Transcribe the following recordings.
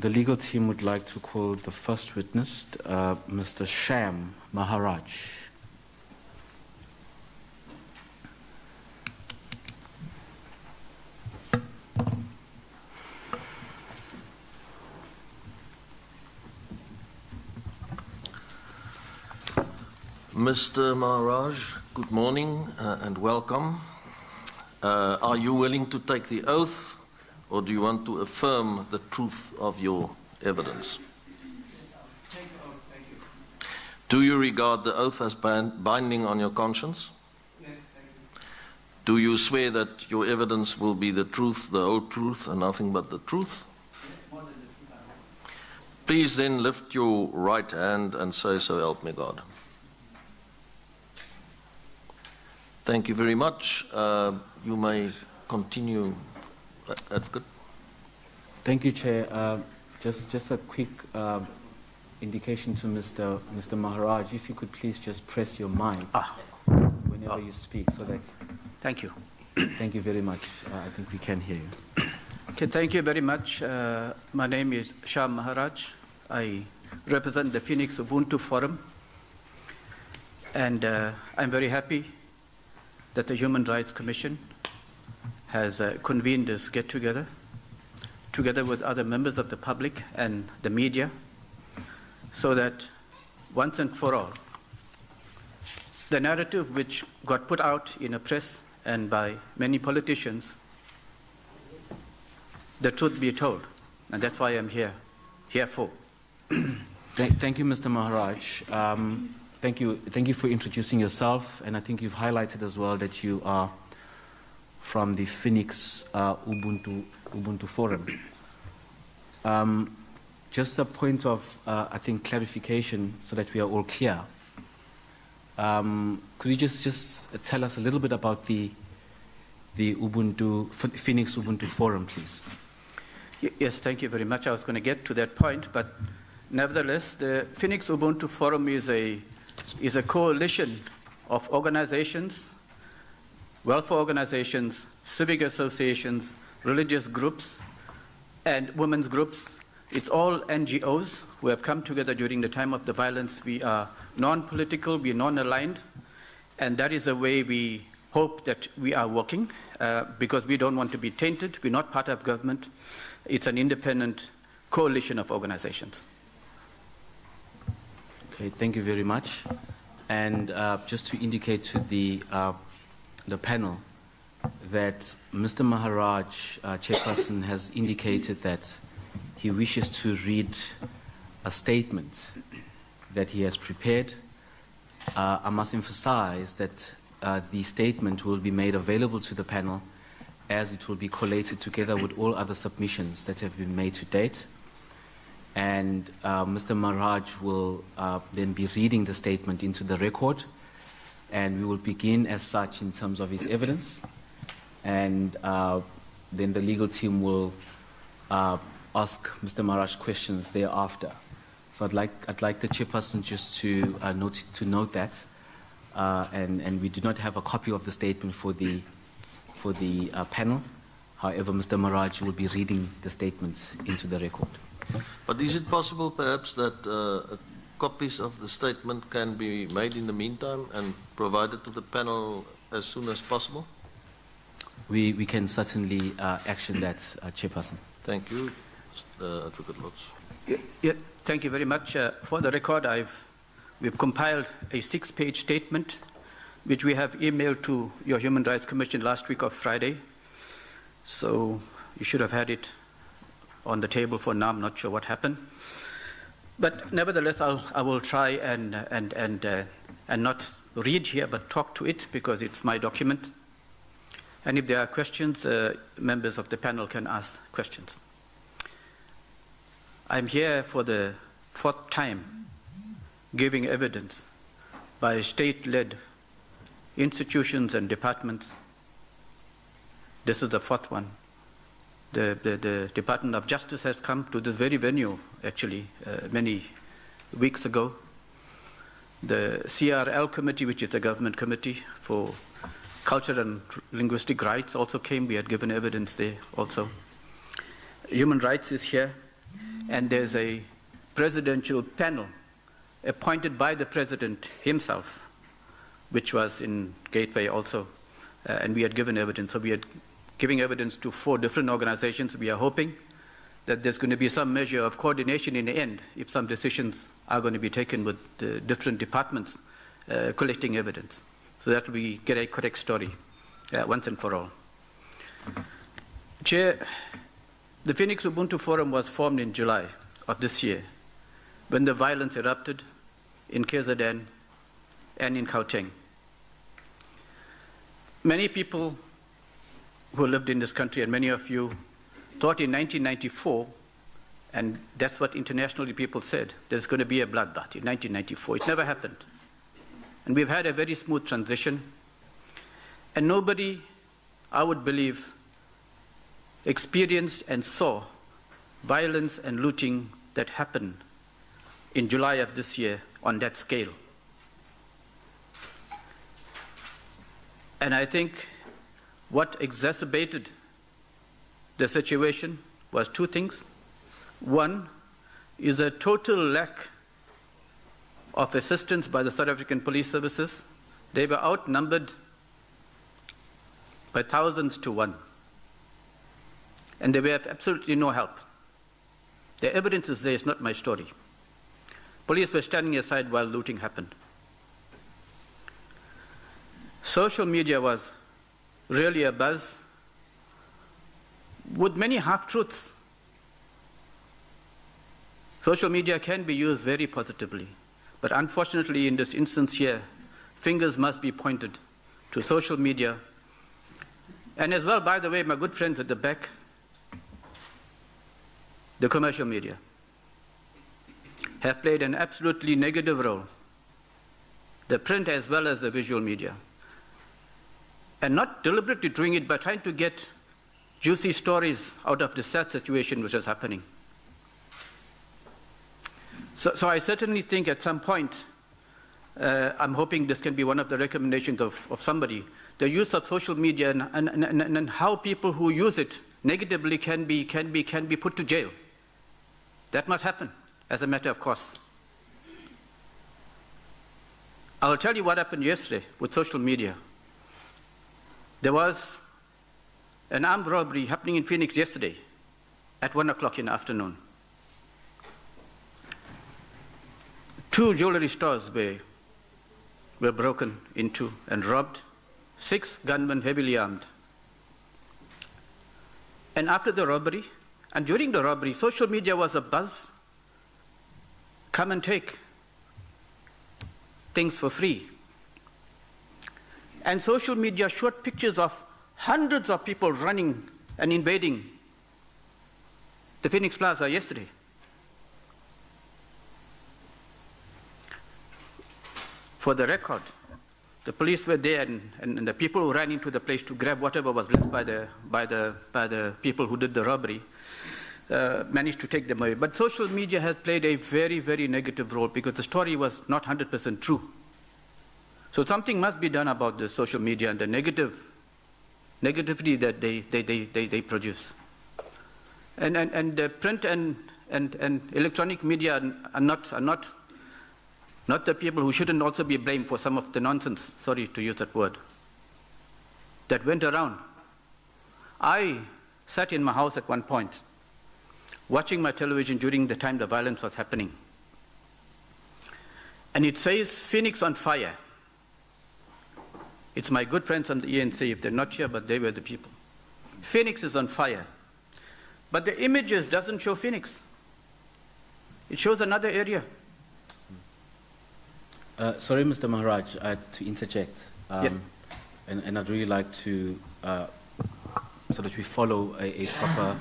The legal team would like to call the first witness, Mr. Sham Maharaj. Mr. Maharaj, good morning and welcome. Are you willing to take the oath, or do you want to affirm the truth of your evidence? Take the oath, thank you. Do you regard the oath as binding on your conscience? Yes, thank you. Do you swear that your evidence will be the truth, the whole truth, and nothing but the truth? Yes, more than the truth, I hope. Please then lift your right hand and say, "So help me God." Thank you very much. You may continue, Advocate. Thank you, Chair. Just a quick indication to Mr. Maharaj, if you could please just press your mic whenever you speak, so that. Thank you. Thank you very much. I think we can hear you. Okay, thank you very much. My name is Sham Maharaj. I represent the Phoenix Ubuntu Forum, and I'm very happy that the Human Rights Commission has convened this get-together, together with other members of the public and the media, so that once and for all, the narrative which got put out in the press and by many politicians, the truth be told. And that's why I'm here for. Thank you, Mr. Maharaj. Thank you for introducing yourself, and I think you've highlighted as well that you are from the Phoenix Ubuntu Forum. Just a point of, I think, clarification so that we are all clear. Could you just tell us a little bit about the Phoenix Ubuntu Forum, please? Yes, thank you very much. I was going to get to that point, but nevertheless, the Phoenix Ubuntu Forum is a coalition of organizations, welfare organizations, civic associations, religious groups, and women's groups. It's all NGOs who have come together during the time of the violence. We are non-political, we are non-aligned, and that is the way we hope that we are working, because we don't want to be tainted. We're not part of government. It's an independent coalition of organizations. Okay, thank you very much. And just to indicate to the panel that Mr. Maharaj, chairperson, has indicated that he wishes to read a statement that he has prepared. I must emphasize that the statement will be made available to the panel as it will be collated together with all other submissions that have been made to date. And Mr. Maharaj will then be reading the statement into the record, and we will begin as such in terms of his evidence, and then the legal team will ask Mr. Maharaj questions thereafter. So I'd like the chairperson just to note that, and we do not have a copy of the statement for the panel. However, Mr. Maharaj will be reading the statement into the record. But is it possible, perhaps, that copies of the statement can be made in the meantime and provided to the panel as soon as possible? We can certainly action that, chairperson. Thank you, Advocate Lotz. Yeah, thank you very much. For the record, we've compiled a 6-page statement which we have emailed to your Human Rights Commission last week of Friday. So you should have had it on the table for now. I'm not sure what happened. But nevertheless, I will try and not read here, but talk to it, because it's my document. And if there are questions, members of the panel can ask questions. I'm here for the 4th time giving evidence by state-led institutions and departments. This is the 4th one. The Department of Justice has come to this very venue, actually, many weeks ago. The CRL committee, which is the government committee for culture and linguistic rights, also came. We had given evidence there also. Human rights is here. and there's a presidential panel appointed by the president himself, which was in Gateway also, and we had given evidence. So we are giving evidence to 4 different organizations. We are hoping that there's going to be some measure of coordination in the end if some decisions are going to be taken with different departments collecting evidence, so that we get a correct story once and for all. Chair, the Phoenix Ubuntu Forum was formed in July of this year when the violence erupted in KZN and in Gauteng. Many people who lived in this country, and many of you, thought in 1994, and that's what internationally people said, there's going to be a bloodbath in 1994. It never happened. And we've had a very smooth transition. And nobody, I would believe, experienced and saw violence and looting that happened in July of this year on that scale. And I think what exacerbated the situation was 2 things. One is a total lack of assistance by the South African police services. They were outnumbered by thousands to 1. And they were absolutely no help. The evidence is there, it's not my story. Police were standing aside while looting happened. Social media was really a buzz with many half-truths. Social media can be used very positively, but unfortunately in this instance here, fingers must be pointed to social media. And as well, by the way, my good friends at the back, the commercial media have played an absolutely negative role, the print as well as the visual media. And not deliberately doing it, but trying to get juicy stories out of the sad situation which is happening. So I certainly think at some point, I'm hoping this can be one of the recommendations of somebody, the use of social media and how people who use it negatively can be put to jail. That must happen as a matter of course. I'll tell you what happened yesterday with social media. There was an armed robbery happening in Phoenix yesterday at 1 o'clock in the afternoon. 2 jewelry stores were broken into and robbed, 6 gunmen heavily armed. And after the robbery, and during the robbery, social media was a buzz. Come and take things for free. And social media showed pictures of hundreds of people running and invading the Phoenix Plaza yesterday. For the record, the police were there and the people who ran into the place to grab whatever was left by the people who did the robbery managed to take them away. But social media has played a very, very negative role because the story was not 100% true. So something must be done about the social media and the negativity that they produce. And the print and electronic media are not the people who shouldn't also be blamed for some of the nonsense, sorry to use that word, that went around. I sat in my house at one point, watching my television during the time the violence was happening. And it says, Phoenix on fire. It's my good friends on the ENC, if they're not here, but they were the people. Phoenix is on fire. But the images doesn't show Phoenix. It shows another area. Sorry, Mr. Maharaj, to interject. Yeah. And I'd really like to, so that we follow a proper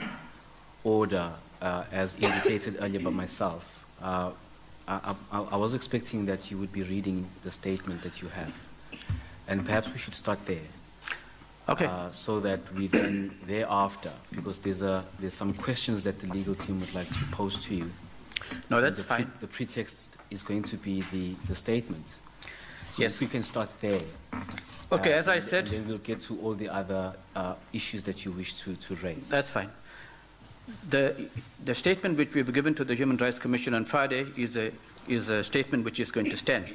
order as indicated earlier by myself. I was expecting that you would be reading the statement that you have. And perhaps we should start there. Okay. So that we then thereafter, because there's some questions that the legal team would like to pose to you. No, that's fine. The pretext is going to be the statement. So yes. If we can start there. Okay, as I said. And then we'll get to all the other issues that you wish to raise. That's fine. The statement which we've given to the Human Rights Commission on Friday is a statement which is going to stand,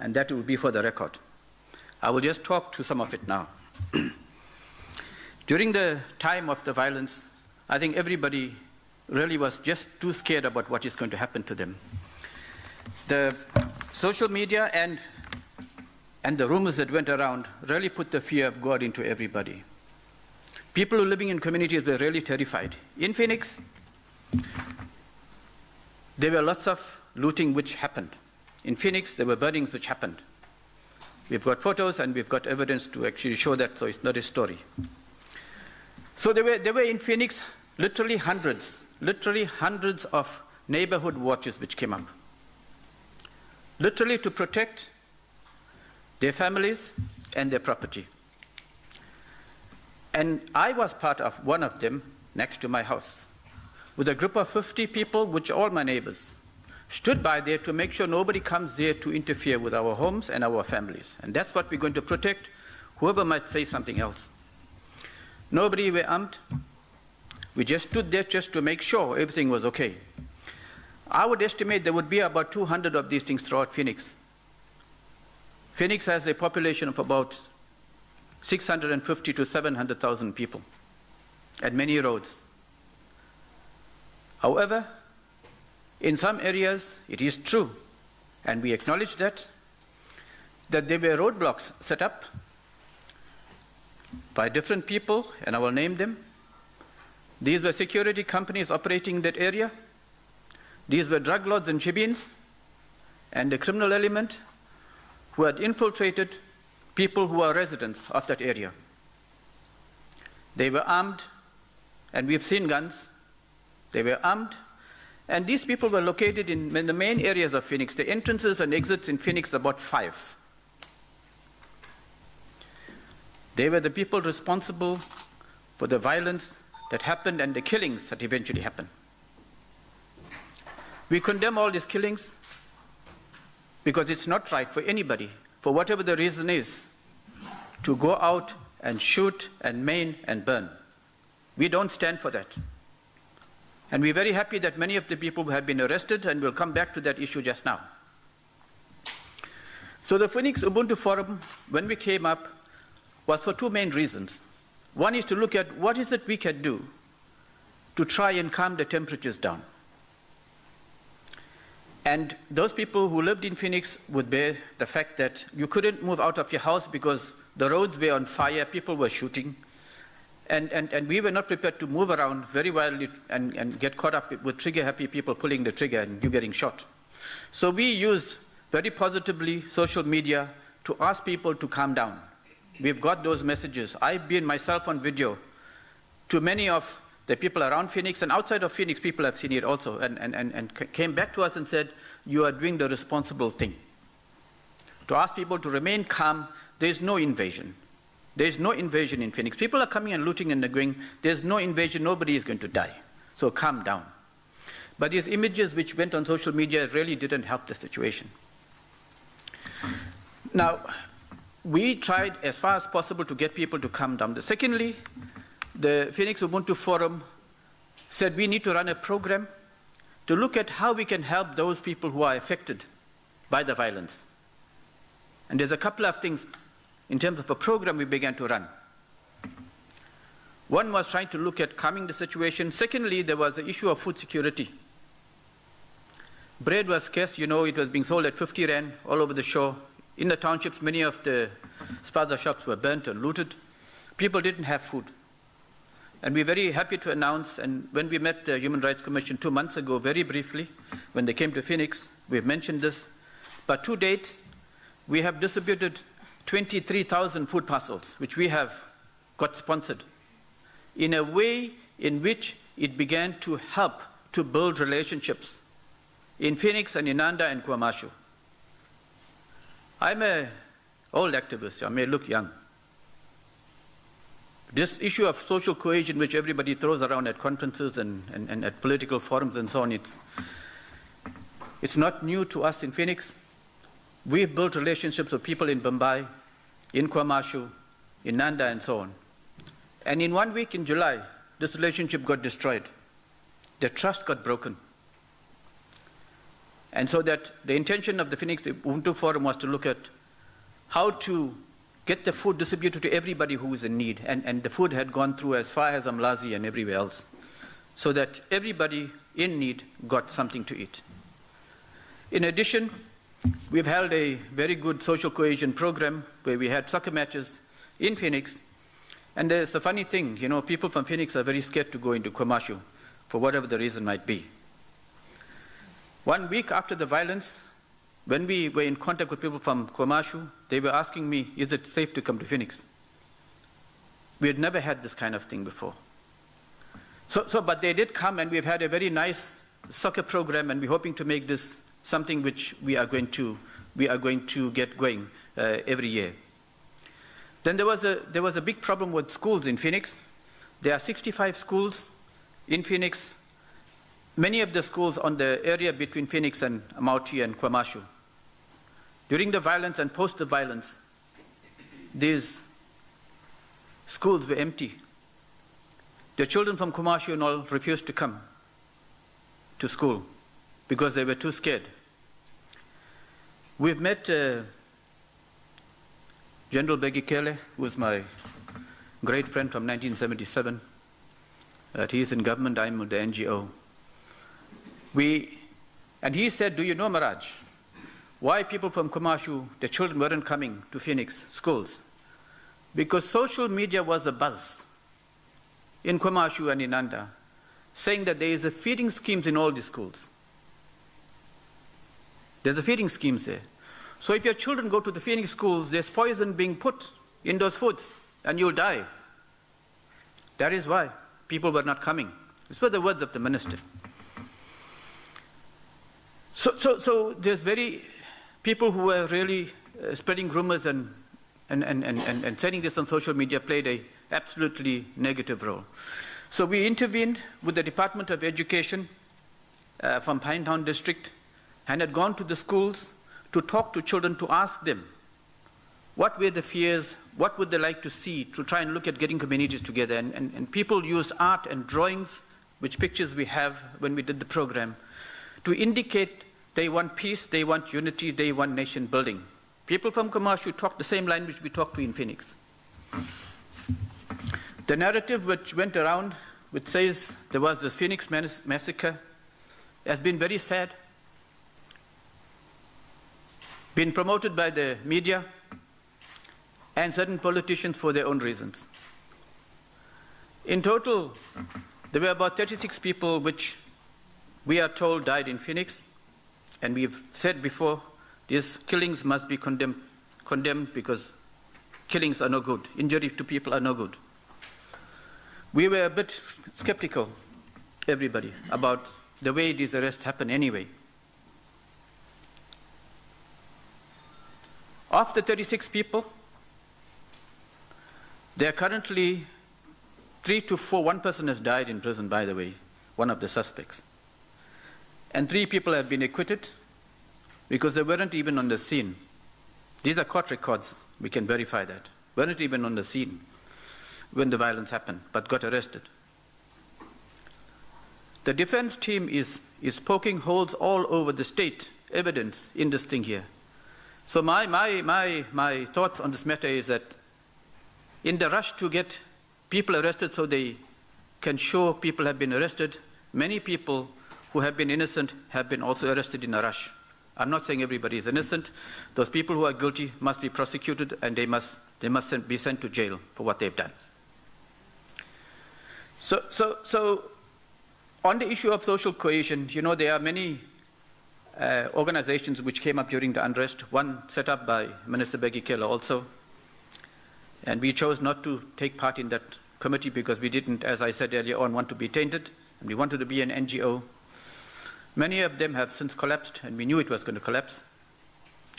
and that will be for the record. I will just talk to some of it now. During the time of the violence, I think everybody really was just too scared about what is going to happen to them. The social media and the rumors that went around really put the fear of God into everybody. People who are living in communities were really terrified. In Phoenix, there were lots of looting which happened. In Phoenix, there were burnings which happened. We've got photos and we've got evidence to actually show that, so it's not a story. So there were in Phoenix literally hundreds of neighborhood watches which came up. Literally to protect their families and their property. And I was part of one of them next to my house, with a group of 50 people, which are all my neighbors, stood by there to make sure nobody comes there to interfere with our homes and our families. And that's what we're going to protect, whoever might say something else. Nobody were armed. We just stood there just to make sure everything was okay. I would estimate there would be about 200 of these things throughout Phoenix. Phoenix has a population of about 650 to 700,000 people and many roads. However, in some areas it is true, and we acknowledge that there were roadblocks set up by different people, and I will name them. These were security companies operating in that area. These were drug lords and shebeens and the criminal element who had infiltrated people who are residents of that area. They were armed, and we've seen guns. They were armed, and these people were located in the main areas of Phoenix. The entrances and exits in Phoenix are about 5. They were the people responsible for the violence that happened and the killings that eventually happened. We condemn all these killings because it's not right for anybody, for whatever the reason is, to go out and shoot and maim and burn. We don't stand for that. And we're very happy that many of the people have been arrested, and we'll come back to that issue just now. So the Phoenix Ubuntu Forum, when we came up, was for 2 main reasons. One is to look at what is it we can do to try and calm the temperatures down. And those people who lived in Phoenix would bear the fact that you couldn't move out of your house because the roads were on fire, people were shooting, and we were not prepared to move around very wildly and get caught up with trigger-happy people pulling the trigger and you getting shot. So we used very positively social media to ask people to calm down. We've got those messages. I've been myself on video to many of the people around Phoenix, and outside of Phoenix, people have seen it also, and came back to us and said, you are doing the responsible thing. To ask people to remain calm. There's no invasion. There's no invasion in Phoenix. People are coming and looting and going. There's no invasion. Nobody is going to die. So calm down. But these images which went on social media really didn't help the situation. Now, we tried as far as possible to get people to calm down. Secondly, the Phoenix Ubuntu Forum said we need to run a program to look at how we can help those people who are affected by the violence. And there's a couple of things in terms of a program we began to run. One was trying to look at calming the situation. Secondly, there was the issue of food security. Bread was scarce, it was being sold at 50 Rand all over the shore. In the townships, many of the spaza shops were burnt and looted. People didn't have food. And we're very happy to announce, and when we met the Human Rights Commission 2 months ago, very briefly, when they came to Phoenix, we've mentioned this. But to date, we have distributed 23,000 food parcels, which we have got sponsored, in a way in which it began to help to build relationships in Phoenix and in Nanda and Kwamashu. I'm an old activist. I may look young. This issue of social cohesion, which everybody throws around at conferences and at political forums and so on, it's not new to us in Phoenix. We've built relationships with people in Bombay, in Kwamashu, in Nanda, and so on. And in 1 week in July, this relationship got destroyed the trust got broken. And so that the intention of the Phoenix Ubuntu Forum was to look at how to get the food distributed to everybody who is in need. And the food had gone through as far as Umlazi and everywhere else, so that everybody in need got something to eat. In addition, we've held a very good social cohesion program where we had soccer matches in Phoenix. And there's a funny thing, you know, people from Phoenix are very scared to go into KwaMashu for whatever the reason might be. 1 week after the violence, when we were in contact with people from KwaMashu, they were asking me, is it safe to come to Phoenix? We had never had this kind of thing before. But they did come, and we've had a very nice soccer program, and we're hoping to make this something which we are going to get going every year. Then there was a big problem with schools in Phoenix. There are 65 schools in Phoenix. Many of the schools on the area between Phoenix and Mauti and KwaMashu. During the violence and post the violence, these schools were empty. The children from KwaMashu and all refused to come to school because they were too scared. We've met General Begikele, who is my great friend from 1977. He is in government, I'm with the NGO. And he said, do you know, Maharaj, why people from KwaMashu, the children weren't coming to Phoenix schools? Because social media was a buzz in KwaMashu and in Nanda, saying that there is a feeding schemes in all the schools. There's a feeding schemes there. So if your children go to the Phoenix schools, there's poison being put in those foods, and you'll die. That is why people were not coming. These were the words of the minister. So there's people who were really spreading rumors and sending this on social media played a absolutely negative role. So we intervened with the Department of Education from Pinetown District and had gone to the schools to talk to children, to ask them what were the fears, what would they like to see, to try and look at getting communities together. And people used art and drawings, which pictures we have when we did the program, to indicate they want peace, they want unity, they want nation building. People from KwaMashu talk the same language we talk to in Phoenix. The narrative which went around, which says there was this Phoenix massacre, has been very sad, been promoted by the media and certain politicians for their own reasons. In total, there were about 36 people which we are told died in Phoenix, and we've said before, these killings must be condemned because killings are no good. Injury to people are no good. We were a bit skeptical, everybody, about the way these arrests happen anyway. Of the 36 people, there are currently 3 to 4. One person has died in prison, by the way, one of the suspects. And 3 people have been acquitted because they weren't even on the scene. These are court records, we can verify that. Weren't even on the scene when the violence happened, but got arrested. The defense team is poking holes all over the state, evidence in this thing here. So my thoughts on this matter is that in the rush to get people arrested so they can show people have been arrested, many people who have been innocent have been also arrested in a rush. I'm not saying everybody is innocent. Those people who are guilty must be prosecuted, and they must be sent to jail for what they've done. So on the issue of social cohesion, you know, there are many organizations which came up during the unrest, one set up by Minister Begikele also. And we chose not to take part in that committee because we didn't, as I said earlier on, want to be tainted, and we wanted to be an NGO. Many of them have since collapsed, and we knew it was going to collapse.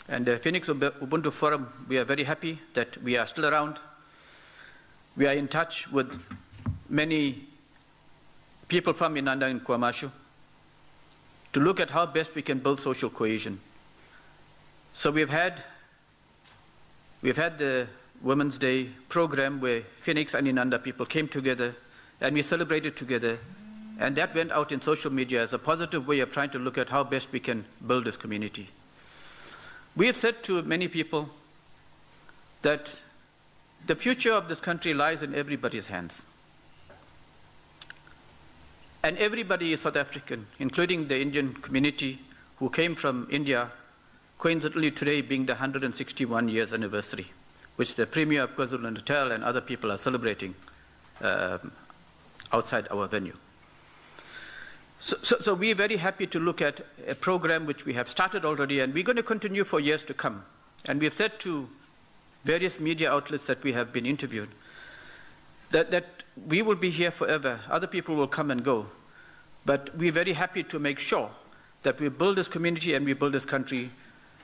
And the Phoenix Ubuntu Forum, we are very happy that we are still around. We are in touch with many people from Inanda and KwaMashu to look at how best we can build social cohesion. So we've had the Women's Day program where Phoenix and Inanda people came together and we celebrated together And that went out in social media as a positive way of trying to look at how best we can build this community. We have said to many people that the future of this country lies in everybody's hands. And everybody is South African, including the Indian community who came from India, coincidentally today being the 161 years anniversary, which the Premier of KwaZulu-Natal and other people are celebrating outside our venue. So we're very happy to look at a program which we have started already, and we're going to continue for years to come. And we have said to various media outlets that we have been interviewed that we will be here forever. Other people will come and go. But we're very happy to make sure that we build this community and we build this country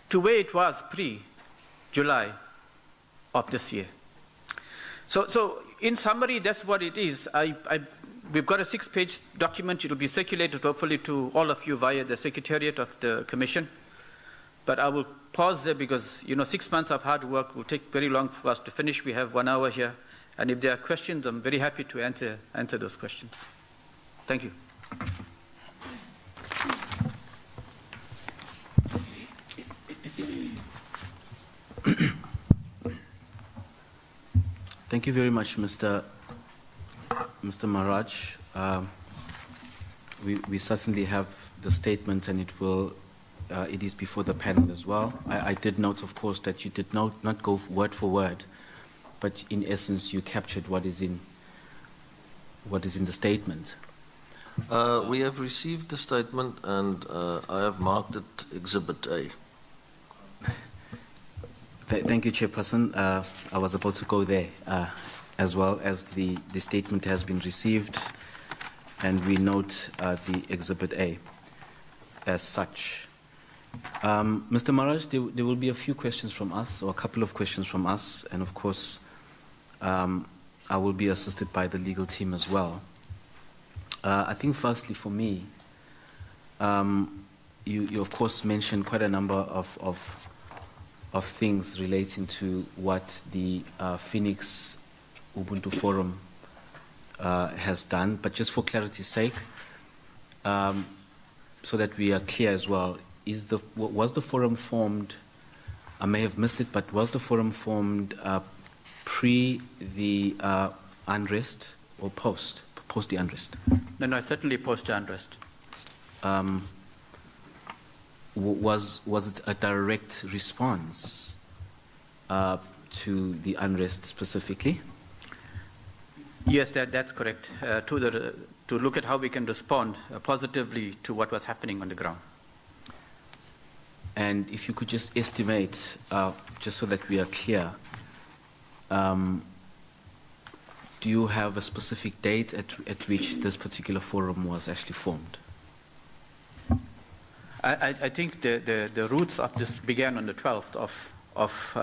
to where it was pre-July of this year. So in summary, that's what it is. We've got a 6-page document. It will be circulated hopefully to all of you via the Secretariat of the Commission. But I will pause there because 6 months of hard work will take very long for us to finish. We have 1 hour here. And if there are questions, I'm very happy to answer those questions. Thank you. Thank you very much, Mr. Maharaj. We certainly have the statement, and it is before the panel as well. I did note, of course, that you did not go word for word, but in essence, you captured what is in the statement. We have received the statement, and I have marked it Exhibit A. Thank you, Chairperson. I was about to go there as well, as the statement has been received, and we note the Exhibit A as such. Mr. Maharaj, there will be a few questions from us, or a couple of questions from us, and of course, I will be assisted by the legal team as well. I think firstly for me, you of course mentioned quite a number of things relating to what the Phoenix Ubuntu Forum has done, but just for clarity's sake, so that we are clear as well, was the forum formed, I may have missed it, but was the forum formed pre the unrest or post the unrest? No, certainly post the unrest. Was it a direct response to the unrest specifically? Yes, that's correct. To look at how we can respond positively to what was happening on the ground. And if you could just estimate, just so that we are clear, do you have a specific date at which this particular forum was actually formed? I think the roots of this began on the 12th of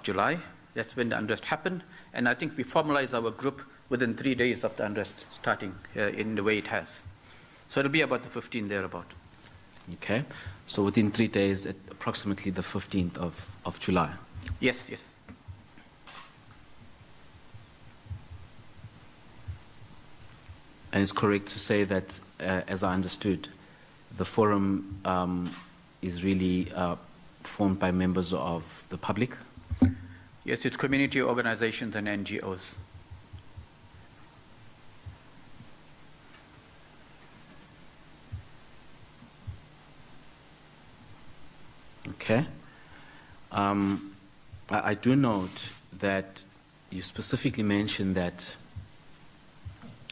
July. That's when the unrest happened. And I think we formalized our group within 3 days of the unrest starting in the way it has. So it'll be about the 15th thereabout. Okay. So within 3 days, at approximately the 15th of July. Yes. And it's correct to say that, as I understood, the forum is really formed by members of the public? Yes, it's community organizations and NGOs. Okay. I do note that you specifically mentioned that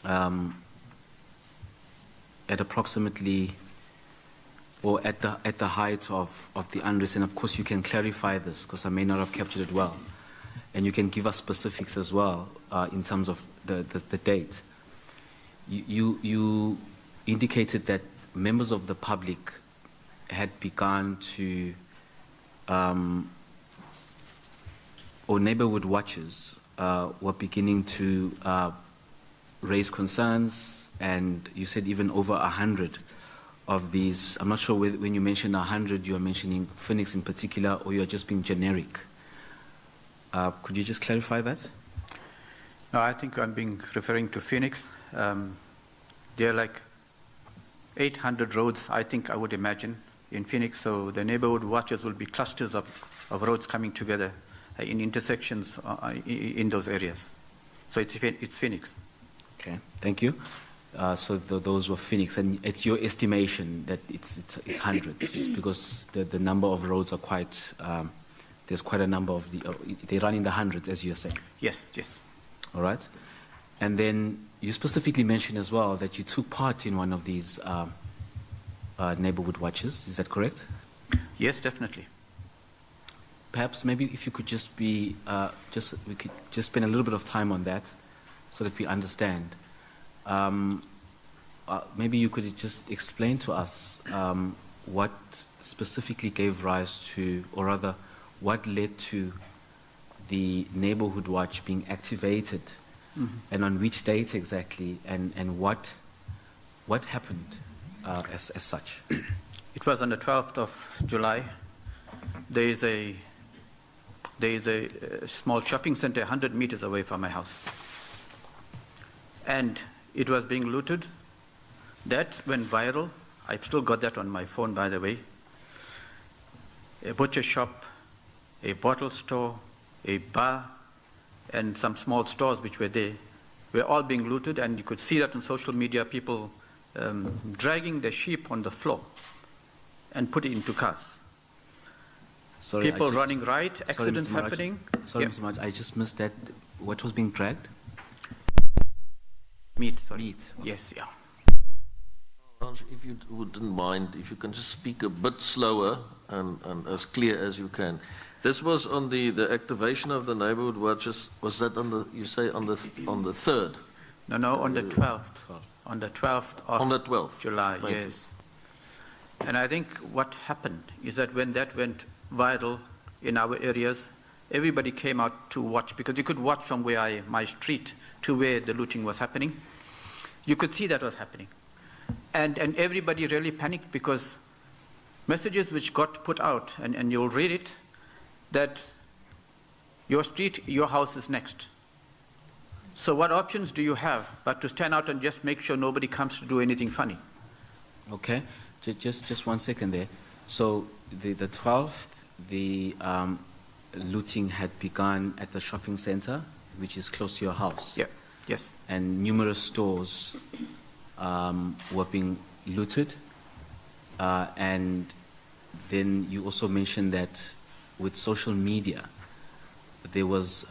at approximately, or at the height of the unrest, and of course you can clarify this because I may not have captured it well, and you can give us specifics as well in terms of the date. You indicated that members of the public had begun to, or neighborhood watchers were beginning to raise concerns, and you said even over 100 of these. I'm not sure when you mention 100, you are mentioning Phoenix in particular, or you are just being generic. Could you just clarify that? No, I think I'm referring to Phoenix. There are like 800 roads, I think I would imagine, in Phoenix. So the neighborhood watches will be clusters of roads coming together in intersections in those areas. So it's Phoenix. Okay, thank you. So those were Phoenix, and it's your estimation that it's hundreds because the number of roads are quite. There's quite a number of they run in the hundreds, as you're saying. Yes, yes. All right, and then you specifically mentioned as well that you took part in one of these neighborhood watches. Is that correct? Yes, definitely. Perhaps maybe if you could we could just spend a little bit of time on that, so that we understand. Maybe you could just explain to us what specifically gave rise to, or rather, what led to the neighborhood watch being activated, and on which date exactly, and what happened as such. It was on the 12th of July. There is a small shopping center 100 meters away from my house, and it was being looted. That went viral. I've still got that on my phone, by the way. A butcher shop, a bottle store, a bar, and some small stores which were there were all being looted, and you could see that on social media, people dragging their sheep on the floor and put it into cars. Sorry, people running riot, accidents happening. Sorry, Mr. Maharaj, I just missed that. What was being dragged? Meat, sorry. Meat. Yes, yeah. If you wouldn't mind, if you can just speak a bit slower and as clear as you can. This was on the activation of the neighborhood watches. Was that on the, you say on the 3rd? No, on the 12th. On the 12th of on the 12th. July, Thank yes. You. And I think what happened is that when that went viral in our areas, everybody came out to watch, because you could watch from where my street to where the looting was happening. You could see that was happening. And everybody really panicked, because messages which got put out, and you'll read it, that your street, your house is next. So what options do you have but to stand out and just make sure nobody comes to do anything funny? Okay, just 1 second there. So the 12th, the looting had begun at the shopping center, which is close to your house. Yeah, yes. And numerous stores were being looted. And then you also mentioned that with social media, there was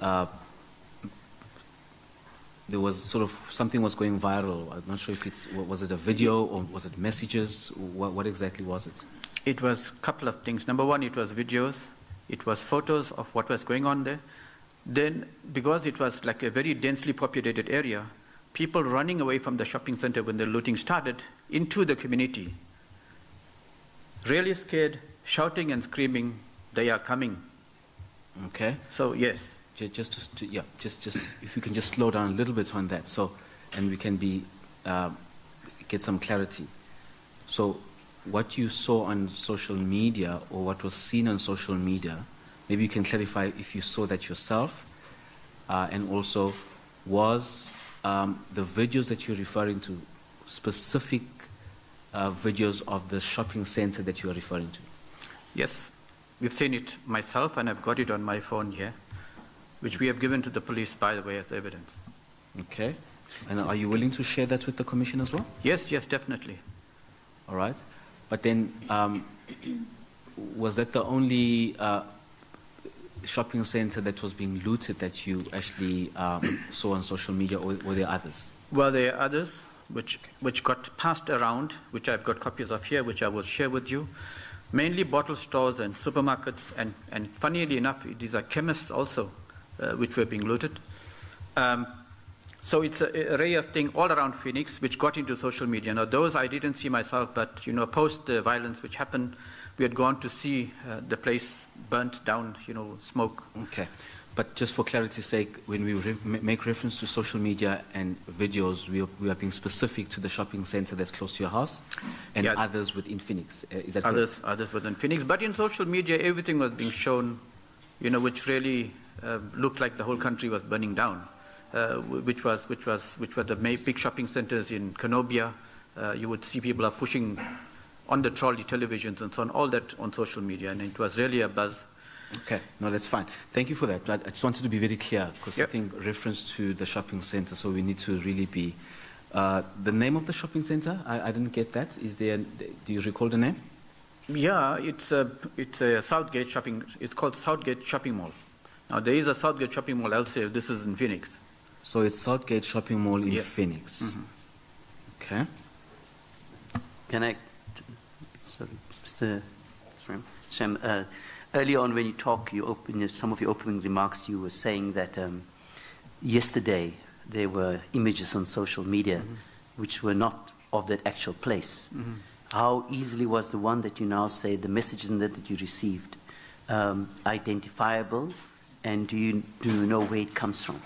sort of something was going viral. I'm not sure if was it a video or was it messages? What exactly was it? It was a couple of things. Number one, it was videos. It was photos of what was going on there. Then, because it was like a very densely populated area, people running away from the shopping center when the looting started into the community, really scared, shouting and screaming, "They are coming." Okay. So yes. Just if you can just slow down a little bit on that, so, and we can get some clarity. So, what you saw on social media, or what was seen on social media, maybe you can clarify if you saw that yourself, and also was the videos that you're referring to specific videos of the shopping center that you are referring to? Yes, we've seen it myself, and I've got it on my phone here, which we have given to the police, by the way, as evidence. Okay. And are you willing to share that with the commission as well? Yes, definitely. All right. But then, was that the only shopping center that was being looted that you actually saw on social media, or were there others? Well, there are others which got passed around, which I've got copies of here, which I will share with you. Mainly bottle stores and supermarkets, and funnily enough, these are chemists also, which were being looted. So it's an array of things all around Phoenix which got into social media. Now those I didn't see myself, but post the violence which happened, we had gone to see the place burnt down, smoke. Okay. But just for clarity's sake, when we make reference to social media and videos, we are being specific to the shopping center that's close to your house, and others within Phoenix. Is that correct? Others within Phoenix. But in social media, everything was being shown, which really looked like the whole country was burning down. which were the big shopping centers in Canobia. You would see people are pushing on the trolley televisions and so on, all that on social media, and it was really a buzz. Okay, no, that's fine. Thank you for that. I just wanted to be very clear because Yep. I think reference to the shopping center, so we need to really be. The name of the shopping center, I didn't get that. Is there? Do you recall the name? Yeah, it's a Southgate shopping. It's called Southgate Shopping Mall. Now there is a Southgate Shopping Mall elsewhere. This is in Phoenix. So it's Southgate Shopping Mall in Yeah. Phoenix. Mhm. Okay. Can I, sorry, Mr. Sham, earlier on when you talk, some of your opening remarks, you were saying that yesterday there were images on social media which were not of that actual place. How easily was the one that you now say, the messages in that you received, identifiable, and do you know where it comes from?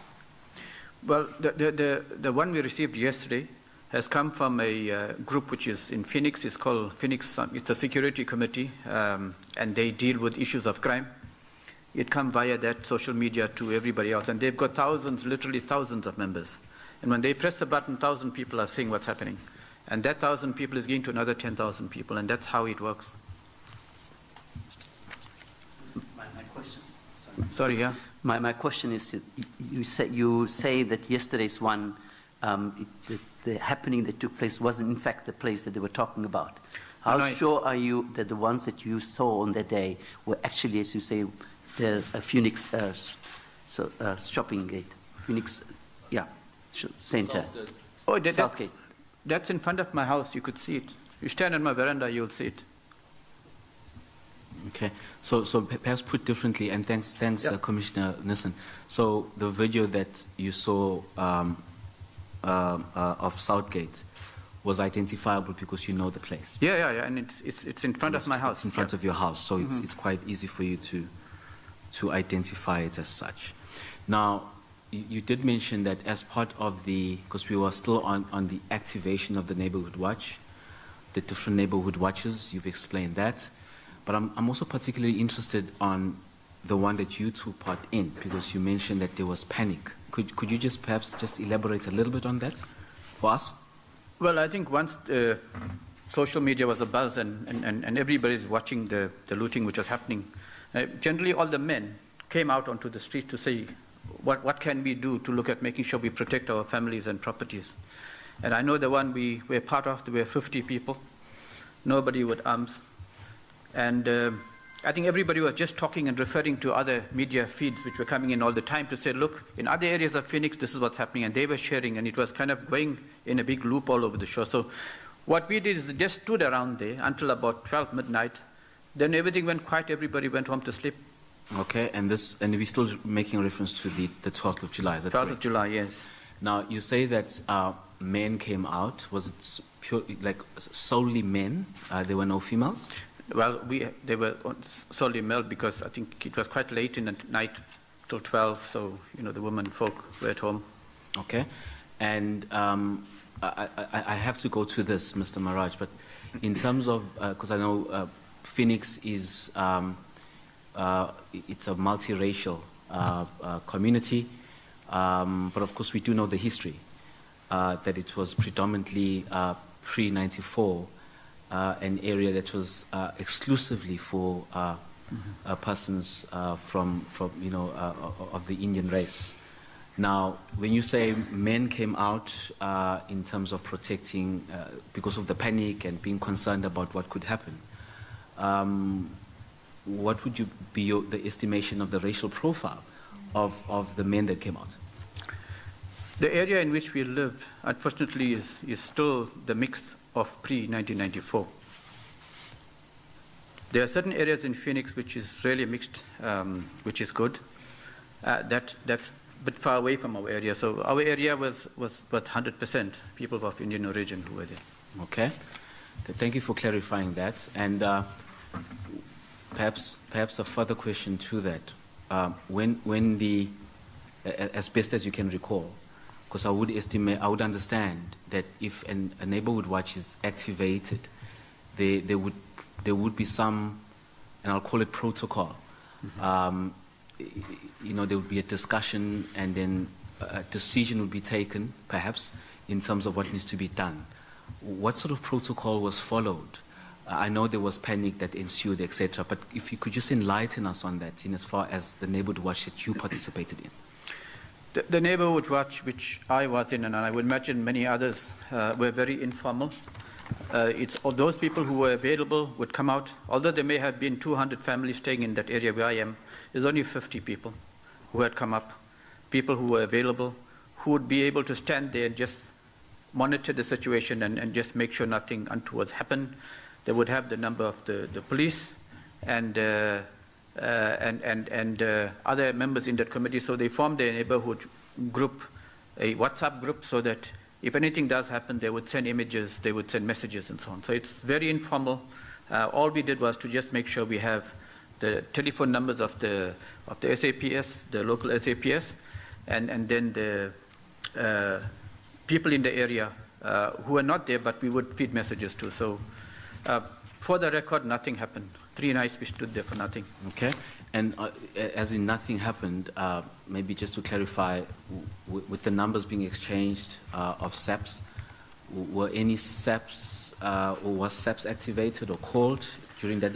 Well, the one we received yesterday has come from a group which is in Phoenix. It's called Phoenix. It's a security committee, and they deal with issues of crime. It comes via that social media to everybody else, and they've got thousands, literally thousands of members. And when they press the button, 1,000 people are seeing what's happening, and that 1,000 people is going to another 10,000 people, and that's how it works. My question. Sorry, yeah. My question is, you say that yesterday's one, the happening that took place wasn't in fact the place that they were talking about. How sure are you that the ones that you saw on that day were actually, as you say, there's a Phoenix shopping gate, Phoenix, yeah, center, Oh, Southgate. that's in front of my house. You could see it. You stand on my veranda, you'll see it. Okay. So perhaps put differently, and thanks, Yeah. Commissioner Nissen. So the video that you saw of Southgate was identifiable because you know the place. Yeah, and it's in front of my house. It's in front Yeah. of your house, so it's quite easy for you to identify it as such. Now, you did mention that as part of because we were still on the activation of the neighborhood watch, the different neighborhood watches, you've explained that. But I'm also particularly interested on the one that you took part in, because you mentioned that there was panic. Could you just perhaps just elaborate a little bit on that for us? Well, I think once social media was abuzz and everybody's watching the looting which was happening, generally all the men came out onto the street to say, what can we do to look at making sure we protect our families and properties? And I know the one we were part of, there were 50 people, nobody with arms. And I think everybody was just talking and referring to other media feeds which were coming in all the time to say, look, in other areas of Phoenix, this is what's happening. And they were sharing, and it was kind of going in a big loop all over the show. So what we did is just stood around there until about 12 midnight. Then everything went quiet, everybody went home to sleep. Okay, and we're still making reference to the 12th of July, is that 12th correct? of July, yes. Now, you say that men came out. Was it solely men? There were no females? Well, they were solely male because I think it was quite late in the night till 12, so, the women folk were at home. Okay. And I have to go to this, Mr. Maharaj, but in terms of, because I know Phoenix is, it's a multiracial community, but of course we do know the history, that it was predominantly pre-94, an area that was exclusively for persons from of the Indian race. Now, when you say men came out in terms of protecting because of the panic and being concerned about what could happen, what would be the estimation of the racial profile of the men that came out? The area in which we live, unfortunately, is still the mix of pre-1994. There are certain areas in Phoenix which is really mixed, which is good. That's a bit far away from our area. So our area was 100% people of Indian origin who were there. Okay. Thank you for clarifying that. And perhaps a further question to that. When the, as best as you can recall, because I would understand that if a neighborhood watch is activated, there would be some, and I'll call it protocol. There would be a discussion, and then a decision would be taken, perhaps, in terms of what needs to be done. What sort of protocol was followed? I know there was panic that ensued, etc., but if you could just enlighten us on that, in as far as the neighborhood watch that you participated in. The neighborhood watch, which I was in, and I would imagine many others, were very informal. It's all those people who were available would come out. Although there may have been 200 families staying in that area where I am, there's only 50 people who had come up, people who were available, who would be able to stand there and just monitor the situation and just make sure nothing untoward happened. They would have the number of the police and other members in that committee. So they formed a neighborhood group, a WhatsApp group, so that if anything does happen, they would send images, they would send messages and so on. So it's very informal. All we did was to just make sure we have the telephone numbers of the SAPS, the local SAPS, and then the people in the area who are not there, but we would feed messages to. So for the record, nothing happened. 3 nights we stood there for nothing. Okay. And as in nothing happened, maybe just to clarify, with the numbers being exchanged of SAPs, were any SAPs or was SAPs activated or called during that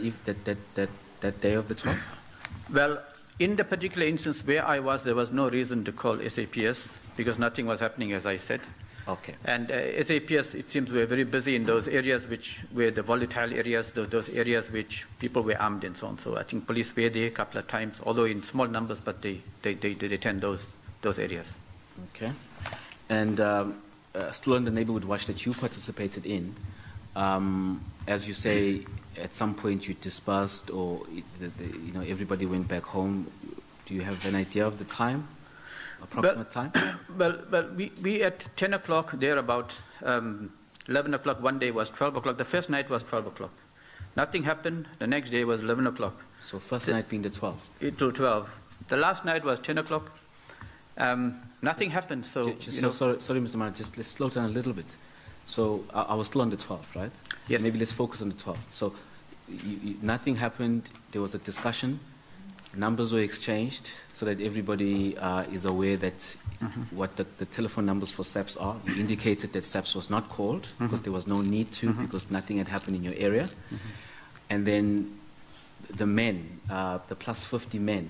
day of the 12th? Well, in the particular instance where I was, there was no reason to call SAPS because nothing was happening, as I said. Okay. And SAPS, it seems, were very busy in those areas which were the volatile areas, those areas which people were armed and so on. So I think police were there a couple of times, although in small numbers, but they attend those areas. Okay. And still in the neighborhood watch that you participated in, as you say, at some point you dispersed or everybody went back home. Do you have an idea of the time? Approximate time? Well, we at 10 o'clock, there about 11 o'clock, one day was 12 o'clock. The first night was 12 o'clock. Nothing happened. The next day was 11 o'clock. So first night being the 12th? Till 12. The last night was 10 o'clock. Nothing happened. So, sorry, Mr. Maharaj, just let's slow down a little bit. So I was still on the 12th, right? Yes. Maybe let's focus on the 12th. So nothing happened. There was a discussion. Numbers were exchanged so that everybody is aware that what the telephone numbers for SAPS are. You indicated that SAPS was not called because there was no need to because nothing had happened in your area. And then the men, the plus 50 men,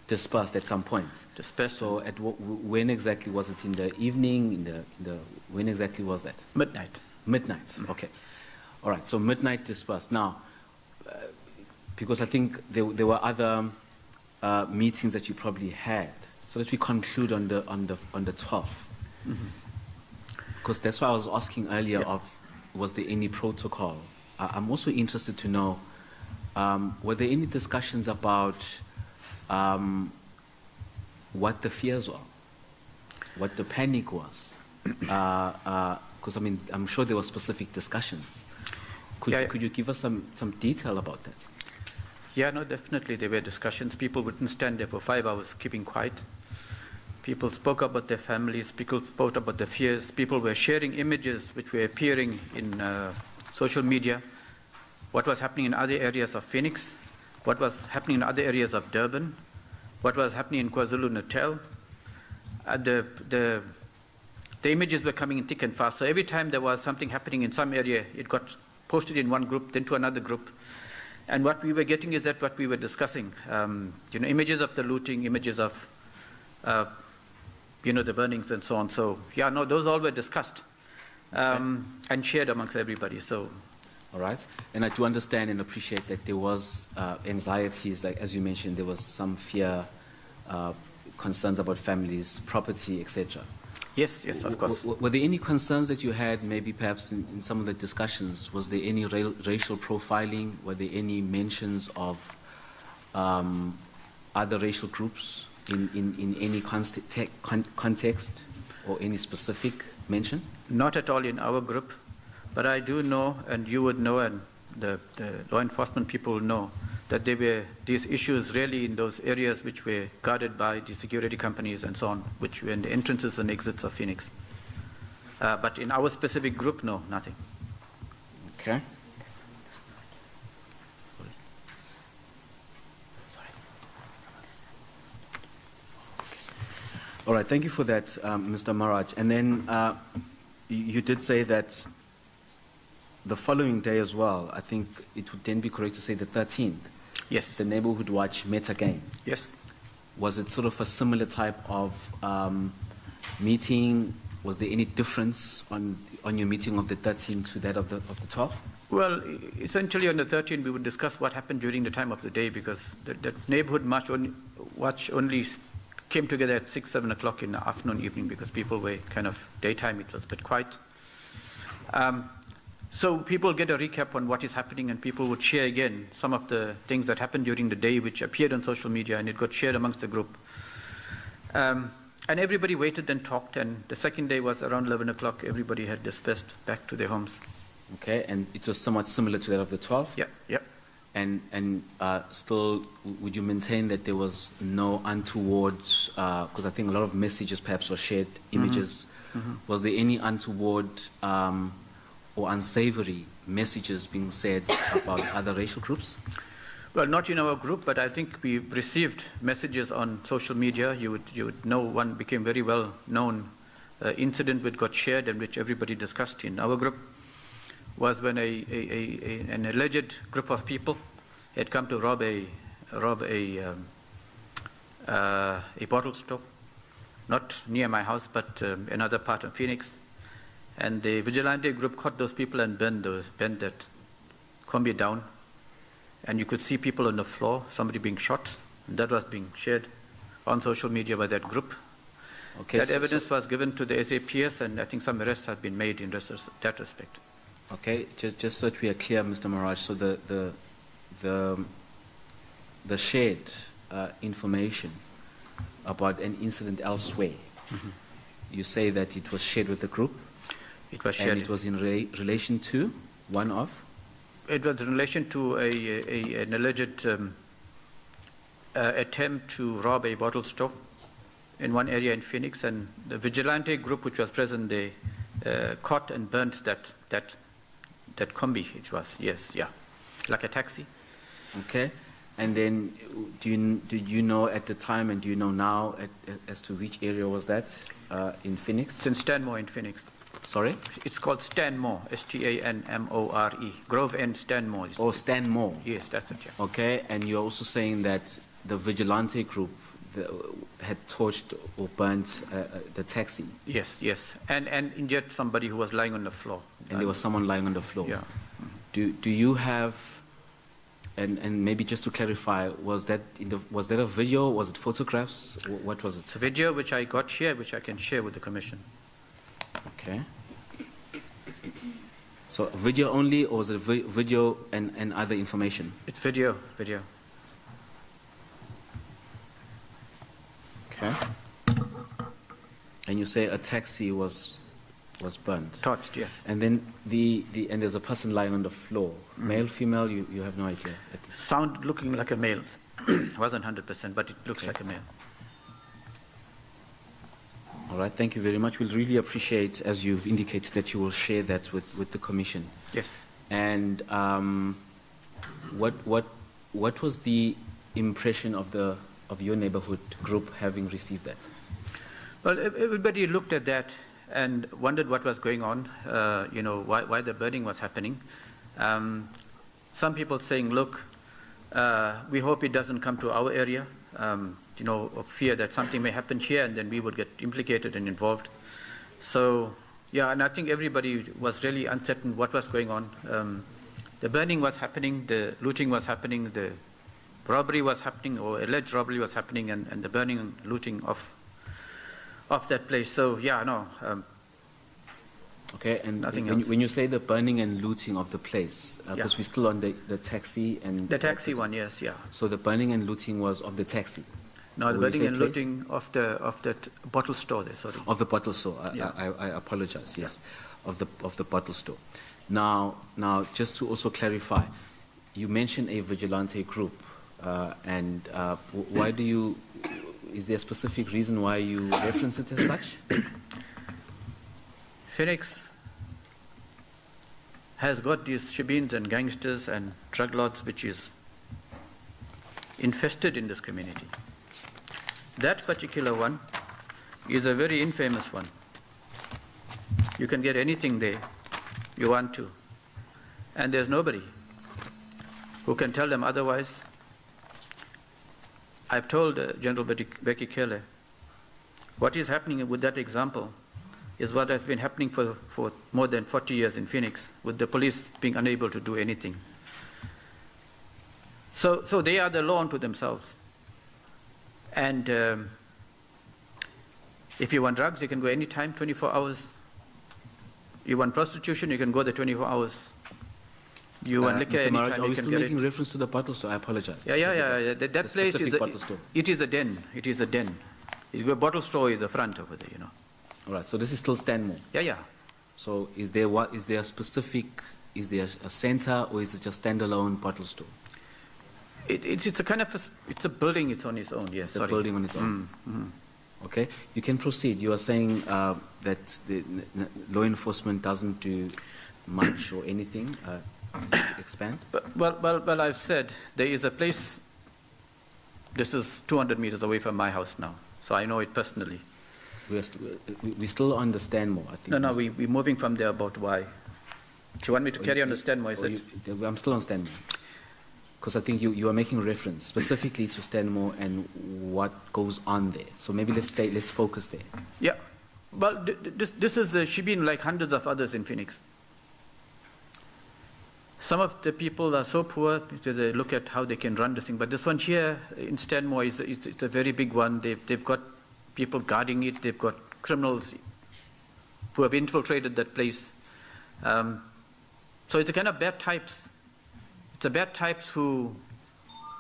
dispersed at some point. Dispersed. So at when exactly was it? In the evening? When exactly was that? Midnight. Midnight. Okay. All right. So midnight dispersed. Now, because I think there were other meetings that you probably had, so that we conclude on the 12th. Because that's why I was asking earlier was there any protocol? I'm also interested to know, were there any discussions about what the fears were, what the panic was? Because I'm sure there were specific discussions. Could you give us some detail about that? Yeah, no, definitely there were discussions. People wouldn't stand there for 5 hours keeping quiet. People spoke about their families. People spoke about their fears. People were sharing images which were appearing in social media. What was happening in other areas of Phoenix? What was happening in other areas of Durban? What was happening in KwaZulu-Natal? The images were coming in thick and fast. So every time there was something happening in some area, it got posted in one group, then to another group. And what we were getting is that what we were discussing, images of the looting, images of, the burnings and so on. So, those all were discussed and shared amongst everybody. So, all right. And I do understand and appreciate that there was anxieties, like, as you mentioned, there was some fear, concerns about families, property, etc. Yes, of course. Were there any concerns that you had, maybe perhaps in some of the discussions? Was there any racial profiling? Were there any mentions of other racial groups in any context or any specific mention? Not at all in our group, but I do know, and you would know, and the law enforcement people know, that there were these issues really in those areas which were guarded by the security companies and so on, which were in the entrances and exits of Phoenix. But in our specific group, no, nothing. Okay. All All right, thank you for that, Mr. Maharaj. And then you did say that the following day as well, I think it would then be correct to say the 13th, Yes. the Neighborhood Watch met again. Yes. Was it sort of a similar type of meeting? Was there any difference on your meeting of the 13th to that of the 12th? Well, essentially on the 13th, we would discuss what happened during the time of the day, because the neighborhood watch only came together at 6, 7 o'clock in the afternoon, evening, because people were kind of daytime. It was a bit quiet. So people get a recap on what is happening, and people would share again some of the things that happened during the day, which appeared on social media, and it got shared amongst the group. And everybody waited and talked, and the second day was around 11 o'clock. Everybody had dispersed back to their homes. Okay, and it was somewhat similar to that of the 12th? Yeah, yeah. And still, would you maintain that there was no untoward, because I think a lot of messages perhaps were shared, images. Was there any untoward or unsavory messages being said about other racial groups? Well, not in our group, but I think we received messages on social media. You would know one became very well known incident which got shared and which everybody discussed in our group was when an alleged group of people had come to rob a bottle store, not near my house, but another part of Phoenix. And the vigilante group caught those people and burned that combi down. And you could see people on the floor, somebody being shot. And that was being shared on social media by that group. Okay, that evidence was given to the SAPS, and I think some arrests have been made in that respect. Okay, just so that we are clear, Mr. Maharaj, so the shared information about an incident elsewhere, you say that it was shared with the group? It was shared. And it was in relation to one of? It was in relation to an alleged attempt to rob a bottle store in one area in Phoenix, and the vigilante group which was present, they caught and burnt that combi. It was, yes, yeah, like a taxi. Okay, and then did you know at the time, and do you know now as to which area was that in Phoenix? It's in Stanmore in Phoenix. Sorry? It's called Stanmore, Stanmore. Grove End Stanmore. Oh, Stanmore. Yes, that's it, yeah. Okay, and you're also saying that the vigilante group had torched or burnt the taxi? Yes, yes, and injured somebody who was lying on the floor. And there was someone lying on the floor? Yeah. Do you have, and maybe just to clarify, was that a video, was it photographs, what was it? It's a video which I got shared, which I can share with the Commission. Okay. So video only, or was it video and other information? It's video. Okay. And you say a taxi was burnt? Torched, yes. And then and there's a person lying on the floor. Male, female, you have no idea? Sound looking like a male. Wasn't 100%, but it looks like a male. All right, thank you very much. We'll really appreciate, as you've indicated, that you will share that with the Commission. Yes. And what was the impression of your neighborhood group having received that? Well, everybody looked at that and wondered what was going on, why the burning was happening. Some people saying, look, we hope it doesn't come to our area, of fear that something may happen here and then we would get implicated and involved. So, yeah, and I think everybody was really uncertain what was going on. The burning was happening, the looting was happening, the robbery was happening, or alleged robbery was happening, and the burning and looting of that place. So, yeah, no. Okay, and nothing else. When you say the burning and looting of the place, because we're still on the taxi and... The taxi one, yes, yeah. So the burning and looting was of the taxi? No, the burning and looting of that bottle store there, sorry. Of the bottle store, Yeah. I apologize, yes, of the bottle store. Now, just to also clarify, you mentioned a vigilante group, and why do you... Is there a specific reason why you reference it as such? Phoenix has got these shebeens and gangsters and drug lords which is infested in this community. That particular one is a very infamous one. You can get anything there you want to, and there's nobody who can tell them otherwise. I've told General Becky Keller, what is happening with that example is what has been happening for more than 40 years in Phoenix, with the police being unable to do anything. So they are the law unto themselves. And if you want drugs, you can go anytime, 24 hours. You want prostitution, you can go there 24 hours. You want liquor Mr. Maharaj, anytime, are you we can still get making it. reference to the bottle store? I apologize. Yeah. That place is bottle store. it is a den. It is a den. The bottle store is the front over there, All right, so this is still Stanmore. Yeah. So is there a specific, is there a center, or is it just standalone bottle store? It's a kind of it's a building. It's on its own. Yes, It's a building on its own. Okay, you can proceed. You are saying that the law enforcement doesn't do much or anything. Expand. Well, I've said there is a place. This is 200 meters away from my house now, so I know it personally. We still understand more, I think. No, we're moving from there about why. Do you want me to carry on the Stanmore? I'm still on Stanmore. Because I think you are making reference specifically to Stanmore and what goes on there. So maybe let's focus there. Yeah. Well, this is the Shibin, like hundreds of others in Phoenix. Some of the people are so poor because they look at how they can run this thing. But this one here in Stanmore it's a very big one. They've got people guarding it. They've got criminals who have infiltrated that place. So it's a kind of bad types. It's a bad types who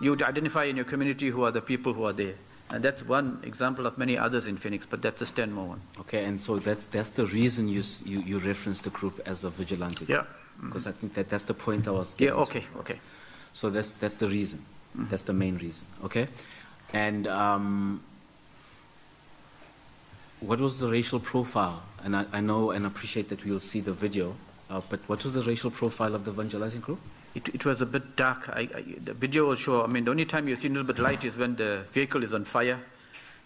you would identify in your community who are the people who are there. And that's one example of many others in Phoenix, but that's a Stanmore one. Okay, and so that's the reason you reference the group as a vigilante. Yeah. Because I think that's the point I was getting to. Okay. So that's the reason. That's the main reason. Okay, and what was the racial profile? And I know and appreciate that we'll see the video, but what was the racial profile of the vigilante group? It was a bit dark. The video will show. I mean, the only time you see a little bit light is when the vehicle is on fire.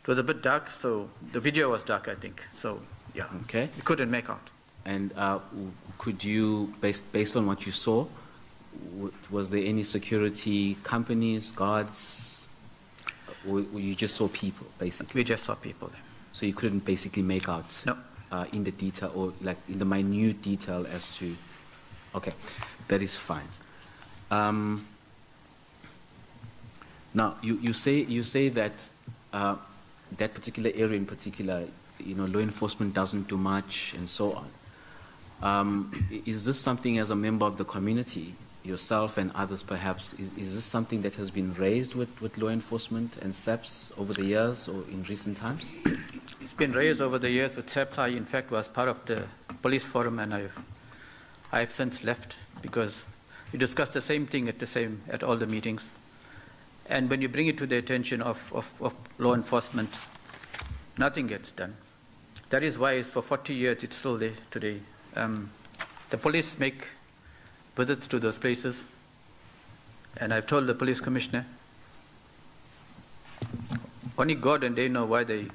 It was a bit dark, so the video was dark, I think. So yeah. Okay. You couldn't make out. And could you, based on what you saw, was there any security companies, guards, or you just saw people, basically? We just saw people there. So you couldn't basically make out No. In the detail, or like in the minute detail as to, okay, that is fine. Now, you say that that particular area in particular, law enforcement doesn't do much and so on. Is this something, as a member of the community, yourself and others perhaps, is this something that has been raised with law enforcement and SAPS over the years or in recent times? It's been raised over the years with SAPS. I, in fact, was part of the police forum, and I've since left because we discussed the same thing at all the meetings. And when you bring it to the attention of law enforcement, nothing gets done. That is why for 40 years it's still there today. The police make visits to those places, and I've told the police commissioner, only God and they know why they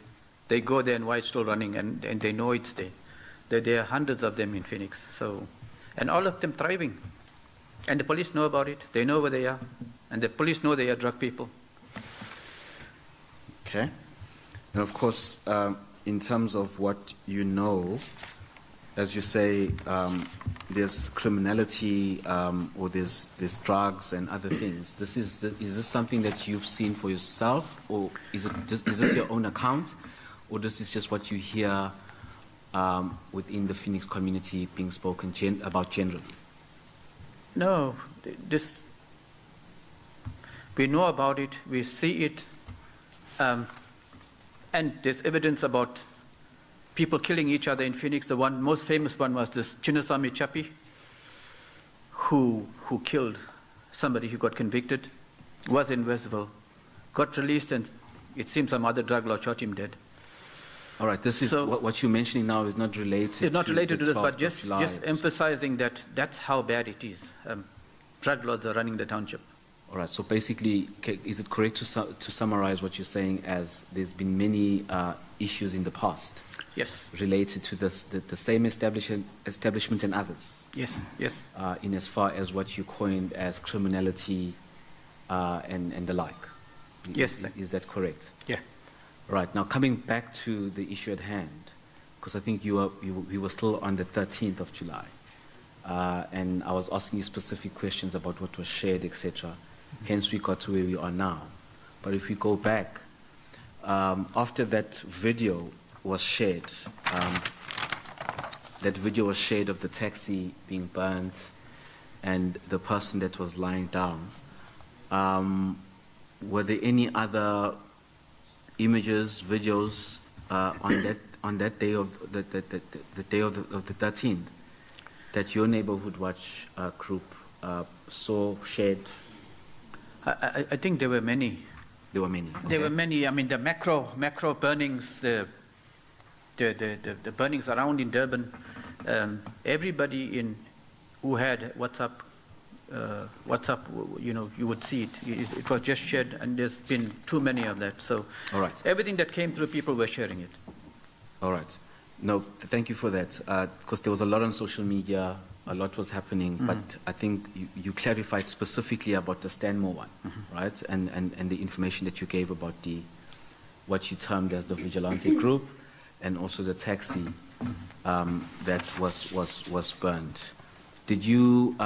go there and why it's still running, and they know it's there. There are hundreds of them in Phoenix, and all of them thriving. And the police know about it. They know where they are, and the police know they are drug people. Okay. And of course, in terms of what you know, as you say, there's criminality or there's drugs and other things. Is this something that you've seen for yourself, or is this your own account, or this is just what you hear within the Phoenix community being spoken about generally? No, we know about it, we see it, and there's evidence about people killing each other in Phoenix. The most famous one was this Chinnasamy Chappie, who killed somebody who got convicted, was in Westville, got released, and it seems some other drug law shot him dead. All right, this is what you're mentioning now is not related. It's not related to this, but just July. emphasizing that that's how bad it is. Drug lords are running the township. All right, so basically, is it correct to summarize what you're saying as there's been many issues in the past Yes, related to the same establishment and others, yes, yes. in as far as what you coined as criminality and the like. Yes, sir. Is that correct? Yeah. Right. Now, coming back to the issue at hand, because I think you were still on the 13th of July, and I was asking you specific questions about what was shared, etc. Hence, we got to where we are now. But if we go back, after that video was shared, that video was shared of the taxi being burned and the person that was lying down. Were there any other images, videos on that day of the day of the 13th that your neighborhood watch group saw, shared? I think there were many. There were many. There Okay. were many. I mean, the macro burnings, the burnings around in Durban. Everybody who had WhatsApp, you would see it. It was just shared, and there's been too many of that. So, All right. everything that came through, people were sharing it. All right. No, thank you for that. Because there was a lot on social media, a lot was happening, but I think you clarified specifically about the Stanmore one, right? And the information that you gave about what you termed as the vigilante group, and also the taxi that was burned. Did you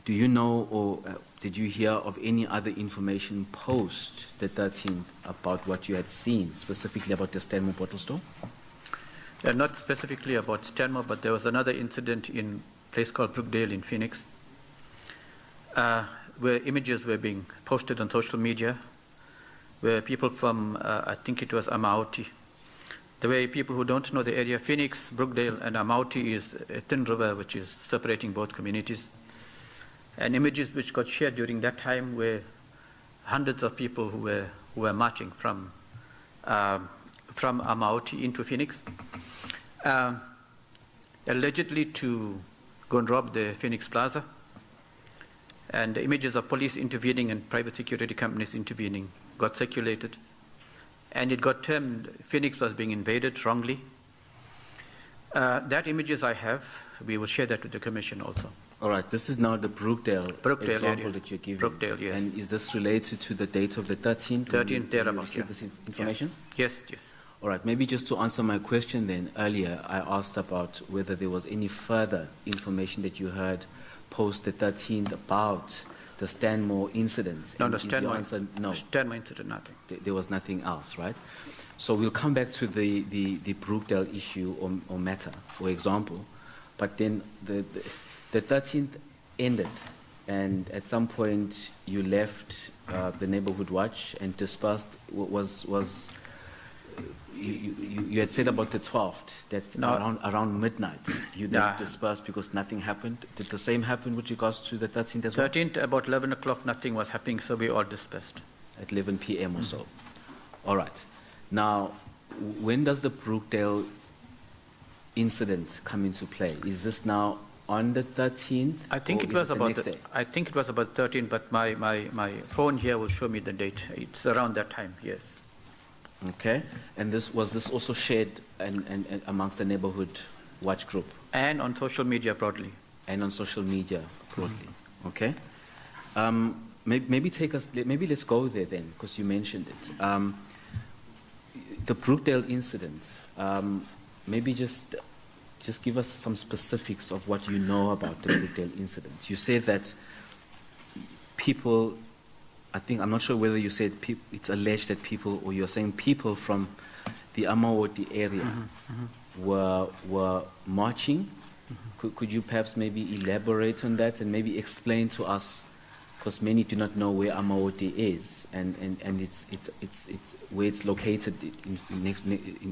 do you know or did you hear of any other information post the 13th about what you had seen, specifically about the Stanmore bottle store? Not specifically about Stanmore, but there was another incident in a place called Brookdale in Phoenix, where images were being posted on social media, where people from, I think it was Amaoti. The way people who don't know the area, Phoenix, Brookdale, and Amaoti is a thin river which is separating both communities. And images which got shared during that time were hundreds of people who were marching from Amaoti into Phoenix, allegedly to go and rob the Phoenix Plaza. And the images of police intervening and private security companies intervening got circulated. And it got termed Phoenix was being invaded wrongly. That images I have, we will share that with the Commission also. All right, this is now the Brookdale example area. that you're giving. Brookdale, yes. And is this related to the date of the 13th? 13th, thereabouts, received yeah. this information? Yes, yes. All right, maybe just to answer my question then, earlier I asked about whether there was any further information that you heard post the 13th about the Stanmore incident. No, And the is the Stanmore, answer no? Stanmore incident, nothing. There was nothing else, right? So we'll come back to the Brookdale issue or matter, for example. But then the 13th ended, and at some point you left the neighborhood watch and dispersed. You had said about the 12th that No. around midnight you then Nah. dispersed because nothing happened. Did the same happen with regards to the 13th as well? 13th, about 11 o'clock, nothing was happening, so we all dispersed. At 11 p.m. or so. All right. Now, when does the Brookdale incident come into play? Is this now on the 13th? I think or it is was the about next day? I think it was about 13, but my phone here will show me the date. It's around that time, yes. Okay. And was this also shared and amongst the neighborhood watch group And on social media broadly. and on social media broadly? Okay. Maybe let's go there then, because you mentioned it. The Brookdale incident. Maybe just give us some specifics of what you know about the Brookdale incident. You said that people, I'm not sure whether you said it's alleged that people, or you're saying people from the Amaoti area were marching. Could you perhaps maybe elaborate on that and maybe explain to us, because many do not know where Amaoti is and it's where it's located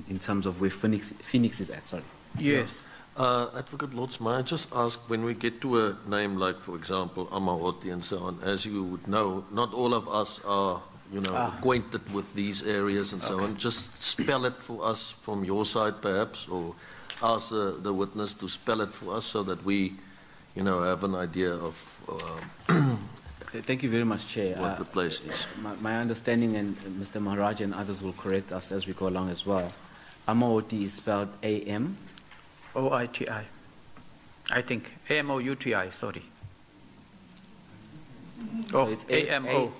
in terms of where Phoenix is at. Sorry. Yes. Advocate Lords, may I just ask, when we get to a name like, for example, Amaoti and so on, as you would know, not all of us are, acquainted with these areas and so on. Just spell it for us from your side, perhaps, or ask the witness to spell it for us so that we, have an idea of Thank you very much, Chair. what the place is. My understanding, and Mr. Maharaj and others will correct us as we go along as well, Amouti is spelled A-M. O-I-T-I. I think A-M-O-U-T-I, sorry. So Oh, it's A-M-O.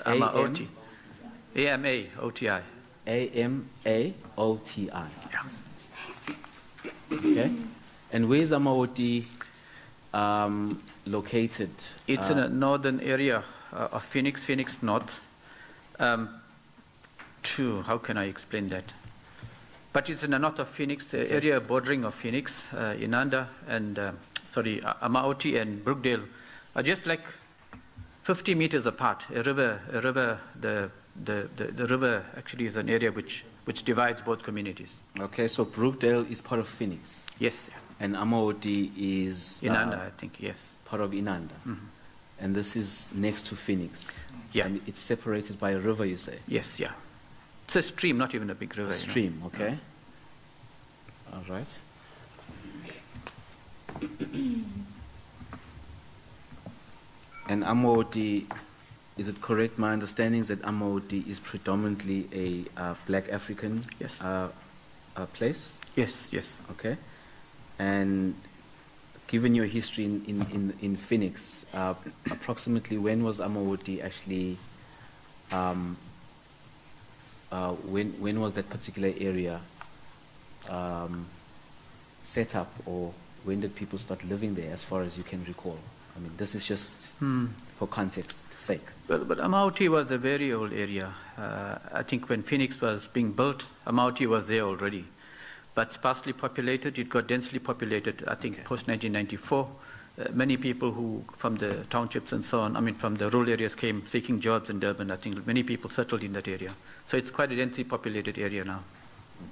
Amaoti. A-M-A-O-T-I. A-M-A-O-T-I. Yeah. Okay. And where is Amouti located? It's in a northern area of Phoenix, Phoenix North. How can I explain that? But it's in the north of Phoenix, the area bordering of Phoenix, Inanda and, Amaoti and Brookdale are just like 50 meters apart. The river actually is an area which divides both communities. Okay, so Brookdale is part of Phoenix. Yes. And Amouti is Inanda, I think, yes. part of Inanda. Mm-hmm. And this is next to Phoenix. Yeah. And it's separated by a river, you say? Yes, yeah. It's a stream, not even a big river. A stream, okay. All right. And Amouti, is it correct, my understanding is that Amouti is predominantly a black African Yes. place? Yes, yes. Okay. And given your history in Phoenix, approximately when was Amouti actually, when was that particular area set up, or when did people start living there, as far as you can recall? I mean, this is just for context sake. Well, but Amauti was a very old area. I think when Phoenix was being built, Amauti was there already. But sparsely populated, it got densely populated, I think, post-1994. Many people who, from the townships and so on, I mean, from the rural areas came seeking jobs in Durban. I think many people settled in that area. So it's quite a densely populated area now.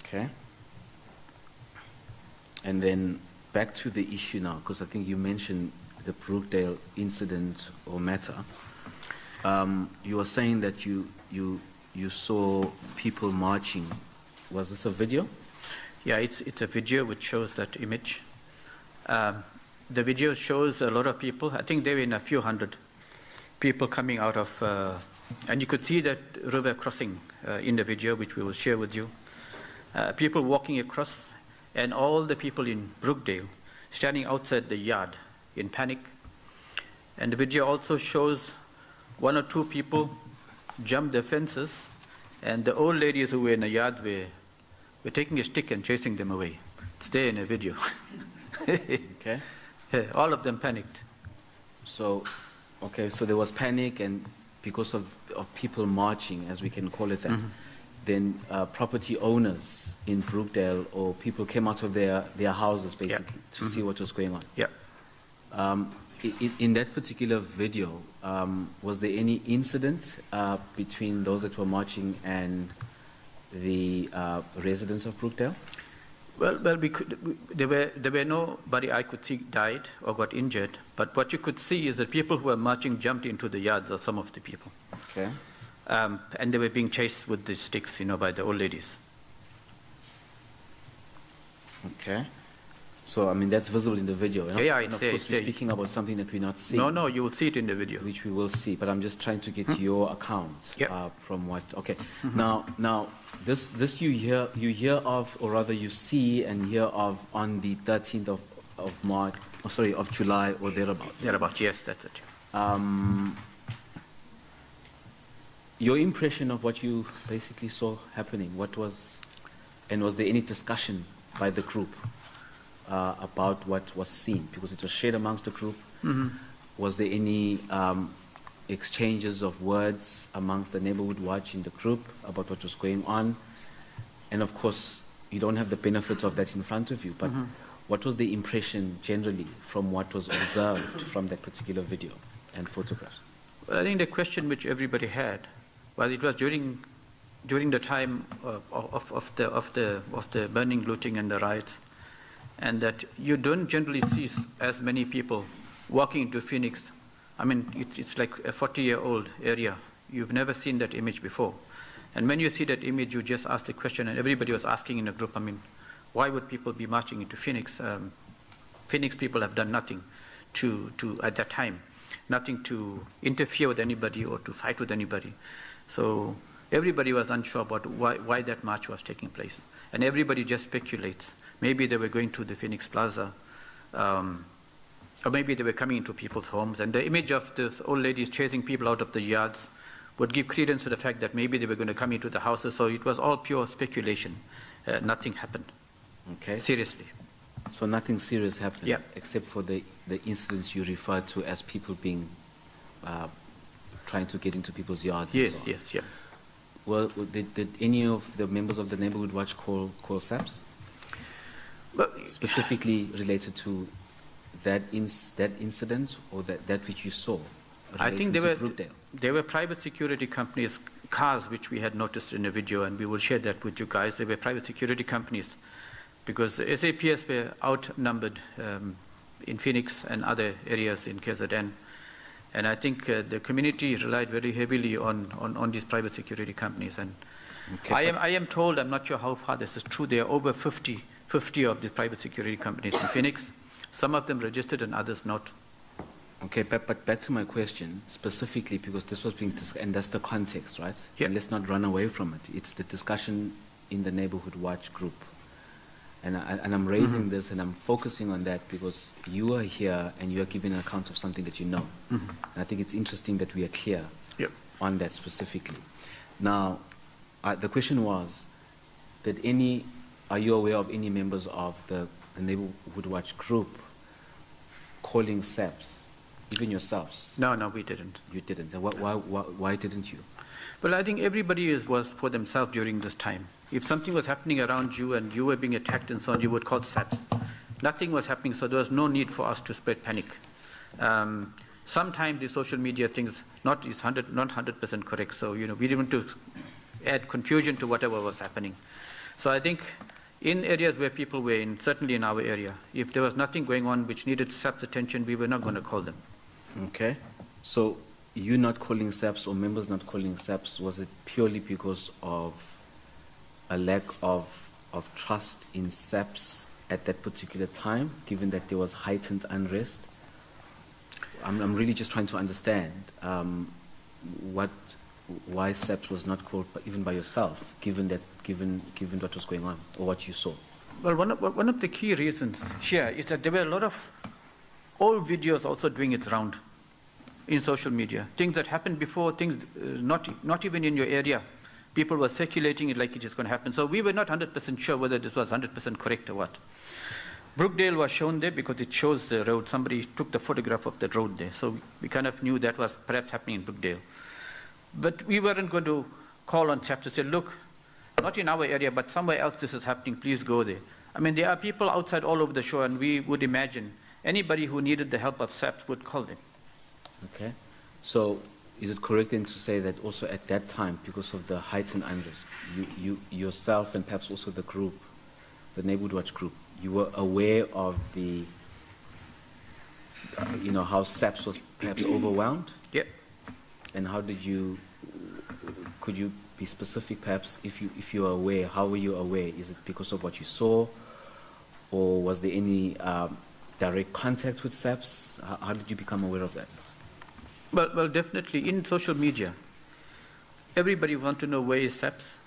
Okay. And then back to the issue now, because I think you mentioned the Brookdale incident or matter. You were saying that you saw people marching. Was this a video? Yeah, it's a video which shows that image. The video shows a lot of people. I think there were a few hundred people coming out of, and you could see that river crossing in the video, which we will share with you. People walking across, and all the people in Brookdale standing outside the yard in panic. And the video also shows one or two people jump the fences, and the old ladies who were in the yard were taking a stick and chasing them away. It's there in a video. Okay. All of them panicked. So, okay, so there was panic, and because of people marching, as we can call it that, then property owners in Brookdale or people came out of their houses basically to see what was going on. Yeah. In that particular video, was there any incident between those that were marching and the residents of Brookdale? Well, there were nobody I could see died or got injured, but what you could see is that people who were marching jumped into the yards of some of the people. Okay. And they were being chased with the sticks, by the old ladies. Okay. So, I mean, that's visible in the video. Yeah, and of course, we're speaking about something that we're not seeing. No, you will see it in the video. Which we will see, but I'm just trying to get your account from what. Okay. Now, this you hear of, or rather you see and hear of on the 13th of March, of July or thereabouts. Thereabouts, yes, that's it. Your impression of what you basically saw happening, was there any discussion by the group about what was seen? Because it was shared amongst the group. Was there any exchanges of words amongst the neighborhood watch in the group about what was going on? And of course, you don't have the benefits of that in front of you, but what was the impression generally from what was observed from that particular video and photographs? Well, I think the question which everybody had, well, it was during the time of the burning, looting, and the riots, and that you don't generally see as many people walking into Phoenix. I mean, it's like a 40-year-old area. You've never seen that image before. And when you see that image, you just ask the question, and everybody was asking in the group, I mean, why would people be marching into Phoenix? Phoenix people have done nothing to at that time, nothing to interfere with anybody or to fight with anybody. So Everybody was unsure about why that march was taking place. And everybody just speculates. Maybe they were going to the Phoenix Plaza, or maybe they were coming into people's homes. And the image of those old ladies chasing people out of the yards would give credence to the fact that maybe they were going to come into the houses. So it was all pure speculation. Nothing happened. Okay. Seriously. So nothing serious happened, Yeah. except for the incidents you referred to as people being trying to get into people's yards. Yes, and so on. yes, yeah. Well, did any of the members of the Neighborhood Watch call SAPS Well, specifically related to that incident or that which you saw? I think relating to Brookdale? there were private security companies, cars which we had noticed in the video, and we will share that with you guys. They were private security companies because the SAPS were outnumbered in Phoenix and other areas in KZN. And I think the community relied very heavily on these private security companies. And Okay, I am told, I'm not sure how far this is true, there are over 50 of these private security companies in Phoenix. Some of them registered and others not. Okay, but back to my question specifically, because this was being discussed, and that's the context, right? Yeah. And let's not run away from it. It's the discussion in the Neighborhood Watch group. And I'm raising this and I'm focusing on that because you are here and you are giving an account of something that you know. And I think it's interesting that we are clear Yep. on that specifically. Now, the question was, are you aware of any members of the Neighborhood Watch group calling SAPS, even yourselves? No, we didn't. You didn't. And why didn't you? Well, I think everybody was for themselves during this time. If something was happening around you and you were being attacked and so on, you would call SAPS. Nothing was happening, so there was no need for us to spread panic. Sometimes the social media things not 100% correct, so we didn't want to add confusion to whatever was happening. So I think in areas where people were in, certainly in our area, if there was nothing going on which needed SAPS attention, we were not going to call them. Okay. So you not calling SAPS or members not calling SAPS, was it purely because of a lack of trust in SAPS at that particular time, given that there was heightened unrest? I'm really just trying to understand why SAPS was not called even by yourself, given what was going on or what you saw. Well, one of the key reasons here is that there were a lot of old videos also doing its round in social media. Things that happened before, things not even in your area. People were circulating it like it is going to happen. So we were not 100% sure whether this was 100% correct or what. Brookdale was shown there because it shows the road. Somebody took the photograph of the road there. So we kind of knew that was perhaps happening in Brookdale. But we weren't going to call on SAPS to say, look, not in our area, but somewhere else this is happening, please go there. I mean, there are people outside all over the shore, and we would imagine anybody who needed the help of SAPS would call them. Okay. So is it correct then to say that also at that time, because of the heightened unrest, you yourself and perhaps also the group, the Neighborhood Watch group, you were aware of the, how SAPS was perhaps overwhelmed? Yep. And how could you be specific perhaps if you are aware, how were you aware? Is it because of what you saw, or was there any direct contact with SAPS? How did you become aware of that? Well, definitely in social media, everybody wants to know where is SAPS.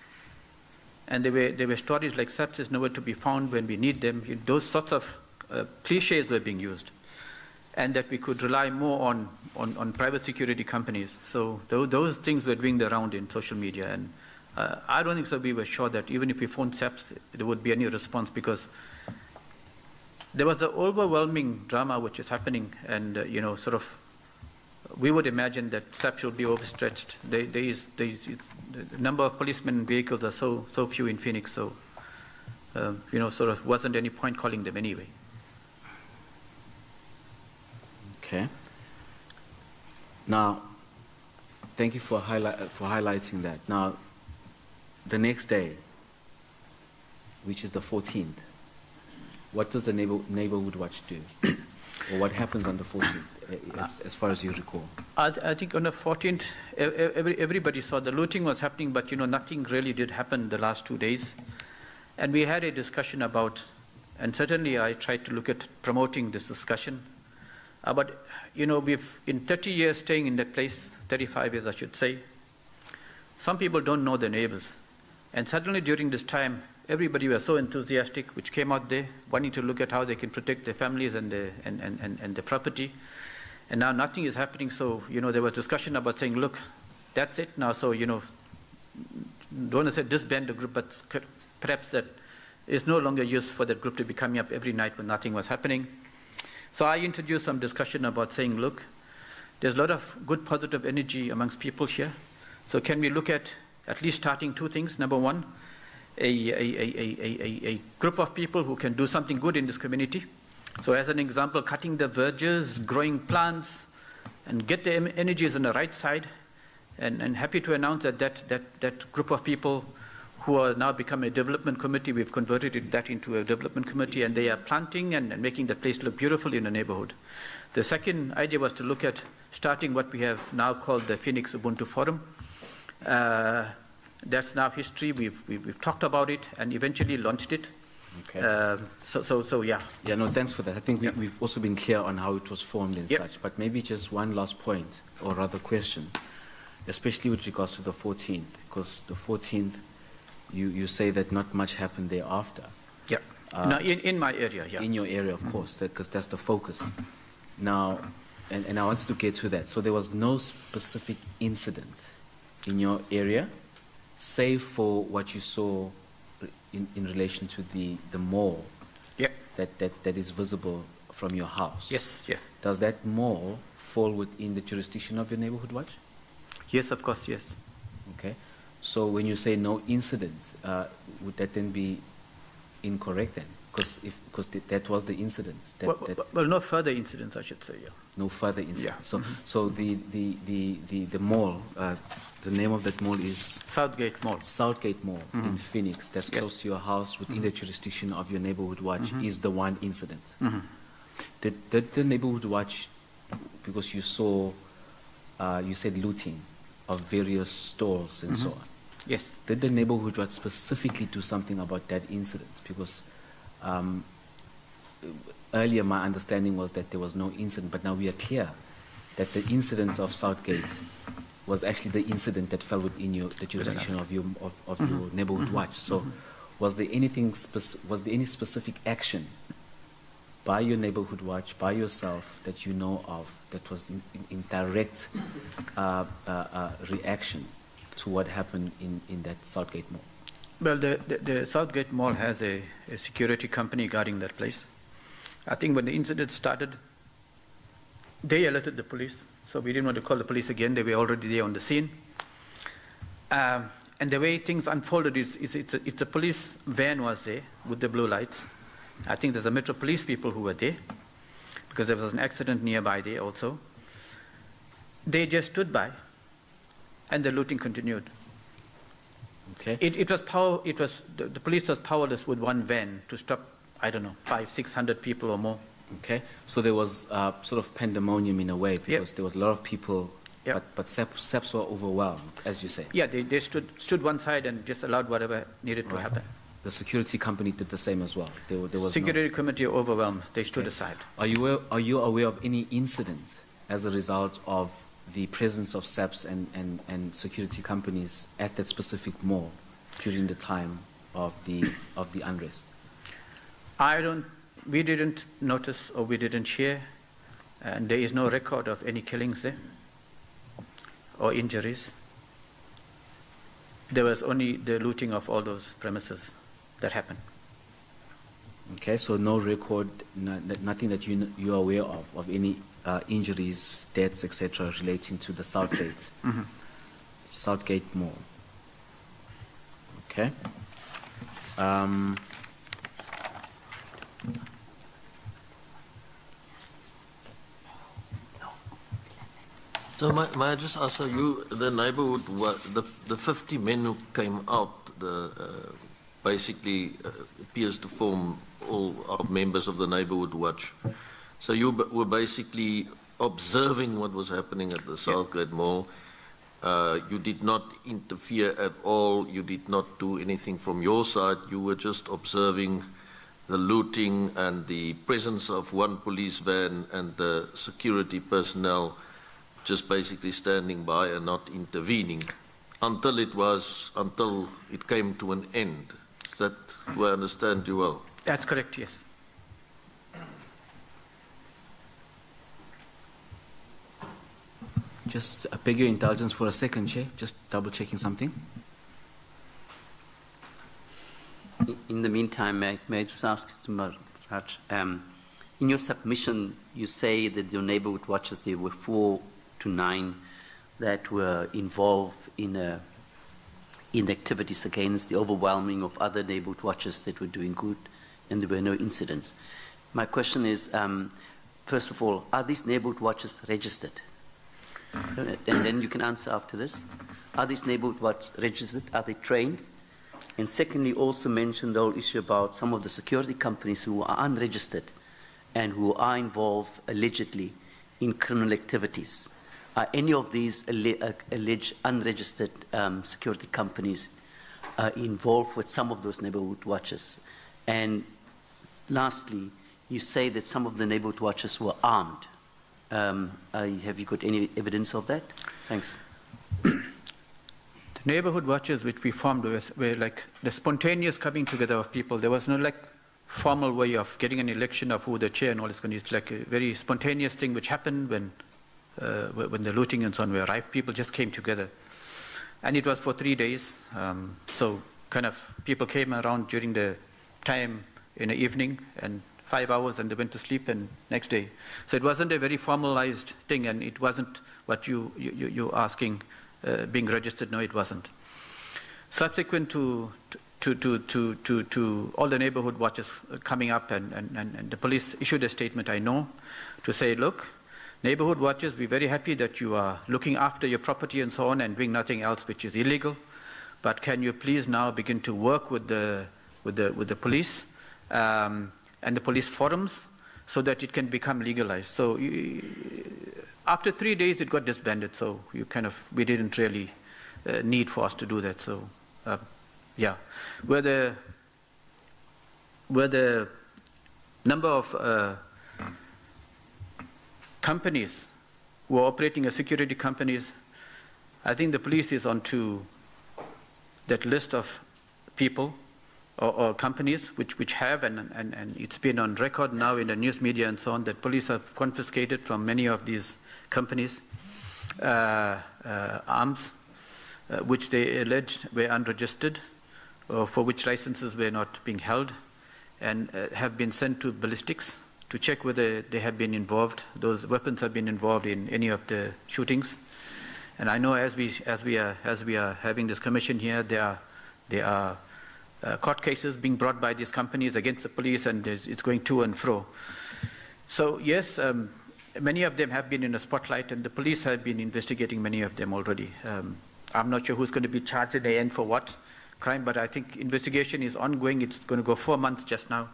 And there were stories like SAPS is nowhere to be found when we need them. Those sorts of cliches were being used. And that we could rely more on private security companies. So those things were doing the round in social media. And I don't think so we were sure that even if we phoned SAPS, there would be any response, because there was an overwhelming drama which is happening. And, we would imagine that SAPS should be overstretched. The number of policemen and vehicles are so few in Phoenix, so, wasn't any point calling them anyway. Okay. Now, thank you for highlighting that. Now, the next day, which is the 14th, what does the Neighborhood Watch do? Or what happens on the 14th, as far as you recall? I think on the 14th, everybody saw the looting was happening, but nothing really did happen the last 2 days. And we had a discussion about, and certainly I tried to look at promoting this discussion. But we've in 30 years staying in that place, 35 years I should say, some people don't know their neighbors. And suddenly during this time, everybody was so enthusiastic, which came out there, wanting to look at how they can protect their families and their property. And now nothing is happening, so, there was discussion about saying, look, that's it now, so, don't want to say disband the group, but perhaps that is no longer use for that group to be coming up every night when nothing was happening. So I introduced some discussion about saying, look, there's a lot of good positive energy amongst people here. So can we look at least starting two things? Number one, a group of people who can do something good in this community. So as an example, cutting the verges, growing plants, and get the energies on the right side. And happy to announce that group of people who are now become a development committee, we've converted that into a development committee, and they are planting and making the place look beautiful in the neighborhood. The second idea was to look at starting what we have now called the Phoenix Ubuntu Forum. That's now history. We've talked about it and eventually launched it. Okay. So yeah. Yeah, no, thanks for that. I think we've also been clear on how it was formed and such, but maybe just one last point, or rather question, especially with regards to the 14th, because the 14th, you say that not much happened thereafter. Yeah. No, in my area, yeah. In your area, of course, because that's the focus. Now, and I want to get to that. So there was no specific incident in your area, save for what you saw in relation to the mall that is visible from your house. Yes, yeah. Does that mall fall within the jurisdiction of your neighborhood watch? Yes, of course, yes. Okay. So when you say no incident, would that then be incorrect then? Because that was the incident. Well, no further incidents, I should say, yeah. No further incidents. Yeah. So the mall, the name of that mall is Southgate Mall. Southgate Mall in Phoenix. That's close to your house, within the jurisdiction of your neighborhood watch, is the one incident. Did the neighborhood watch, because you saw, you said looting of various stores and so on. Yes. Did the neighborhood watch specifically do something about that incident? Because earlier my understanding was that there was no incident, but now we are clear that the incident of Southgate was actually the incident that fell within the jurisdiction of your neighborhood watch. So was there anything was there any specific action by your neighborhood watch, by yourself, that you know of, that was in direct reaction to what happened in that Southgate Mall? Well, the Southgate Mall has a security company guarding that place. I think when the incident started, they alerted the police, so we didn't want to call the police again. They were already there on the scene. And the way things unfolded is it's a police van was there with the blue lights. I think there's a Metro Police people who were there, because there was an accident nearby there also. They just stood by, and the looting continued. Okay. The police was powerless with one van to stop, I don't know, 500-600 people or more. Okay. So there was sort of pandemonium in a way, because there was a lot of people, but SAPs were overwhelmed, as you say. Yeah, they stood one side and just allowed whatever needed to happen. The security company did the same as well. There was security committee overwhelmed. They stood aside. Are you aware of any incident as a result of the presence of SAPs and security companies at that specific mall during the time of the unrest? We didn't notice, or we didn't hear, and there is no record of any killings there or injuries. There was only the looting of all those premises that happened. Okay, so no record, nothing that you are aware of any injuries, deaths, etc., relating to the Southgate Mall. Okay. So may I just ask you, the neighborhood, the 50 men who came out, basically appears to form all our members of the neighborhood watch. So you were basically observing what was happening at the Southgate Mall. You did not interfere at all. You did not do anything from your side. You were just observing the looting and the presence of one police van and the security personnel just basically standing by and not intervening. until it came to an end. Is that, do I understand you well? That's correct, yes. Just beg your indulgence for a second, Chair. Just double checking something. In the meantime, may I just ask Mr. Maharaj, in your submission, you say that your neighborhood watchers, there were 4 to 9 that were involved in activities against the overwhelming of other neighborhood watchers that were doing good, and there were no incidents. My question is, first of all, are these neighborhood watchers registered? And then you can answer after this. Are these neighborhood watchers registered? Are they trained? And secondly, also mention the whole issue about some of the security companies who are unregistered and who are involved allegedly in criminal activities. Are any of these alleged unregistered security companies involved with some of those neighborhood watchers? And lastly, you say that some of the neighborhood watchers were armed. Have you got any evidence of that? Thanks. The neighborhood watches which we formed were like the spontaneous coming together of people. There was no like formal way of getting an election of who the chair and all this. It's like a very spontaneous thing which happened when the looting and so on were arrived. People just came together, and it was for 3 days. So kind of people came around during the time in the evening and 5 hours, and they went to sleep and next day. So it wasn't a very formalized thing, and it wasn't what you're asking. Being registered, no, it wasn't. Subsequent to all the neighborhood watches coming up, and the police issued a statement, I know, to say, look, neighborhood watches, we're very happy that you are looking after your property and so on and doing nothing else which is illegal, but can you please now begin to work with the police and the police forums so that it can become legalized. So after 3 days, it got disbanded. So we didn't really need for us to do that. So yeah, where the number of companies who are operating as security companies, I think the police is onto that list of people or companies which have, and it's been on record now in the news media and so on, that police have confiscated from many of these companies arms which they alleged were unregistered, or for which licenses were not being held, and have been sent to ballistics to check whether they have been involved, those weapons have been involved in any of the shootings. And I know as we are having this commission here, there are court cases being brought by these companies against the police, and it's going to and fro. So yes, many of them have been in the spotlight, and the police have been investigating many of them already. I'm not sure who's going to be charged at the end for what crime, but I think investigation is ongoing. It's going to go 4 months just now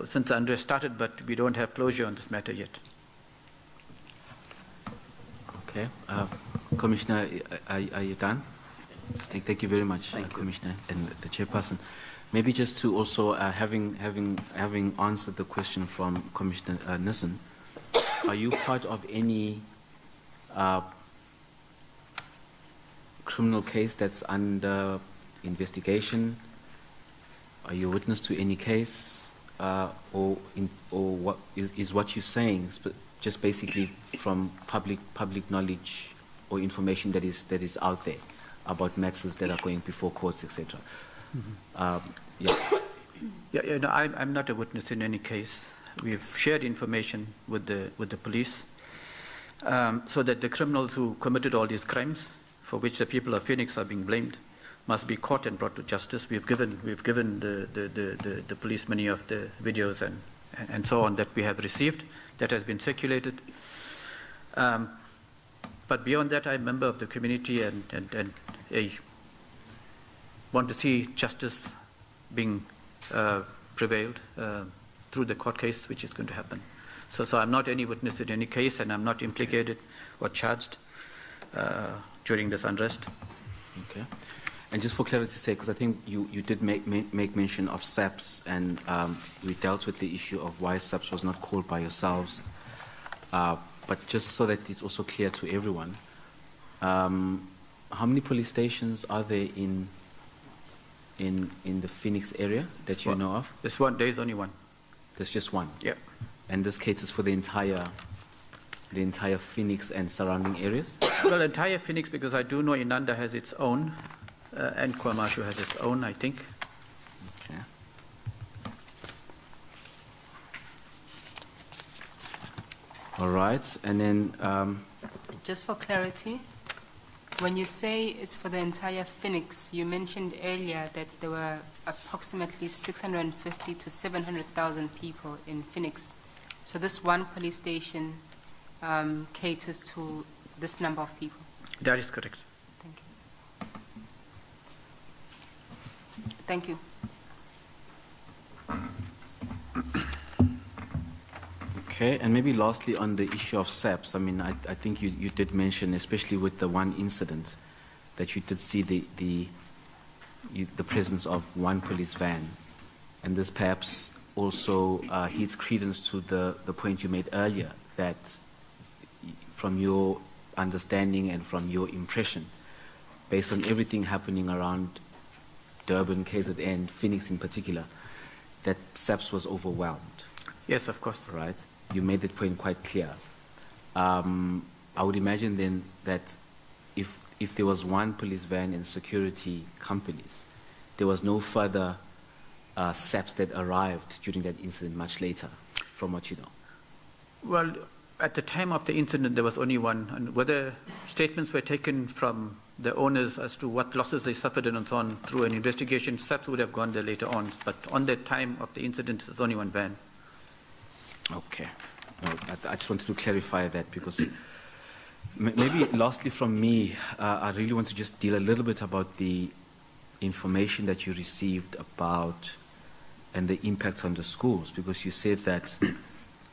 since the unrest started, but we don't have closure on this matter yet. Okay. Commissioner, are you done? Thank you very much, Commissioner and the chairperson. Maybe just to also, having answered the question from Commissioner Nissen, are you part of any criminal case that's under investigation? Are you a witness to any case, or what is what you're saying just basically from public knowledge or information that is out there about matters that are going before courts, etc.? Yeah, no, I'm not a witness in any case. We've shared information with the police so that the criminals who committed all these crimes, for which the people of Phoenix are being blamed, must be caught and brought to justice. We've given the police many of the videos and so on that we have received, that has been circulated. But beyond that, I'm a member of the community and I want to see justice being prevailed through the court case, which is going to happen. So I'm not any witness in any case, and I'm not implicated or charged during this unrest. Okay. And just for clarity's sake, because I think you did make mention of SAPS, and we dealt with the issue of why SAPS was not called by yourselves. But just so that it's also clear to everyone, how many police stations are there in the Phoenix area that you know of? This one, there is only one. There's just one. Yeah. And this caters for the entire Phoenix and surrounding areas? Well, entire Phoenix, because I do know Inanda has its own, and KwaMashu has its own, I think. Okay. All right, and then Just for clarity, when you say it's for the entire Phoenix, you mentioned earlier that there were approximately 650 to 700,000 people in Phoenix. So this one police station caters to this number of people. That is correct. Thank you. Thank you. okay, and maybe lastly on the issue of SAPs, I mean, I think you did mention, especially with the one incident, that you did see the presence of one police van, and this perhaps also heeds credence to the point you made earlier, that from your understanding and from your impression, based on everything happening around Durban, KZN, Phoenix in particular, that SAPS was overwhelmed. Yes, of course. Right? You made that point quite clear. I would imagine then that if there was one police van and security companies, there was no further SAPs that arrived during that incident much later, from what you know. Well, at the time of the incident, there was only one. And whether statements were taken from the owners as to what losses they suffered and so on through an investigation, SAPs would have gone there later on. But on the time of the incident, there's only one van. Okay. No, I just wanted to clarify that because maybe lastly from me, I really want to just deal a little bit about the information that you received about and the impact on the schools, because you said that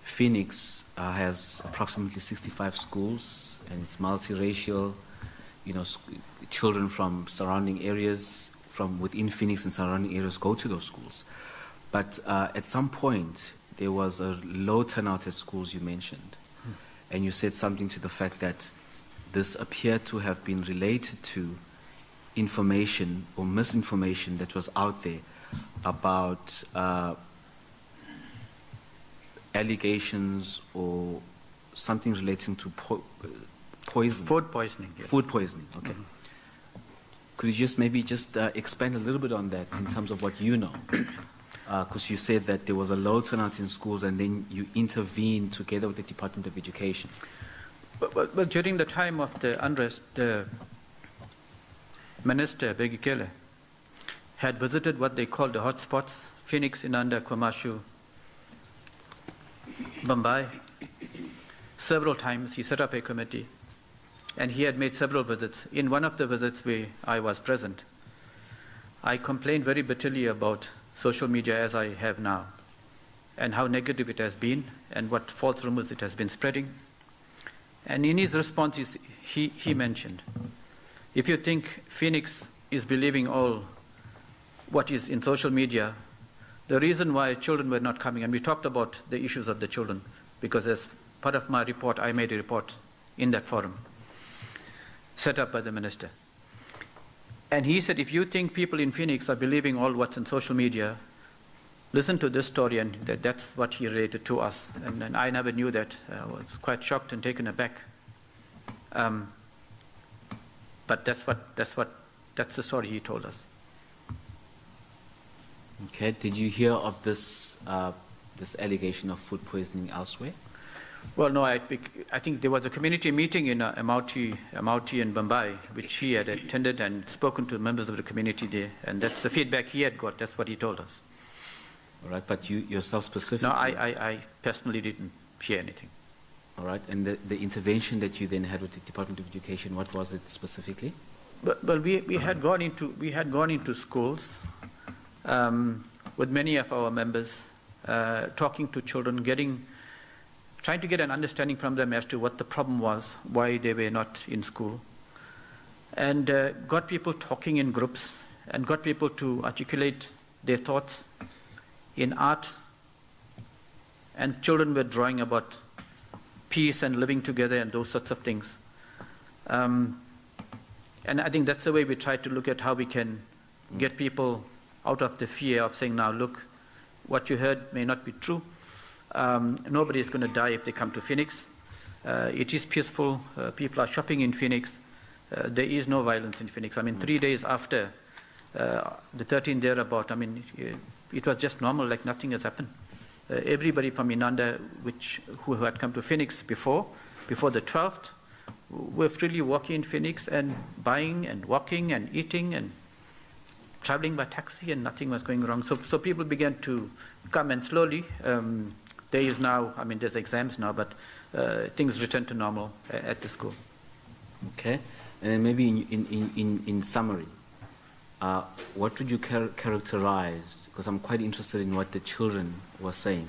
Phoenix has approximately 65 schools and it's multiracial, you know, children from surrounding areas, from within Phoenix and surrounding areas go to those schools. But at some point, there was a low turnout at schools you mentioned, and you said something to the fact that this appeared to have been related to information or misinformation that was out there about allegations or something relating to poison. Food poisoning, yes. Food poisoning, okay. Mm-hmm. Could you just maybe just expand a little bit on that in terms of what you know? Because you said that there was a low turnout in schools and then you intervened together with the Department of Education. But during the time of the unrest, the Minister, Begikele, had visited what they called the hotspots, Phoenix, Inanda, KwaMashu, Mumbai. Several times he set up a committee and he had made several visits. In one of the visits where I was present, I complained very bitterly about social media as I have now, and how negative it has been, and what false rumors it has been spreading. And in his response, he mentioned, if you think Phoenix is believing all what is in social media, the reason why children were not coming, and we talked about the issues of the children, because as part of my report, I made a report in that forum, set up by the minister. And he said, if you think people in Phoenix are believing all what's in social media, listen to this story, and that's what he related to us. And I never knew that. I was quite shocked and taken aback. But that's the story he told us. Okay. Did you hear of this this allegation of food poisoning elsewhere? Well, no, I think there was a community meeting in Amauti in Mumbai, which he had attended and spoken to members of the community there, and that's the feedback he had got. That's what he told us. All right, but you yourself specifically? No, I personally didn't hear anything. All right, and the intervention that you then had with the Department of Education, what was it specifically? Well, we had gone into schools with many of our members, talking to children, trying to get an understanding from them as to what the problem was, why they were not in school, and got people talking in groups and got people to articulate their thoughts in art, and children were drawing about peace and living together and those sorts of things. And I think that's the way we try to look at how we can get people out of the fear of saying, now look, what you heard may not be true. Nobody is going to die if they come to Phoenix. It is peaceful. People are shopping in Phoenix. There is no violence in Phoenix. I mean, 3 days after the 13th thereabout, I mean, it was just normal, like nothing has happened. Everybody from Inanda, who had come to Phoenix before the 12th, were freely walking in Phoenix and buying and walking and eating and traveling by taxi, and nothing was going wrong. So people began to come, and slowly there is now, I mean, there's exams now, but things return to normal at the school. Okay, and then maybe in summary, what would you characterize, because I'm quite interested in what the children were saying,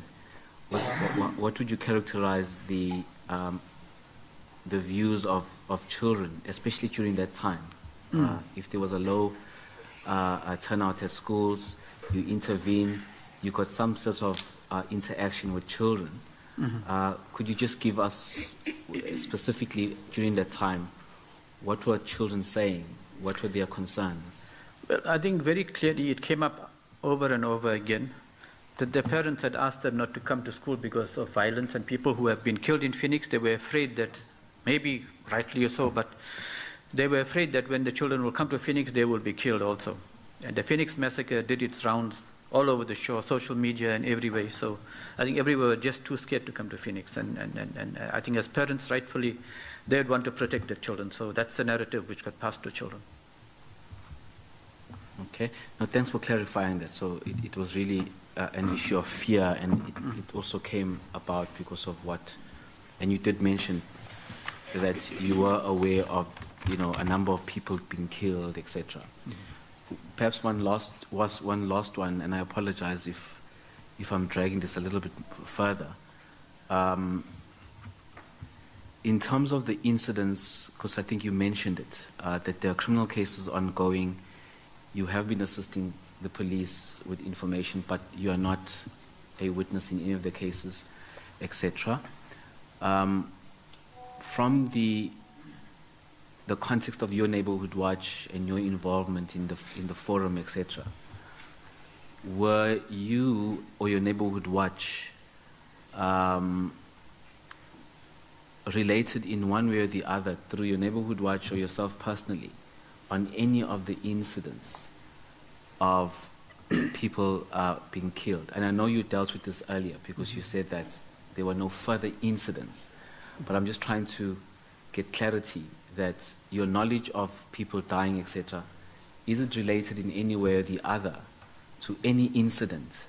what would you characterize the views of children, especially during that time? If there was a low turnout at schools, you intervene, you got some sort of interaction with children. Could you just give us, specifically during that time, what were children saying? What were their concerns? Well, I think very clearly it came up over and over again that their parents had asked them not to come to school because of violence and people who have been killed in Phoenix. They were afraid that, maybe rightly or so, but they were afraid that when the children will come to Phoenix, they will be killed also. And the Phoenix massacre did its rounds all over the show, social media and every way. So I think everywhere were just too scared to come to Phoenix. And I think as parents, rightfully, they would want to protect their children. So that's the narrative which got passed to children. Okay. Now, thanks for clarifying that. So it was really an issue of fear, and it also came about because of what, and you did mention that you were aware of, a number of people being killed, etc. Perhaps one last one, and I apologize if I'm dragging this a little bit further. In terms of the incidents, because I think you mentioned it, that there are criminal cases ongoing, you have been assisting the police with information, but you are not a witness in any of the cases, etc. From the context of your neighborhood watch and your involvement in the forum, etc., were you or your neighborhood watch related in one way or the other through your neighborhood watch or yourself personally on any of the incidents of people being killed? And I know you dealt with this earlier because you said that there were no further incidents, but I'm just trying to get clarity that your knowledge of people dying, etc., is it related in any way or the other to any incident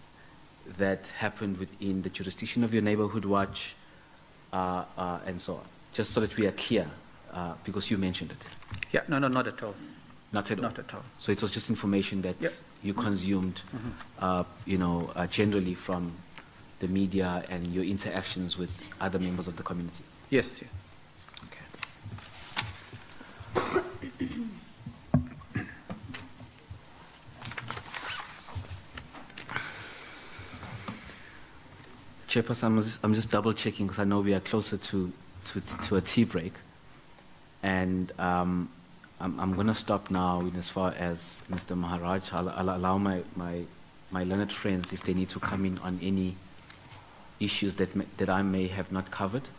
that happened within the jurisdiction of your neighborhood watch, and so on? Just so that we are clear, because you mentioned it. Yeah, no, not at all. Not at all? Not at all. So it was just information that you consumed, generally from the media and your interactions with other members of the community? Yes, yes. Chairperson, I'm just double checking because I know we are closer to a tea break, and I'm going to stop now in as far as Mr. Maharaj. I'll allow my learned friends if they need to come in on any issues that I may have not covered,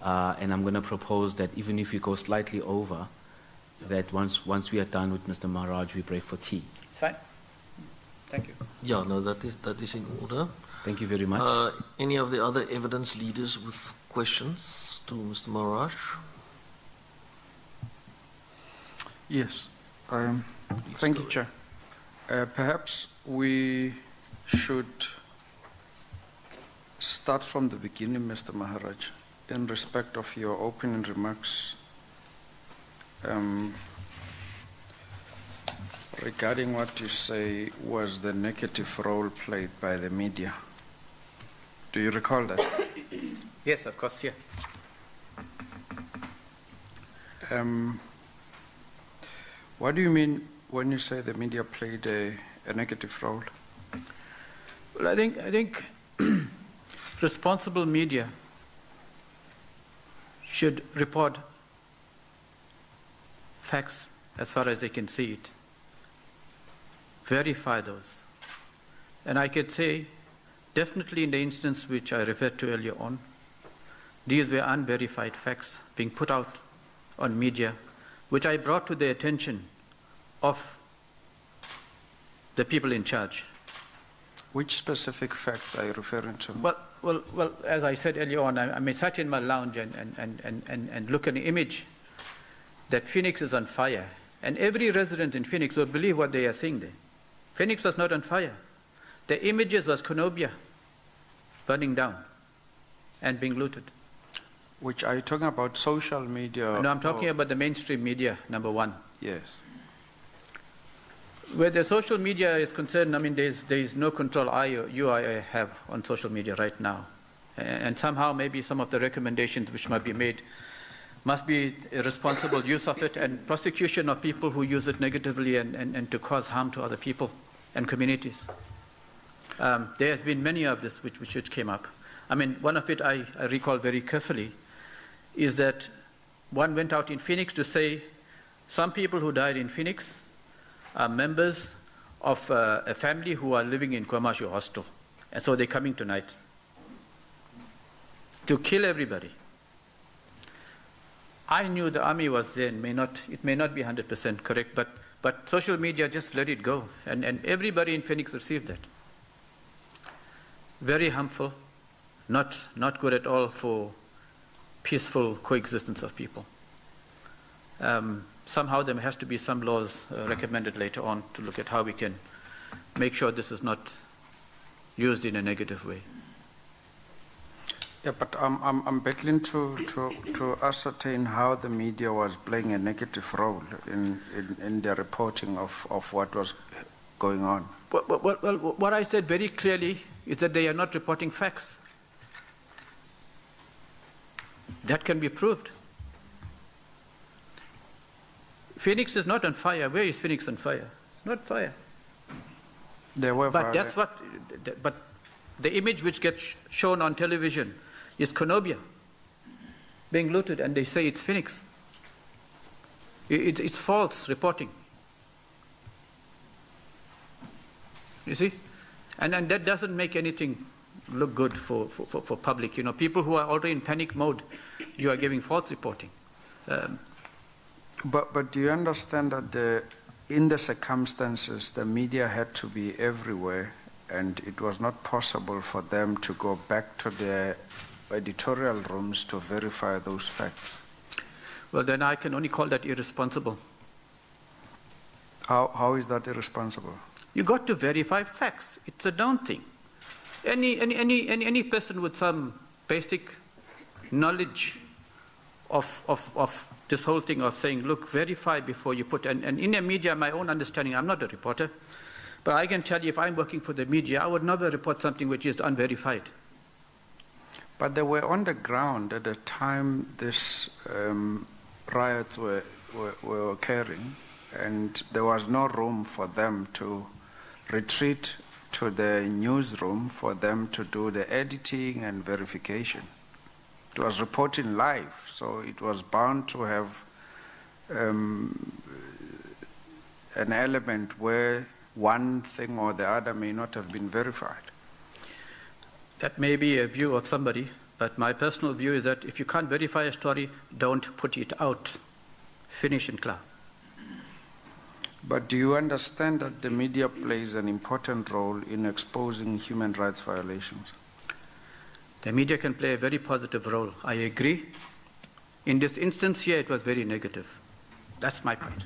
and I'm going to propose that even if we go slightly over, that once we are done with Mr. Maharaj, we break for tea. Fine. Thank you. Yeah, no, that is in order. Thank you very much. Any of the other evidence leaders with questions to Mr. Maharaj? Yes. Thank you, Chair. Perhaps we should start from the beginning, Mr. Maharaj, in respect of your opening remarks regarding what you say was the negative role played by the media. Do you recall that? Yes, of course, yeah. What do you mean when you say the media played a negative role? Well, I think responsible media should report facts as far as they can see it. Verify those. And I could say, definitely in the instance which I referred to earlier on, these were unverified facts being put out on media, which I brought to the attention of the people in charge. Which specific facts are you referring to? Well, as I said earlier on, I may sit in my lounge and look at an image that Phoenix is on fire. And every resident in Phoenix will believe what they are seeing there. Phoenix was not on fire. The images was Konobia burning down and being looted. Which are you talking about, social media? No, I'm talking about the mainstream media, number one. Yes. Where the social media is concerned, I mean, there is no control I have on social media right now. And somehow maybe some of the recommendations which might be made must be a responsible use of it and prosecution of people who use it negatively and to cause harm to other people and communities. There has been many of this which came up. I mean, one of it I recall very carefully is that one went out in Phoenix to say some people who died in Phoenix are members of a family who are living in Kwamashu Hostel. And so they're coming tonight to kill everybody. I knew the army was there, and it may not be 100% correct, but social media just let it go. And everybody in Phoenix received that. Very harmful, not good at all for peaceful coexistence of people. Somehow there has to be some laws recommended later on to look at how we can make sure this is not used in a negative way. Yeah, but I'm battling to ascertain how the media was playing a negative role in the reporting of what was going on. Well, what I said very clearly is that they are not reporting facts. That can be proved. Phoenix is not on fire. Where is Phoenix on fire? It's not fire. There were but that's what. But the image which gets shown on television is Konobia being looted, and they say it's Phoenix. It's false reporting. You see, and that doesn't make anything look good for public. You know, people who are already in panic mode, you are giving false reporting. But do you understand that in the circumstances, the media had to be everywhere, and it was not possible for them to go back to their editorial rooms to verify those facts? Well, then I can only call that irresponsible. How is that irresponsible? You got to verify facts. It's a known thing. Any person with some basic knowledge of this whole thing of saying, look, verify before you put, and in the media, my own understanding, I'm not a reporter, but I can tell you if I'm working for the media, I would never report something which is unverified. But they were on the ground at the time these riots were occurring, and there was no room for them to retreat to the newsroom for them to do the editing and verification. It was reporting live, so it was bound to have an element where one thing or the other may not have been verified. That may be a view of somebody, but my personal view is that if you can't verify a story, don't put it out. Finish and clear. But do you understand that the media plays an important role in exposing human rights violations? The media can play a very positive role. I agree. In this instance here, it was very negative. That's my point.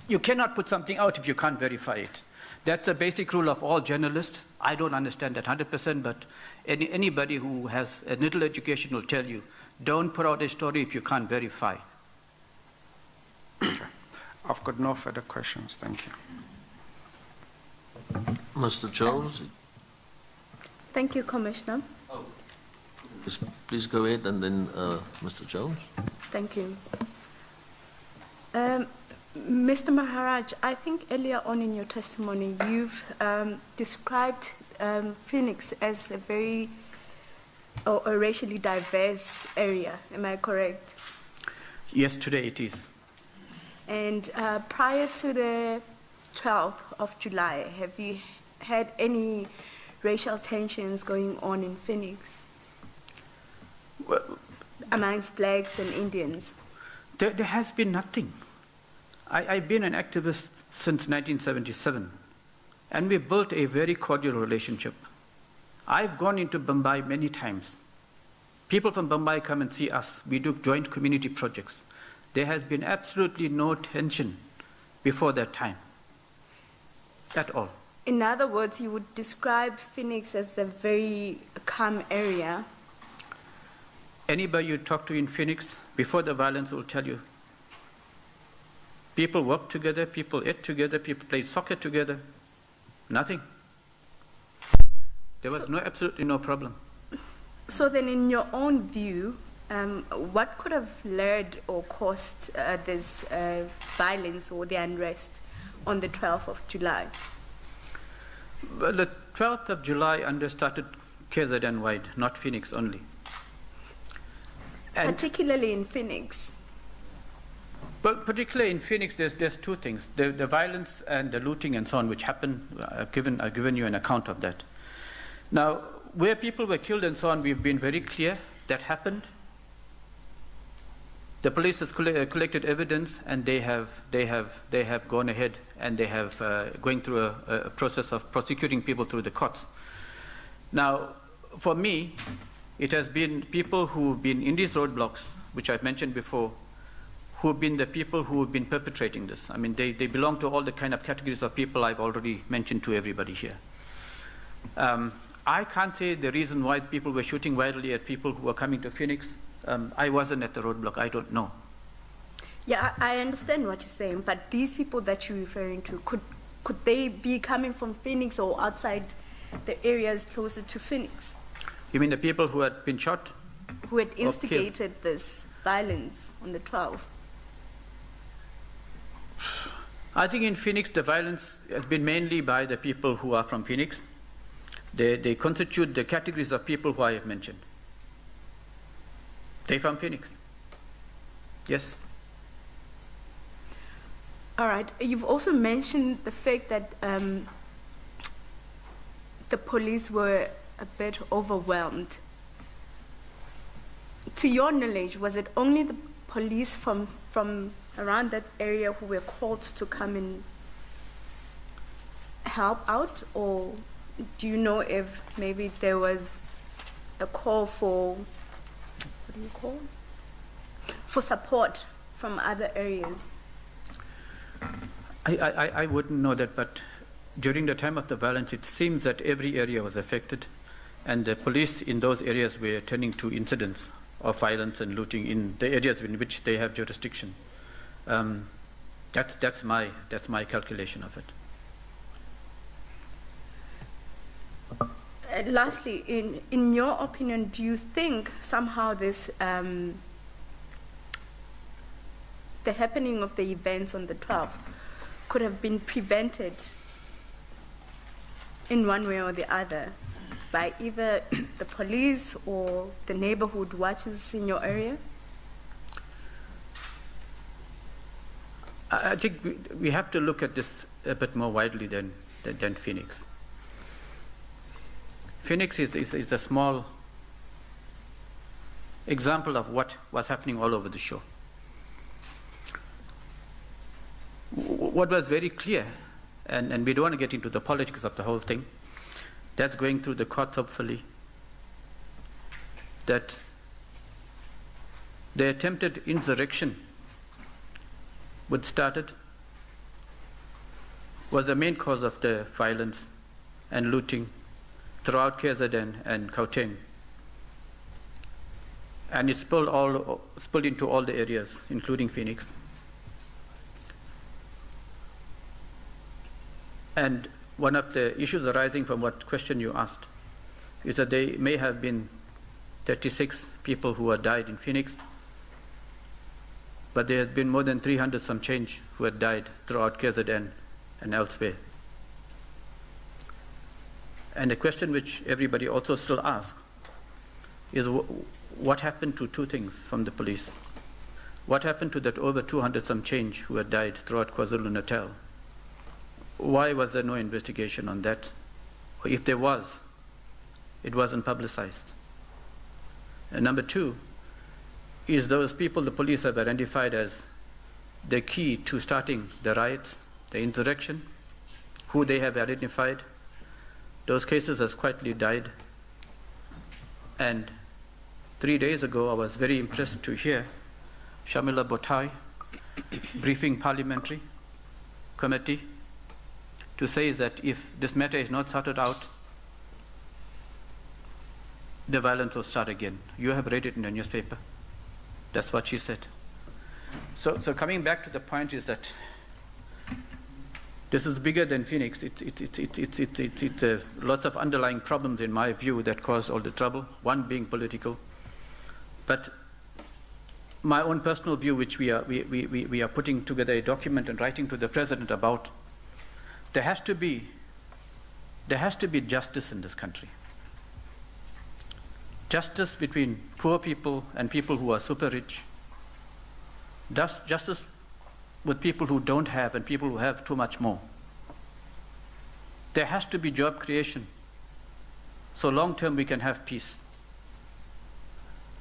You cannot put something out if you can't verify it. That's a basic rule of all journalists. I don't understand that 100%, but anybody who has a little education will tell you, don't put out a story if you can't verify. Okay. I've got no further questions. Thank you. Mr. Jones? Thank you, Commissioner. Please go ahead, and then Mr. Jones. Thank you. Mr. Maharaj, I think earlier on in your testimony, you've described Phoenix as a racially diverse area. Am I correct? Yes, today it is. And prior to the 12th of July, have you had any racial tensions going on in Phoenix amongst blacks and Indians? There has been nothing. I've been an activist since 1977, and we built a very cordial relationship. I've gone into Bombay many times. People from Bombay come and see us. We do joint community projects. There has been absolutely no tension before that time at all. In other words, you would describe Phoenix as a very calm area. Anybody you talk to in Phoenix before the violence will tell you. People worked together, people ate together, people played soccer together. Nothing. There was absolutely no problem. So then, in your own view, what could have led or caused this violence or the unrest on the 12th of July? Well, the 12th of July unrest started KZN-wide, not Phoenix only. And particularly in Phoenix. But particularly in Phoenix, there's two things: the violence and the looting and so on, which happened. I've given you an account of that. Now, where people were killed and so on, we've been very clear that happened. The police has collected evidence, and they have gone ahead, and they have going through a process of prosecuting people through the courts. Now, for me, it has been people who've been in these roadblocks, which I've mentioned before, who have been the people who have been perpetrating this. I mean, they belong to all the kind of categories of people I've already mentioned to everybody here. I can't say the reason why people were shooting wildly at people who were coming to Phoenix. I wasn't at the roadblock. I don't know. Yeah, I understand what you're saying, but these people that you're referring to, could they be coming from Phoenix or outside the areas closer to Phoenix? You mean the people who had been shot? Who had instigated this violence on the 12th? I think in Phoenix the violence has been mainly by the people who are from Phoenix. They constitute the categories of people who I have mentioned. They're from Phoenix. Yes. All right. You've also mentioned the fact that the police were a bit overwhelmed. To your knowledge, was it only the police from around that area who were called to come and help out, or do you know if maybe there was a call for, what do you call, for support from other areas? I wouldn't know that, but during the time of the violence, it seems that every area was affected, and the police in those areas were attending to incidents of violence and looting in the areas in which they have jurisdiction. That's my calculation of it. Lastly, in your opinion, do you think somehow this the happening of the events on the 12th could have been prevented in one way or the other by either the police or the neighborhood watches in your area? I think we have to look at this a bit more widely than Phoenix. Phoenix is a small example of what was happening all over the shore. What was very clear, and we don't want to get into the politics of the whole thing, that's going through the courts hopefully, that the attempted insurrection which started was the main cause of the violence and looting throughout KZN and Gauteng. And it spilled into all the areas, including Phoenix. And one of the issues arising from what question you asked is that there may have been 36 people who had died in Phoenix, but there has been more than 300 some change who had died throughout KZN and elsewhere. And the question which everybody also still asks is what happened to two things from the police. What happened to that over 200 some change who had died throughout KwaZulu-Natal? Why was there no investigation on that? Or if there was, it wasn't publicized. And number two is those people the police have identified as the key to starting the riots, the insurrection, who they have identified. Those cases has quietly died. And 3 days ago, I was very impressed to hear Shamila Botai briefing parliamentary committee to say that if this matter is not sorted out, the violence will start again. You have read it in the newspaper. That's what she said. So coming back to the point is that this is bigger than Phoenix. It's lots of underlying problems, in my view, that cause all the trouble, one being political. But my own personal view, which we are putting together a document and writing to the President about, there has to be justice in this country. Justice between poor people and people who are super rich. Justice with people who don't have and people who have too much more. There has to be job creation, so long term we can have peace.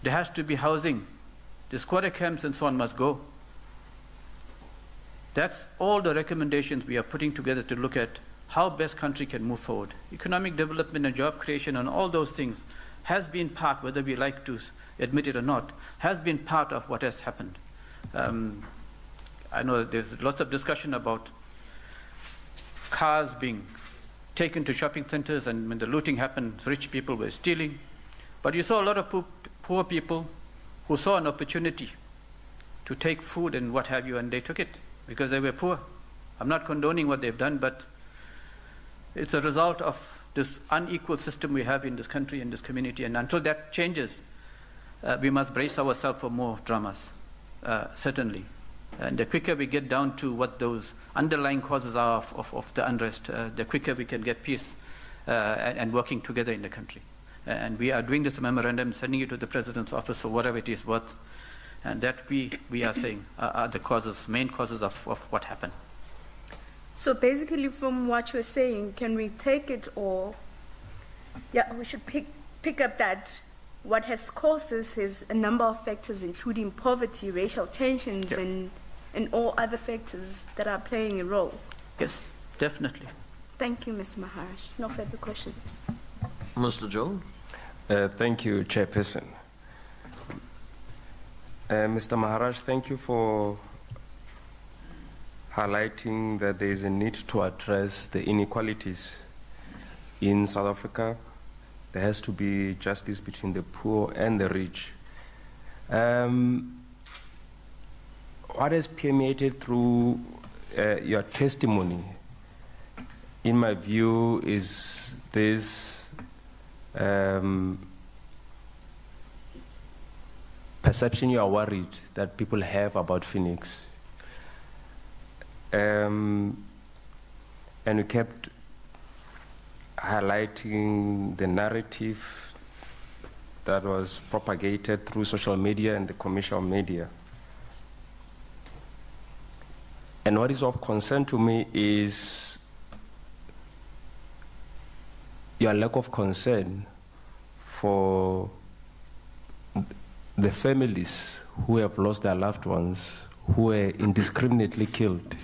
There has to be housing. The squatter camps and so on must go. That's all the recommendations we are putting together to look at how best country can move forward. Economic development and job creation and all those things has been part, whether we like to admit it or not, has been part of what has happened. I know there's lots of discussion about cars being taken to shopping centers, and when the looting happened, rich people were stealing. But you saw a lot of poor people who saw an opportunity to take food and what have you, and they took it because they were poor. I'm not condoning what they've done, but it's a result of this unequal system we have in this country and this community. And until that changes, we must brace ourselves for more dramas, certainly. And the quicker we get down to what those underlying causes are of the unrest, the quicker we can get peace and working together in the country. And we are doing this memorandum, sending it to the President's office for whatever it is worth. And that we are saying are the causes, main causes of what happened. So basically, from what you're saying, can we take it, or we should pick up that what has caused this is a number of factors, including poverty, racial tensions, and all other factors that are playing a role? Yes, definitely. Thank you, Mr. Maharaj. No further questions. Mr. Jones? Thank you, Chairperson. Mr. Maharaj, thank you for highlighting that there is a need to address the inequalities in South Africa. There has to be justice between the poor and the rich. What has permeated through your testimony, in my view, is this perception you are worried that people have about Phoenix. And we kept highlighting the narrative that was propagated through social media and the commercial media. And what is of concern to me is your lack of concern for the families who have lost their loved ones, who were indiscriminately killed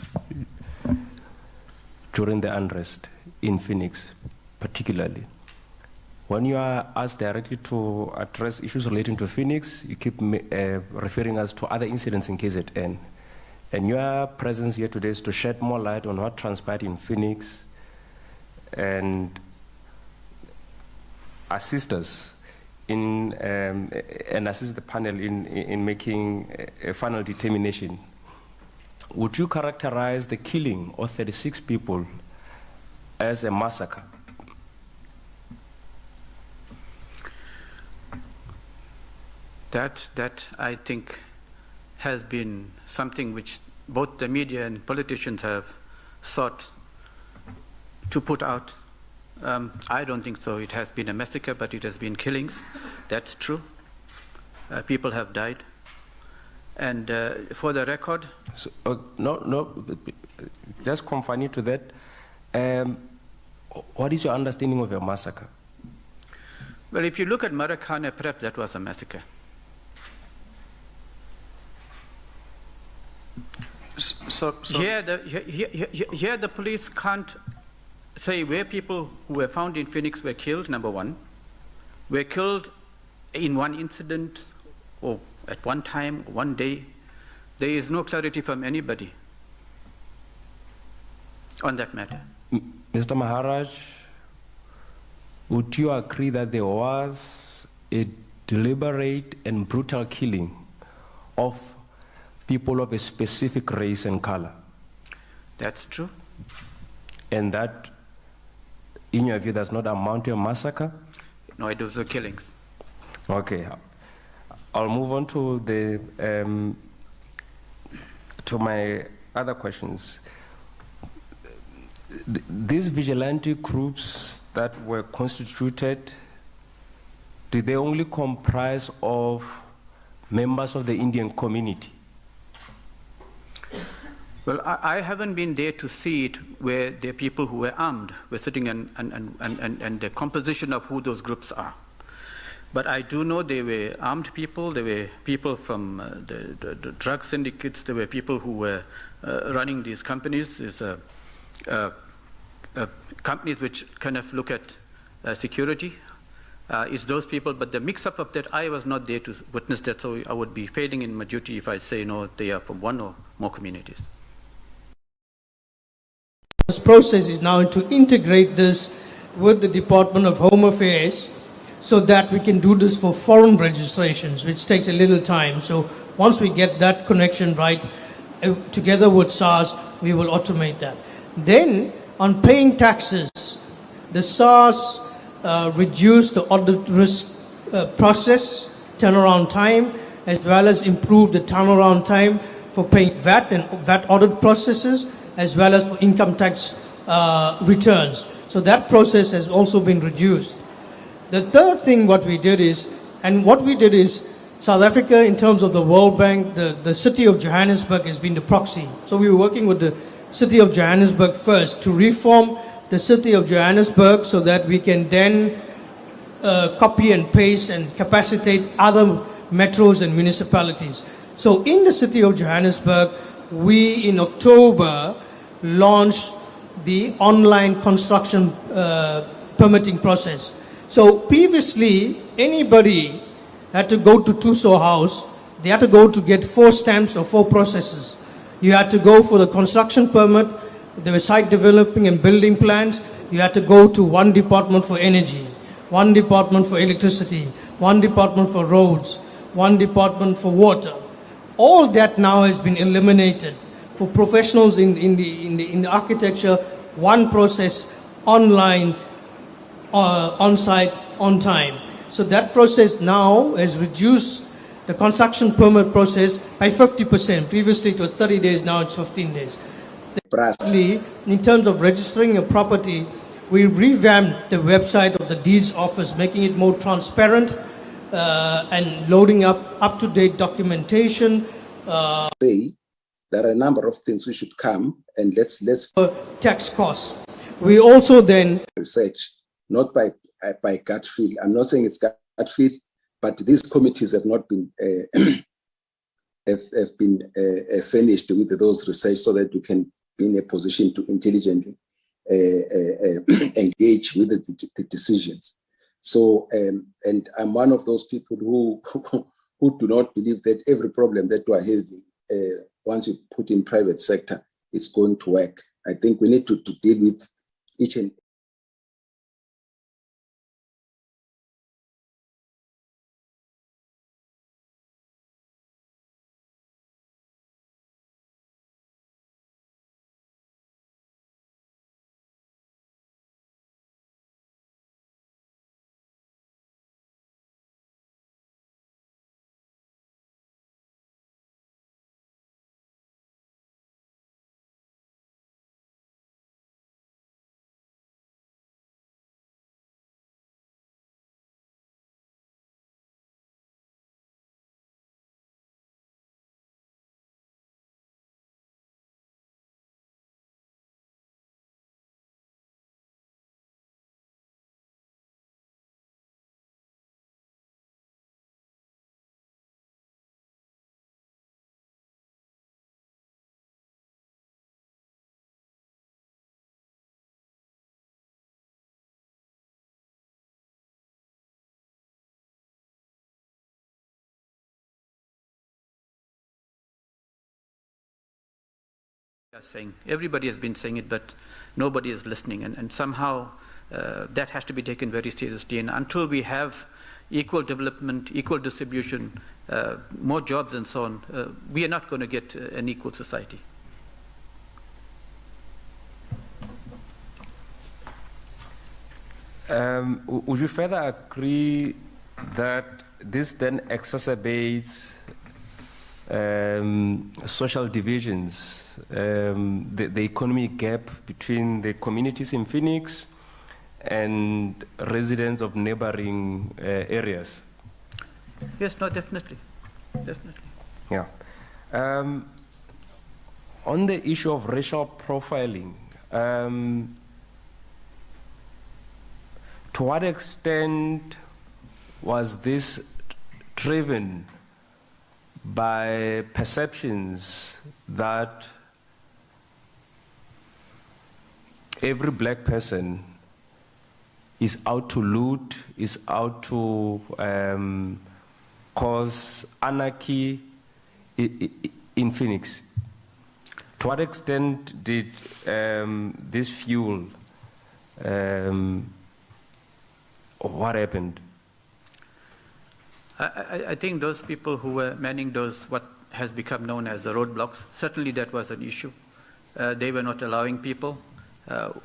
during the unrest in Phoenix, particularly. When you are asked directly to address issues relating to Phoenix, you keep referring us to other incidents in KZN. And your presence here today is to shed more light on what transpired in Phoenix and assist us in and assist the panel in making a final determination. Would you characterize the killing of 36 people as a massacre? That I think has been something which both the media and politicians have sought to put out. I don't think so. It has been a massacre, but it has been killings. That's true. People have died. And for the record, So, no, just confining to that. What is your understanding of a massacre? well, if you look at Marikana, perhaps that was a massacre. So, Here, the police can't say where people who were found in Phoenix were killed, number one, were killed in one incident or at one time, one day. There is no clarity from anybody on that matter. Mr. Maharaj, would you agree that there was a deliberate and brutal killing of people of a specific race and color? That's true. And that, in your view, does not amount to a massacre? No, those were killings. Okay. I'll move on to the to my other questions. These vigilante groups that were constituted, did they only comprise of members of the Indian community? Well, I haven't been there to see it where the people who were armed were sitting and the composition of who those groups are. But I do know there were armed people, there were people from the drug syndicates, there were people who were running these companies. There's companies which kind of look at security. It's those people, but the mix-up of that, I was not there to witness that, so I would be failing in my duty if I say, no, they are from one or more communities. This process is now to integrate this with the Department of Home Affairs so that we can do this for foreign registrations, which takes a little time. So once we get that connection right, together with SARS, we will automate that. Then, on paying taxes, the SARS reduced the audit risk process, turnaround time, as well as improved the turnaround time for paying VAT and VAT audit processes, as well as for income tax returns. So that process has also been reduced. The third thing what we did is, South Africa, in terms of the World Bank, the city of Johannesburg has been the proxy. So we were working with the city of Johannesburg first to reform the city of Johannesburg so that we can then copy and paste and capacitate other metros and municipalities. So in the city of Johannesburg, we in October launched the online construction permitting process. So previously, anybody had to go to Tuso House, they had to go to get 4 stamps or 4 processes. You had to go for the construction permit, there were site developing and building plans, you had to go to one department for energy, one department for electricity, one department for roads, one department for water. All that now has been eliminated. For professionals in the architecture, one process, online, on-site, on time. So that process now has reduced the construction permit process by 50%. Previously it was 30 days, now it's 15 days. Lastly, in terms of registering a property, we revamped the website of the deeds office, making it more transparent and loading up-to-date documentation. Say there are a number of things we should come and let's tax costs. We also then research, not by gut feel. I'm not saying it's gut feel, but these committees have not been have been finished with those research so that we can be in a position to intelligently engage with the decisions. So, and I'm one of those people who do not believe that every problem that we are having, once you put in private sector, it's going to work. I think we need to deal with each and saying. Everybody has been saying it, but nobody is listening. And somehow that has to be taken very seriously. And until we have equal development, equal distribution, more jobs and so on, we are not going to get an equal society. Would you further agree that this then exacerbates social divisions, the economic gap between the communities in Phoenix and residents of neighboring areas? Yes, no, definitely. Definitely. Yeah. On the issue of racial profiling, to what extent was this driven by perceptions that every black person is out to loot, is out to cause anarchy in Phoenix? To what extent did this fuel what happened? I think those people who were manning those, what has become known as the roadblocks, certainly that was an issue. They were not allowing people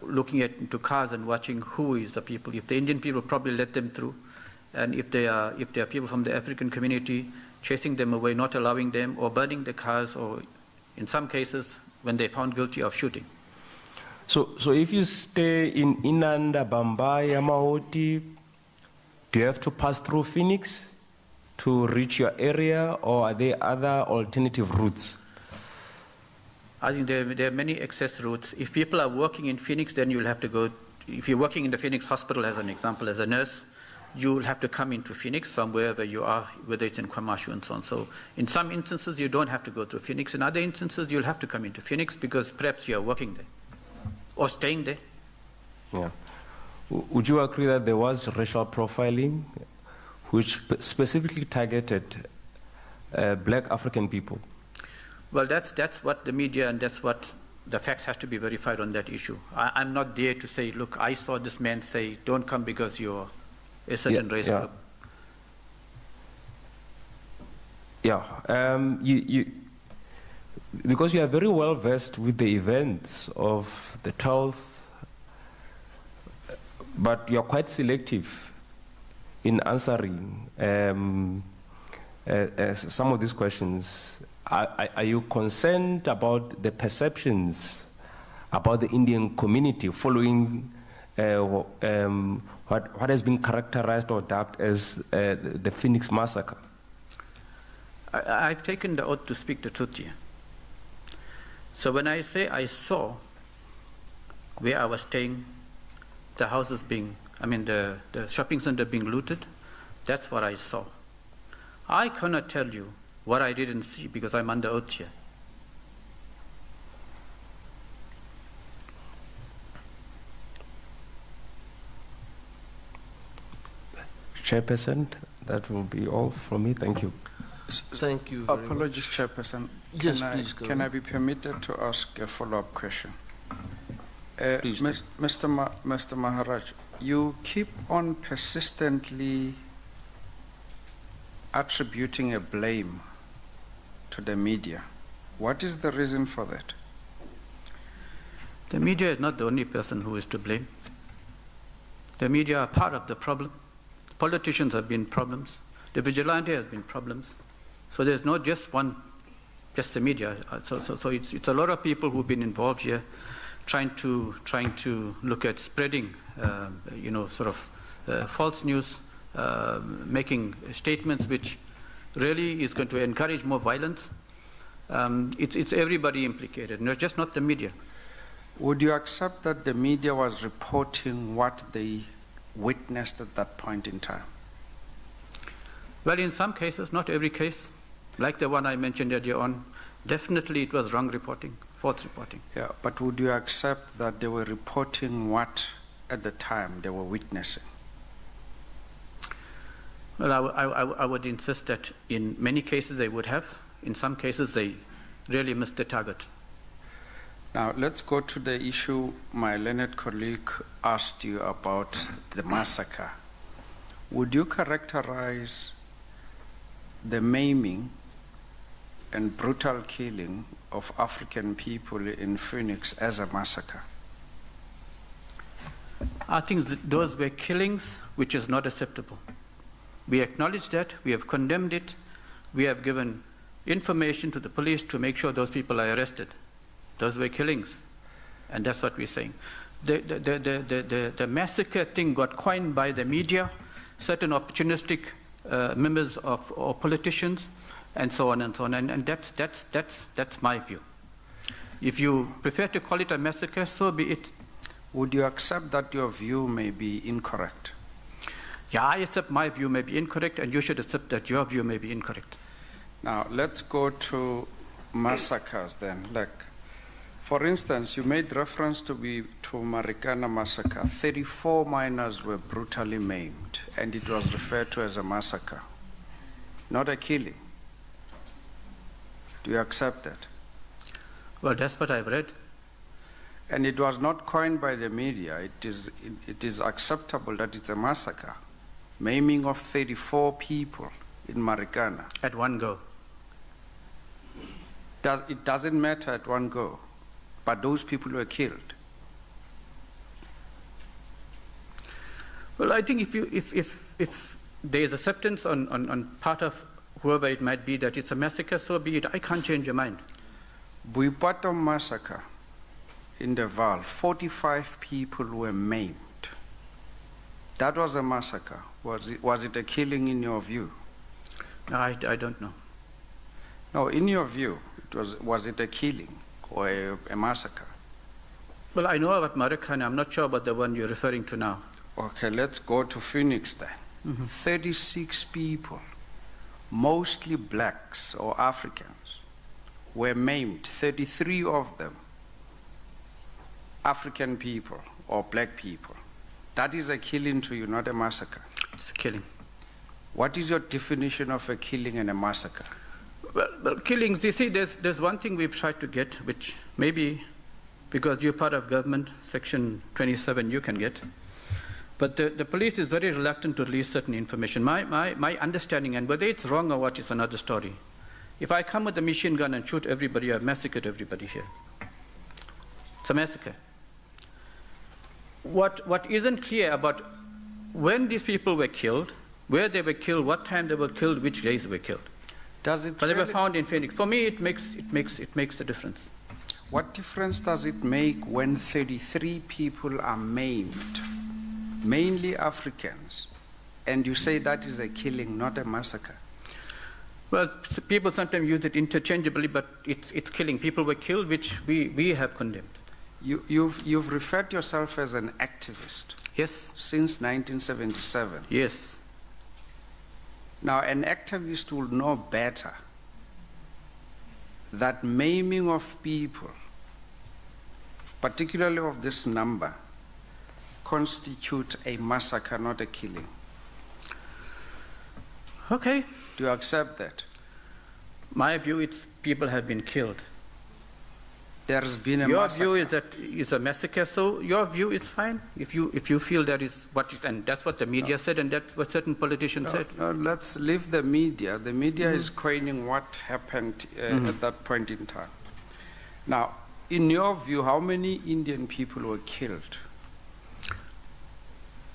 looking into cars and watching who is the people. If the Indian people, probably let them through, and if they are people from the African community, chasing them away, not allowing them, or burning the cars, or in some cases when they found guilty of shooting. So if you stay in Inanda, Bambai, Yamahoti, do you have to pass through Phoenix to reach your area, or are there other alternative routes? I think there are many access routes. If people are working in Phoenix, then you'll have to go. If you're working in the Phoenix hospital, as an example, as a nurse, you'll have to come into Phoenix from wherever you are, whether it's in Kwamashu and so on. So in some instances, you don't have to go through Phoenix. In other instances, you'll have to come into Phoenix because perhaps you're working there or staying there. Yeah. Would you agree that there was racial profiling which specifically targeted black African people? Well, that's what the media, and that's what the facts have to be verified on that issue. I'm not there to say, look, I saw this man say, don't come because you're a certain race group. Yeah, because you are very well versed with the events of the 12th, but you are quite selective in answering some of these questions. Are you concerned about the perceptions about the Indian community following what has been characterized or dubbed as the Phoenix massacre? I've taken the oath to speak the truth here. So when I say I saw where I was staying, the houses being, the shopping center being looted, that's what I saw. I cannot tell you what I didn't see because I'm under oath here. Chairperson, that will be all from me. Thank you. Thank you. Apologies, Chairperson. Yes, please go Can I on. be permitted to ask a follow-up question? Please do. Mr. Maharaj, you keep on persistently attributing a blame to the media. What is the reason for that? The media is not the only person who is to blame. The media are part of the problem. Politicians have been problems. The vigilante has been problems. So there's not just the media. So it's a lot of people who've been involved here, trying to look at spreading, false news, making statements which really is going to encourage more violence. It's everybody implicated, just not the media. Would you accept that the media was reporting what they witnessed at that point in time? Well, in some cases, not every case, like the one I mentioned earlier on, definitely it was wrong reporting, false reporting. Yeah, but would you accept that they were reporting what at the time they were witnessing? Well, I would insist that in many cases they would have. In some cases they really missed the target. Now, let's go to the issue my learned colleague asked you about the massacre. Would you characterize the maiming and brutal killing of African people in Phoenix as a massacre? I think those were killings which is not acceptable. We acknowledge that, we have condemned it, we have given information to the police to make sure those people are arrested. Those were killings, and that's what we're saying. The massacre thing got coined by the media, certain opportunistic members of or politicians, and so on and so on. And that's my view. If you prefer to call it a massacre, so be it. Would you accept that your view may be incorrect? Yeah, I accept my view may be incorrect, and you should accept that your view may be incorrect. Now, let's go to massacres then. Like, for instance, you made reference to Marikana massacre. 34 miners were brutally maimed, and it was referred to as a massacre, not a killing. Do you accept that? Well, that's what I've read. And it was not coined by the media. It is acceptable that it's a massacre. Maiming of 34 people in Marikana. At one go. It doesn't matter at one go, but those people were killed. Well, I think if there is acceptance on part of whoever it might be that it's a massacre, so be it. I can't change your mind. Buipato massacre in the Val, 45 people were maimed. That was a massacre. Was it a killing in your view? No, I don't know. No, in your view, was it a killing or a massacre? Well, I know about Marikana. I'm not sure about the one you're referring to now. Okay, let's go to Phoenix then. 36 people, mostly blacks or Africans, were maimed. 33 of them, African people or black people. That is a killing to you, not a massacre. It's a killing. What is your definition of a killing and a massacre? Well, killings, you see, there's one thing we've tried to get, which maybe because you're part of government, Section 27 you can get. But the police is very reluctant to release certain information. My understanding, and whether it's wrong or what, is another story. If I come with a machine gun and shoot everybody, I've massacred everybody here. It's a massacre. What isn't clear about when these people were killed, where they were killed, what time they were killed, which days they were killed. Does it? But they were found in Phoenix. For me, it makes a difference. What difference does it make when 33 people are maimed, mainly Africans, and you say that is a killing, not a massacre? Well, people sometimes use it interchangeably, but it's killing. People were killed, which we have condemned. You've referred yourself as an activist. Yes. Since 1977. Yes. Now, an activist will know better that maiming of people, particularly of this number, constitute a massacre, not a killing. Okay. Do you accept that? My view is people have been killed. There's been a your massacre. View is that it's a massacre, so your view is fine. If you feel that is what it, and that's what the media said, and that's what certain politicians said. No, let's leave the media. The media is coining what happened at that point in time. Now, in your view, how many Indian people were killed?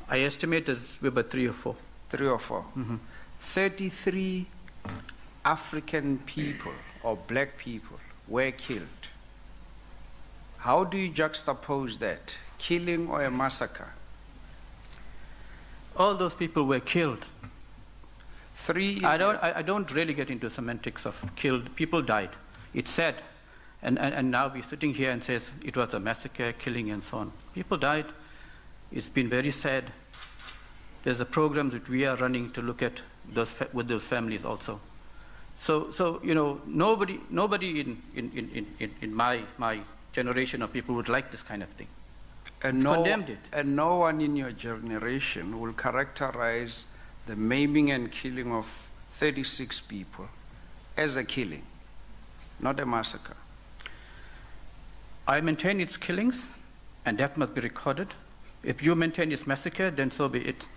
I estimate it's about 3 or 4. 3 or 4. 33 African people or black people were killed. How do you juxtapose that? Killing or a massacre? All those people were killed. 3. I don't really get into semantics of killed. People died. It's sad. And now we're sitting here and says it was a massacre, killing, and so on. People died. It's been very sad. There's a program that we are running to look at with those families also. So you know, nobody in my generation of people would like this kind of thing. And condemned it. And no one in your generation will characterize the maiming and killing of 36 people as a killing, not a massacre. I maintain its killings, and that must be recorded. If you maintain its massacre, then so be it.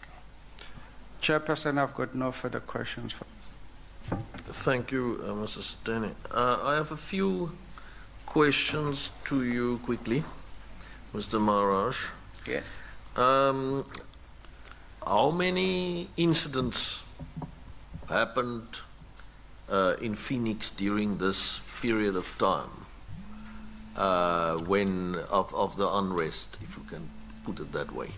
Chairperson, I've got no further questions. Thank you, Mr. Stene. I have a few questions to you quickly, Mr. Maharaj. Yes. How many incidents happened in Phoenix during this period of time of the unrest, if you can put it that way,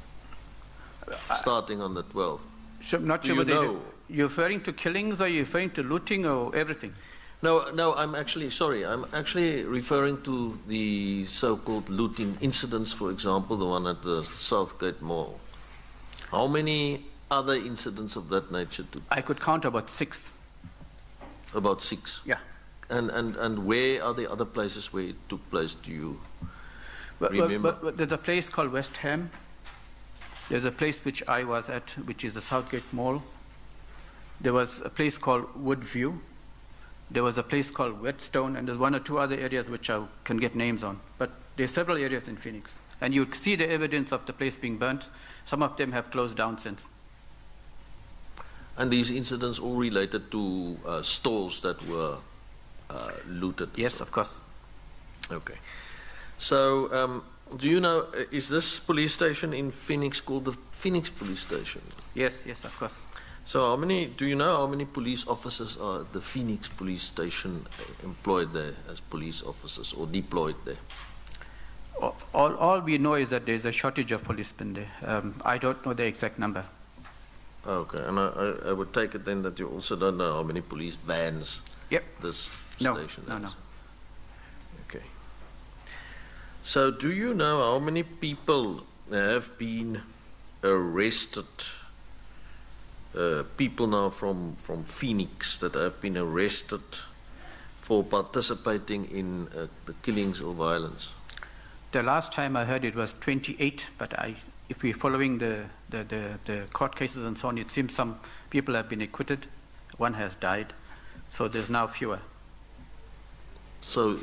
starting on the 12th? So I'm not Do sure you whether know? you're referring to killings or you're referring to looting or everything. No, I'm actually referring to the so-called looting incidents, for example, the one at the Southgate Mall. How many other incidents of that nature took? I could count about 6. About 6? Yeah. And where are the other places where it took place, do you remember? But there's a place called West Ham. There's a place which I was at, which is the Southgate Mall. There was a place called Woodview. There was a place called Whetstone, and there's 1 or 2 other areas which I can get names on. But there's several areas in Phoenix. And you see the evidence of the place being burnt. Some of them have closed down since. And these incidents all related to stores that were looted? Yes, of course. Okay. So, do you know, is this police station in Phoenix called the Phoenix Police Station? Yes, of course. So do you know how many police officers are at the Phoenix Police Station employed there as police officers or deployed there? All we know is that there's a shortage of policemen there. I don't know the exact number. Okay, and I would take it then that you also don't know how many police vans this station has? No. Okay. So do you know how many people have been arrested, people now from Phoenix that have been arrested for participating in the killings or violence? The last time I heard it was 28, but if we're following the court cases and so on, it seems some people have been acquitted, 1 has died, so there's now fewer. So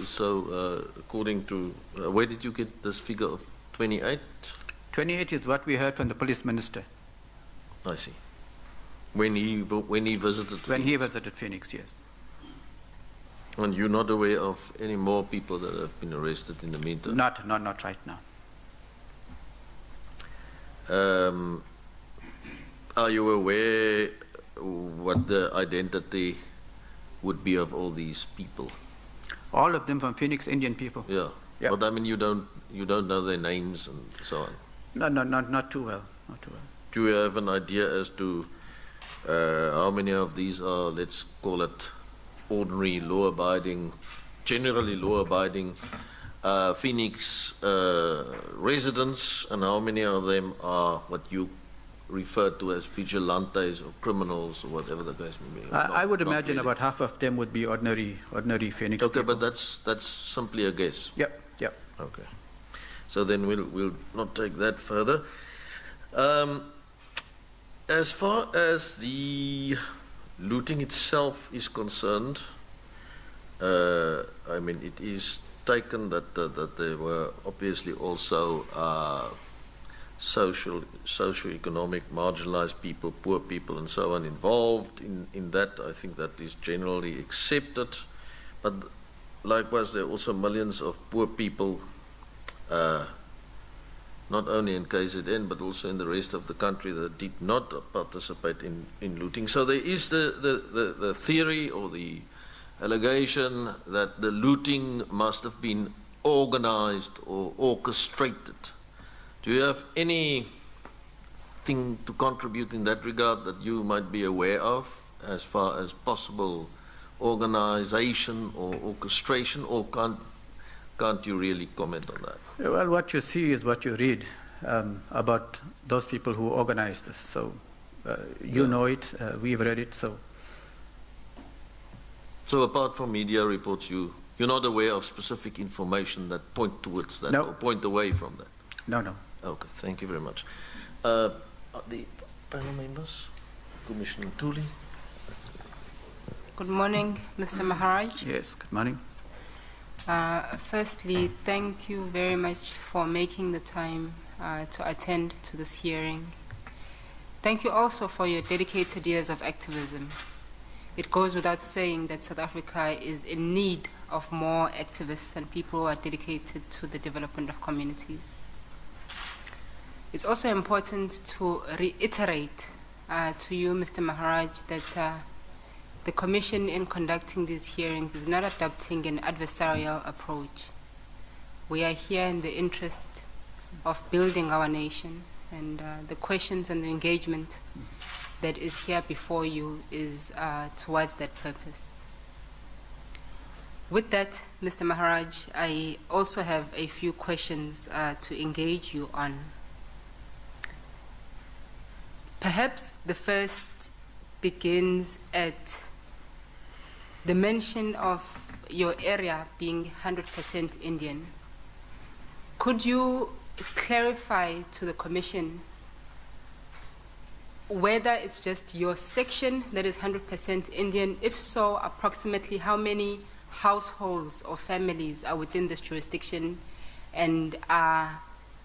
according to, where did you get this figure of 28? 28 is what we heard from the police minister. I see. When he visited Phoenix? When he visited Phoenix, yes. And you're not aware of any more people that have been arrested in the meantime? Not right now. Are you aware what the identity would be of all these people? All of them from Phoenix, Indian people. Yeah. But I mean, you don't know their names and so on? No, not too well. Do you have an idea as to how many of these are, let's call it, ordinary, generally law-abiding Phoenix residents, and how many of them are what you refer to as vigilantes or criminals or whatever the case may be? I would imagine really. About half of them would be ordinary Phoenix Okay, people. but that's simply a guess. Yep. Okay. So then we'll not take that further. As far as the looting itself is concerned, I mean, it is taken that there were obviously also socio-economic marginalized people, poor people and so on involved in that. I think that is generally accepted. But likewise, there are also millions of poor people, not only in KZN but also in the rest of the country, that did not participate in looting. So there is the theory or the allegation that the looting must have been organized or orchestrated. Do you have anything to contribute in that regard that you might be aware of as far as possible organization or orchestration, or can't you really comment on that? Well, what you see is what you read about those people who organized this. So you know it, we've read it. So apart from media reports, you're not aware of specific information that point towards that or point away from that? No. Okay, thank you very much. The panel members, Commissioner Tuli. Good morning, Mr. Maharaj. Yes, good morning. Firstly, thank you very much for making the time to attend to this hearing. Thank you also for your dedicated years of activism. It goes without saying that South Africa is in need of more activists and people who are dedicated to the development of communities. It's also important to reiterate to you, Mr. Maharaj, that the Commission in conducting these hearings is not adopting an adversarial approach. We are here in the interest of building our nation, and the questions and the engagement that is here before you is towards that purpose. With that, Mr. Maharaj, I also have a few questions to engage you on. Perhaps the first begins at the mention of your area being 100% Indian. Could you clarify to the Commission whether it's just your section that is 100% Indian? If so, approximately how many households or families are within this jurisdiction? And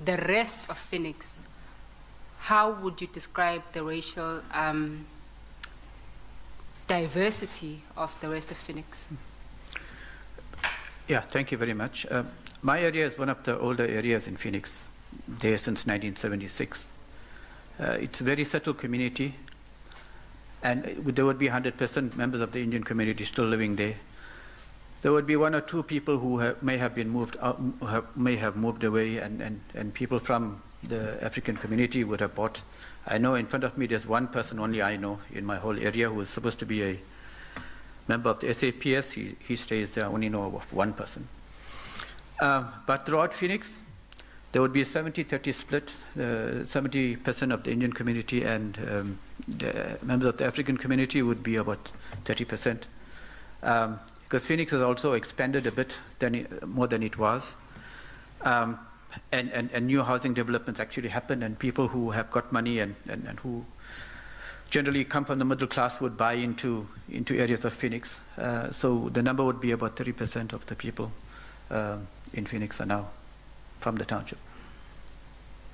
the rest of Phoenix, how would you describe the racial diversity of the rest of Phoenix? Yeah, thank you very much. My area is one of the older areas in Phoenix, there since 1976. It's a very settled community, and there would be 100% members of the Indian community still living there. There would be one or two people who may have been moved out, may have moved away, and people from the African community would have bought. I know in front of me there's one person only I know in my whole area who is supposed to be a member of the SAPS. He stays there. I only know of one person. But throughout Phoenix, there would be a 70-30 split, 70% of the Indian community and the members of the African community would be about 30%. Because Phoenix has also expanded a bit more than it was. And new housing developments actually happen, and people who have got money and who generally come from the middle class would buy into areas of Phoenix. So the number would be about 30% of the people in Phoenix are now from the township.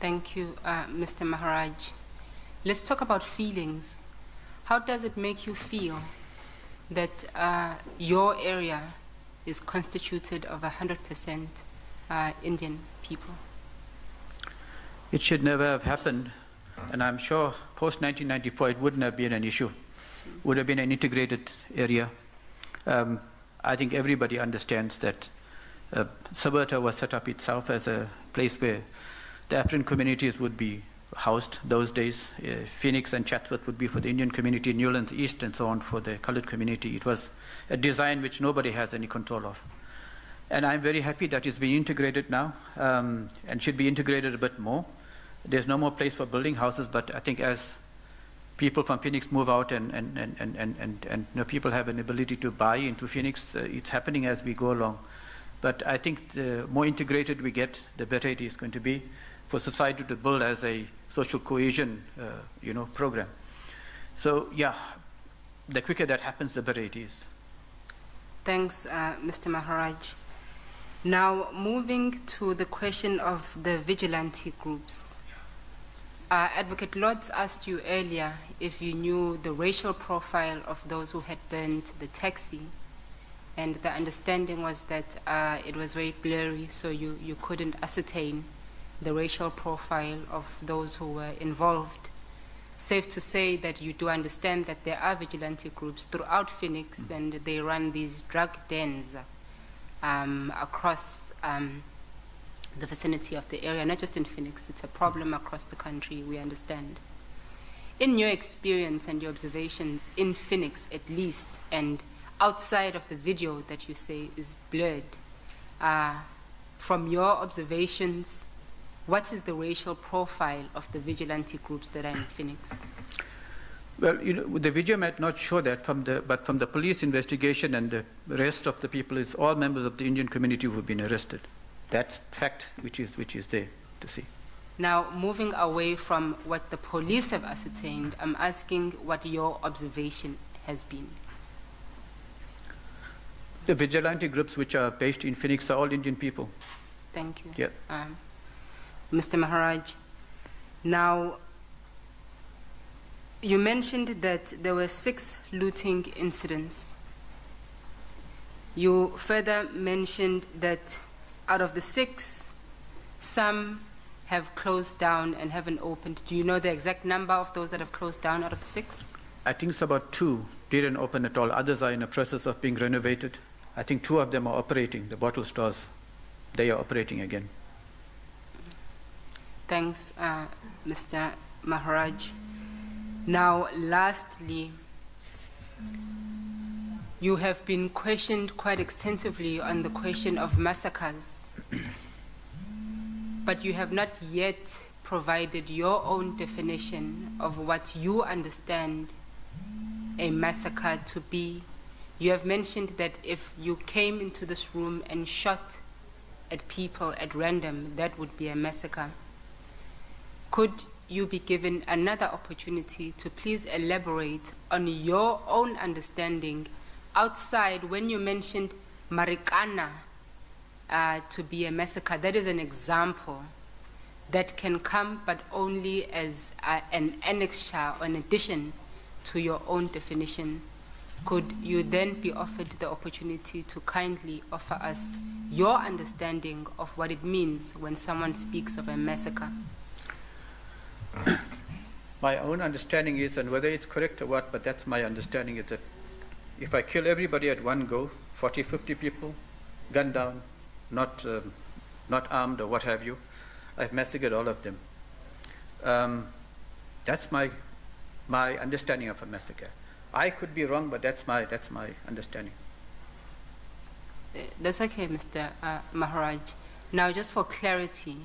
Thank you, Mr. Maharaj. Let's talk about feelings. How does it make you feel that your area is constituted of 100% Indian people? It should never have happened, and I'm sure post-1994 it wouldn't have been an issue. It would have been an integrated area. I think everybody understands that Suburta was set up itself as a place where the African communities would be housed those days. Phoenix and Chatsworth would be for the Indian community, Newlands East and so on for the colored community. It was a design which nobody has any control of. And I'm very happy that it's being integrated now and should be integrated a bit more. There's no more place for building houses, but I think as people from Phoenix move out and people have an ability to buy into Phoenix, it's happening as we go along. But I think the more integrated we get, the better it is going to be for society to build as a social cohesion program. So yeah, the quicker that happens, the better it is. Thanks, Mr. Maharaj. Now, moving to the question of the vigilante groups. Advocate Lodz asked you earlier if you knew the racial profile of those who had burned the taxi, and the understanding was that it was very blurry, so you couldn't ascertain the racial profile of those who were involved. Safe to say that you do understand that there are vigilante groups throughout Phoenix, and they run these drug dens across the vicinity of the area, not just in Phoenix. It's a problem across the country, we understand. In your experience and your observations in Phoenix at least, and outside of the video that you say is blurred, from your observations, what is the racial profile of the vigilante groups that are in Phoenix? Well, the video might not show that, but from the police investigation and the rest of the people, is all members of the Indian community who have been arrested. That's fact which is there to see. Now, moving away from what the police have ascertained, I'm asking what your observation has been. The vigilante groups which are based in Phoenix are all Indian people. Thank you. Yeah. Mr. Maharaj, now you mentioned that there were 6 looting incidents. You further mentioned that out of the 6, some have closed down and haven't opened. Do you know the exact number of those that have closed down out of the 6? I think it's about 2 didn't open at all. Others are in the process of being renovated. I think 2 of them are operating. The bottle stores, they are operating again. Thanks, Mr. Maharaj. Now, lastly, you have been questioned quite extensively on the question of massacres, but you have not yet provided your own definition of what you understand a massacre to be. You have mentioned that if you came into this room and shot at people at random, that would be a massacre. Could you be given another opportunity to please elaborate on your own understanding outside when you mentioned Marikana to be a massacre? That is an example that can come but only as an annexure or an addition to your own definition. Could you then be offered the opportunity to kindly offer us your understanding of what it means when someone speaks of a massacre? My own understanding is, and whether it's correct or what, but that's my understanding, is that if I kill everybody at one go, 40, 50 people, gunned down, not armed or what have you, I've massacred all of them. That's my understanding of a massacre. I could be wrong, but that's my understanding. That's okay, Mr. Maharaj. Now, just for clarity,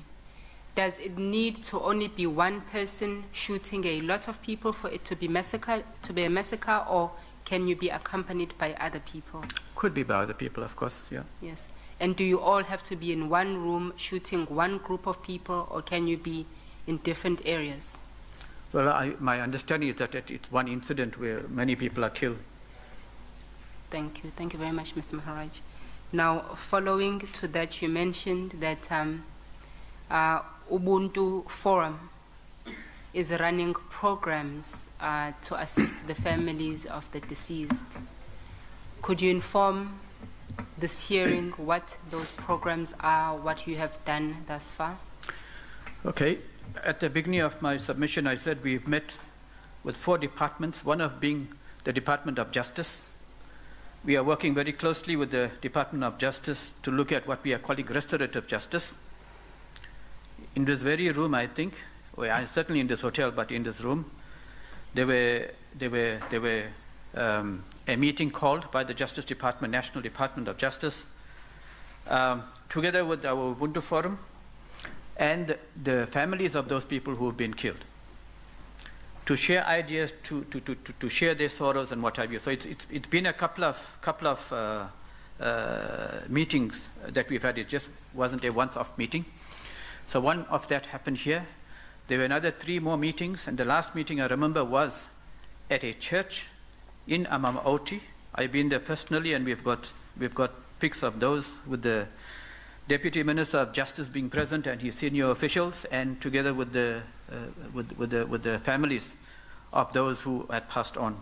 does it need to only be one person shooting a lot of people for it to be a massacre, or can you be accompanied by other people? Could be by other people, of course, yeah. Yes. And do you all have to be in one room shooting one group of people, or can you be in different areas? Well, my understanding is that it's one incident where many people are killed. Thank you. Thank you very much, Mr. Maharaj. Now, following to that, you mentioned that Ubuntu Forum is running programs to assist the families of the deceased. Could you inform this hearing what those programs are, what you have done thus far? Okay. At the beginning of my submission, I said we've met with 4 departments, one of being the Department of Justice. We are working very closely with the Department of Justice to look at what we are calling restorative justice. In this very room, I think, certainly in this hotel, but in this room, there were a meeting called by the Justice Department, National Department of Justice, together with our Ubuntu Forum and the families of those people who have been killed, to share ideas, to share their sorrows and what have you. So it's been a couple of meetings that we've had. It just wasn't a once-off meeting. So one of that happened here. There were another 3 more meetings, and the last meeting I remember was at a church in Amamaoti. I've been there personally, and we've got pics of those with the Deputy Minister of Justice being present and his senior officials, and together with the families of those who had passed on.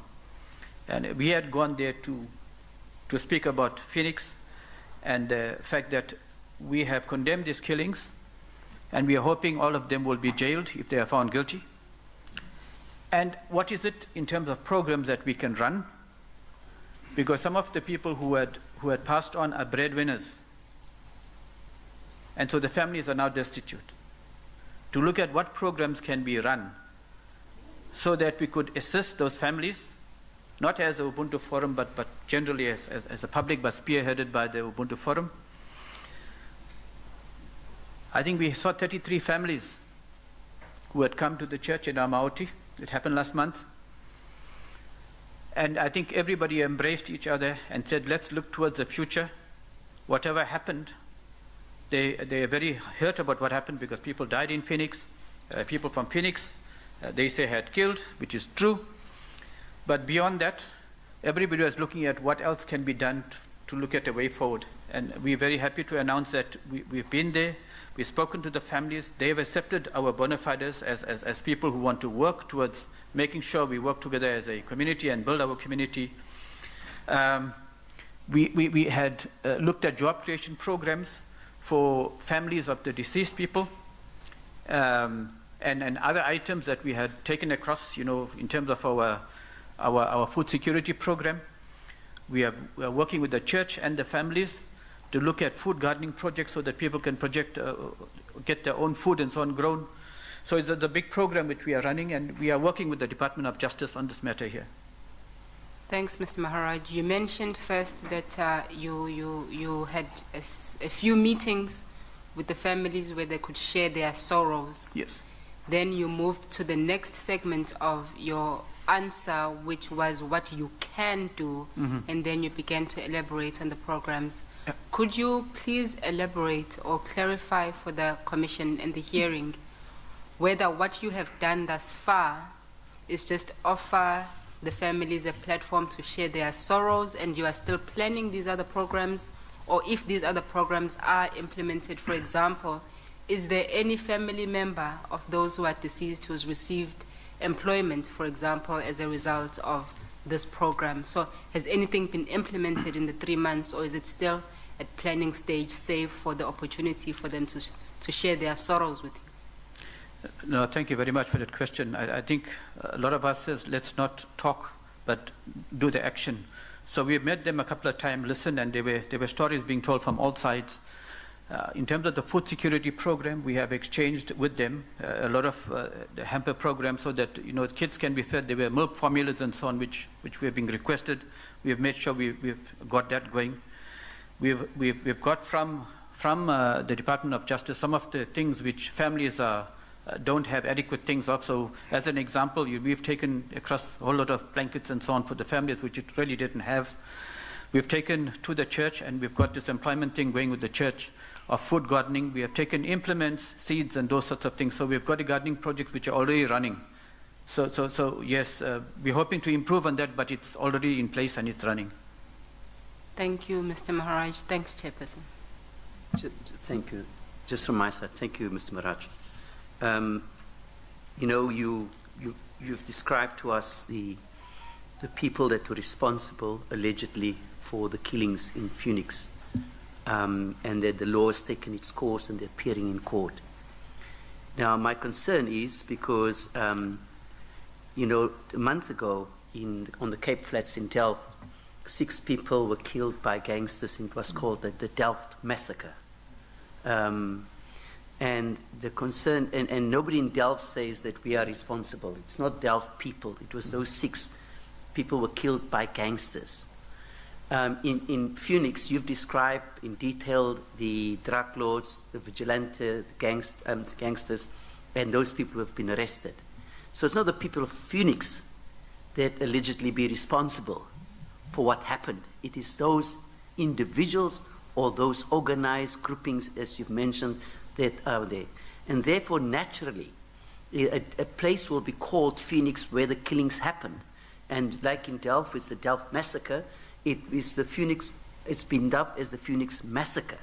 And we had gone there to speak about Phoenix and the fact that we have condemned these killings, and we are hoping all of them will be jailed if they are found guilty. And what is it in terms of programs that we can run? Because some of the people who had passed on are breadwinners, and so the families are now destitute. To look at what programs can be run so that we could assist those families, not as the Ubuntu Forum, but generally as a public, but spearheaded by the Ubuntu Forum. I think we saw 33 families who had come to the church in Amaoti. It happened last month. And I think everybody embraced each other and said, let's look towards the future. Whatever happened, they are very hurt about what happened because people died in Phoenix. People from Phoenix, they say had killed, which is true. But beyond that, everybody was looking at what else can be done to look at a way forward. And we're very happy to announce that we've been there, we've spoken to the families, they've accepted our bona fides as people who want to work towards making sure we work together as a community and build our community. We had looked at job creation programs for families of the deceased people, and other items that we had taken across, in terms of our food security program. We are working with the church and the families to look at food gardening projects so that people can get their own food and so on grown. So it's a big program which we are running, and we are working with the Department of Justice on this matter here. Thanks, Mr. Maharaj. You mentioned first that you had a few meetings with the families where they could share their sorrows. Yes. Then you moved to the next segment of your answer, which was what you can do, and then you began to elaborate on the programs. Could you please elaborate or clarify for the Commission and the hearing whether what you have done thus far is just offer the families a platform to share their sorrows, and you are still planning these other programs, or if these other programs are implemented? For example, is there any family member of those who are deceased who's received employment, for example, as a result of this program? So has anything been implemented in the 3 months, or is it still at planning stage, save for the opportunity for them to share their sorrows with you? No, thank you very much for that question. I think a lot of us says, let's not talk, but do the action. So we've met them a couple of times, listened, and there were stories being told from all sides. In terms of the food security program, we have exchanged with them a lot of the hamper program so that kids can be fed. There were milk formulas and so on, which we have been requested. We have made sure we've got that going. We've got from the Department of Justice some of the things which families don't have adequate things of. So as an example, we've taken across a whole lot of blankets and so on for the families which it really didn't have. We've taken to the church, and we've got this employment thing going with the church of food gardening. We have taken implements, seeds, and those sorts of things. So we've got a gardening project which are already running. So yes, we're hoping to improve on that, but it's already in place and it's running. Thank you, Mr. Maharaj. Thanks, Chairperson. Thank you. Just from my side, thank you, Mr. Maharaj. You've described to us the people that were responsible, allegedly, for the killings in Phoenix, and that the law has taken its course and they're appearing in court. Now, my concern is because, a month ago on the Cape Flats in Delft, 6 people were killed by gangsters, and it was called the Delft Massacre. And the concern, and nobody in Delft says that we are responsible. It's not Delft people. It was those 6 people were killed by gangsters. In Phoenix, you've described in detail the drug lords, the vigilante, the gangsters, and those people who have been arrested. So it's not the people of Phoenix that allegedly be responsible for what happened. It is those individuals or those organized groupings, as you've mentioned, that are there. And therefore, naturally, a place will be called Phoenix where the killings happened. And like in Delft, it's the Delft Massacre. It is the Phoenix, it's been dubbed as the Phoenix Massacre.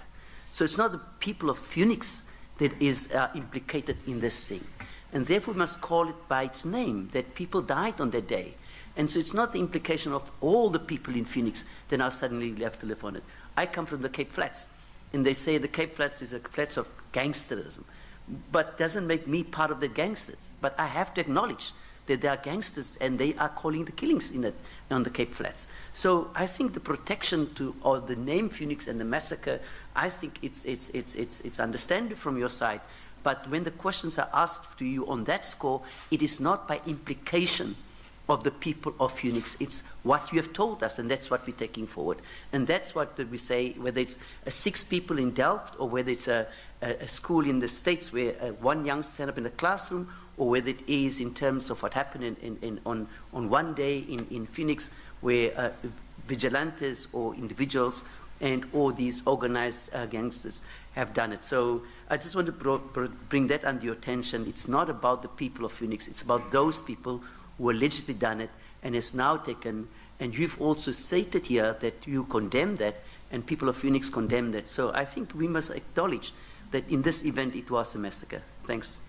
So it's not the people of Phoenix that is implicated in this thing. And therefore, we must call it by its name, that people died on that day. And so it's not the implication of all the people in Phoenix that now suddenly have to live on it. I come from the Cape Flats, and they say the Cape Flats is a flats of gangsterism, but doesn't make me part of the gangsters. But I have to acknowledge that there are gangsters, and they are calling the killings on the Cape Flats. So I think the protection or the name Phoenix and the massacre, I think it's understandable from your side. But when the questions are asked to you on that score, it is not by implication of the people of Phoenix. It's what you have told us, and that's what we're taking forward. And that's what we say, whether it's 6 people in Delft, or whether it's a school in the States where one young stand up in the classroom, or whether it is in terms of what happened on one day in Phoenix, where vigilantes or individuals or these organized gangsters have done it. So I just want to bring that under your attention. It's not about the people of Phoenix. It's about those people who allegedly done it and has now taken And you've also stated here that you condemn that, and people of Phoenix condemn that. So I think we must acknowledge that in this event it was a massacre. Thanks.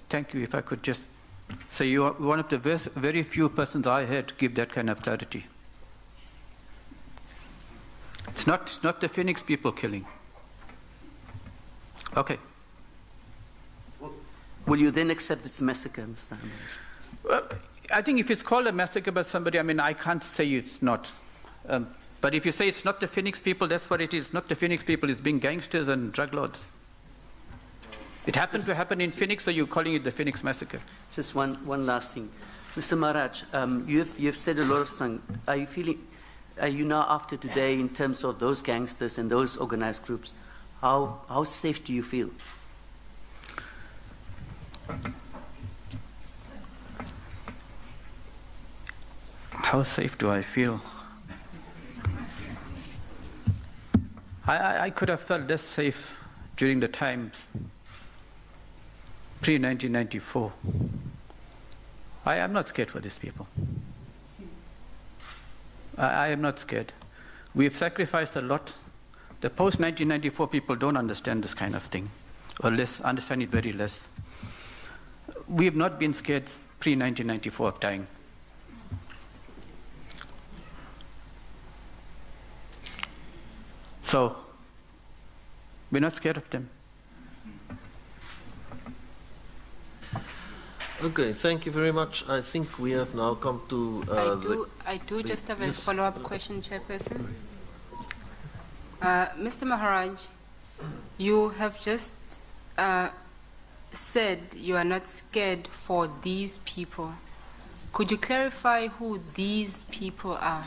Thank you. If I could just say, you are one of the very few persons I heard to give that kind of clarity. It's not the Phoenix people killing. Okay. Will you then accept it's a massacre, Mr. Maharaj? Well, I think if it's called a massacre by somebody, I mean, I can't say it's not. But if you say it's not the Phoenix people, that's what it is. Not the Phoenix people, it's being gangsters and drug lords. It happened to happen in Phoenix, so you're calling it the Phoenix massacre. Just one last thing. Mr. Maharaj, you've said a lot of things. Are you now, after today, in terms of those gangsters and those organized groups, how safe do you feel? How safe do I feel? I could have felt less safe during the times pre-1994. I am not scared for these people. I am not scared. We have sacrificed a lot. The post-1994 people don't understand this kind of thing, or understand it very less. We have not been scared pre-1994 of dying. So, we're not scared of them. Okay, thank you very much. I think we have now come to... I do just have a follow-up question, Chairperson. Mr. Maharaj, you have just said you are not scared for these people. Could you clarify who these people are?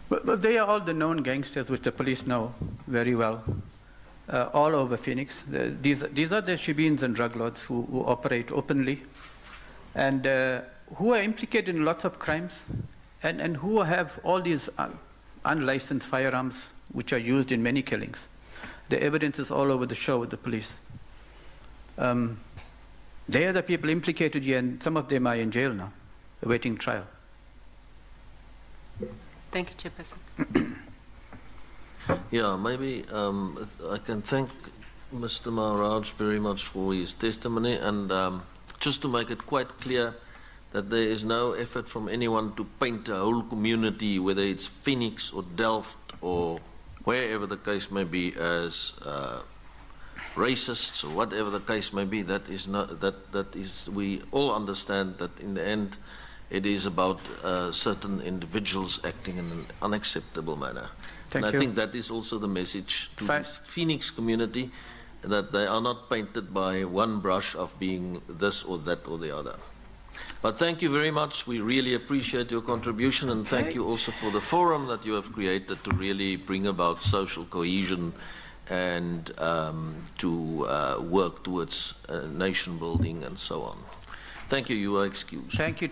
Well, they are all the known gangsters which the police know very well, all over Phoenix. These are the shebeens and drug lords who operate openly and who are implicated in lots of crimes and who have all these unlicensed firearms which are used in many killings. The evidence is all over the show with the police. They are the people implicated here, and some of them are in jail now, awaiting trial. Thank you, Chairperson. Yeah, maybe I can thank Mr. Maharaj very much for his testimony, and just to make it quite clear that there is no effort from anyone to paint a whole community, whether it's Phoenix or Delft or wherever the case may be, as racists or whatever the case may be. That is not, that is, we all understand that in the end it is about certain individuals acting in an unacceptable manner. Thank and you. I think that is also the message to the Phoenix community, that they are not painted by one brush of being this or that or the other. But thank you very much. We really appreciate your contribution, and thank you also for the forum that you have created to really bring about social cohesion and to work towards nation building and so on. Thank you. You are excused. Thank you to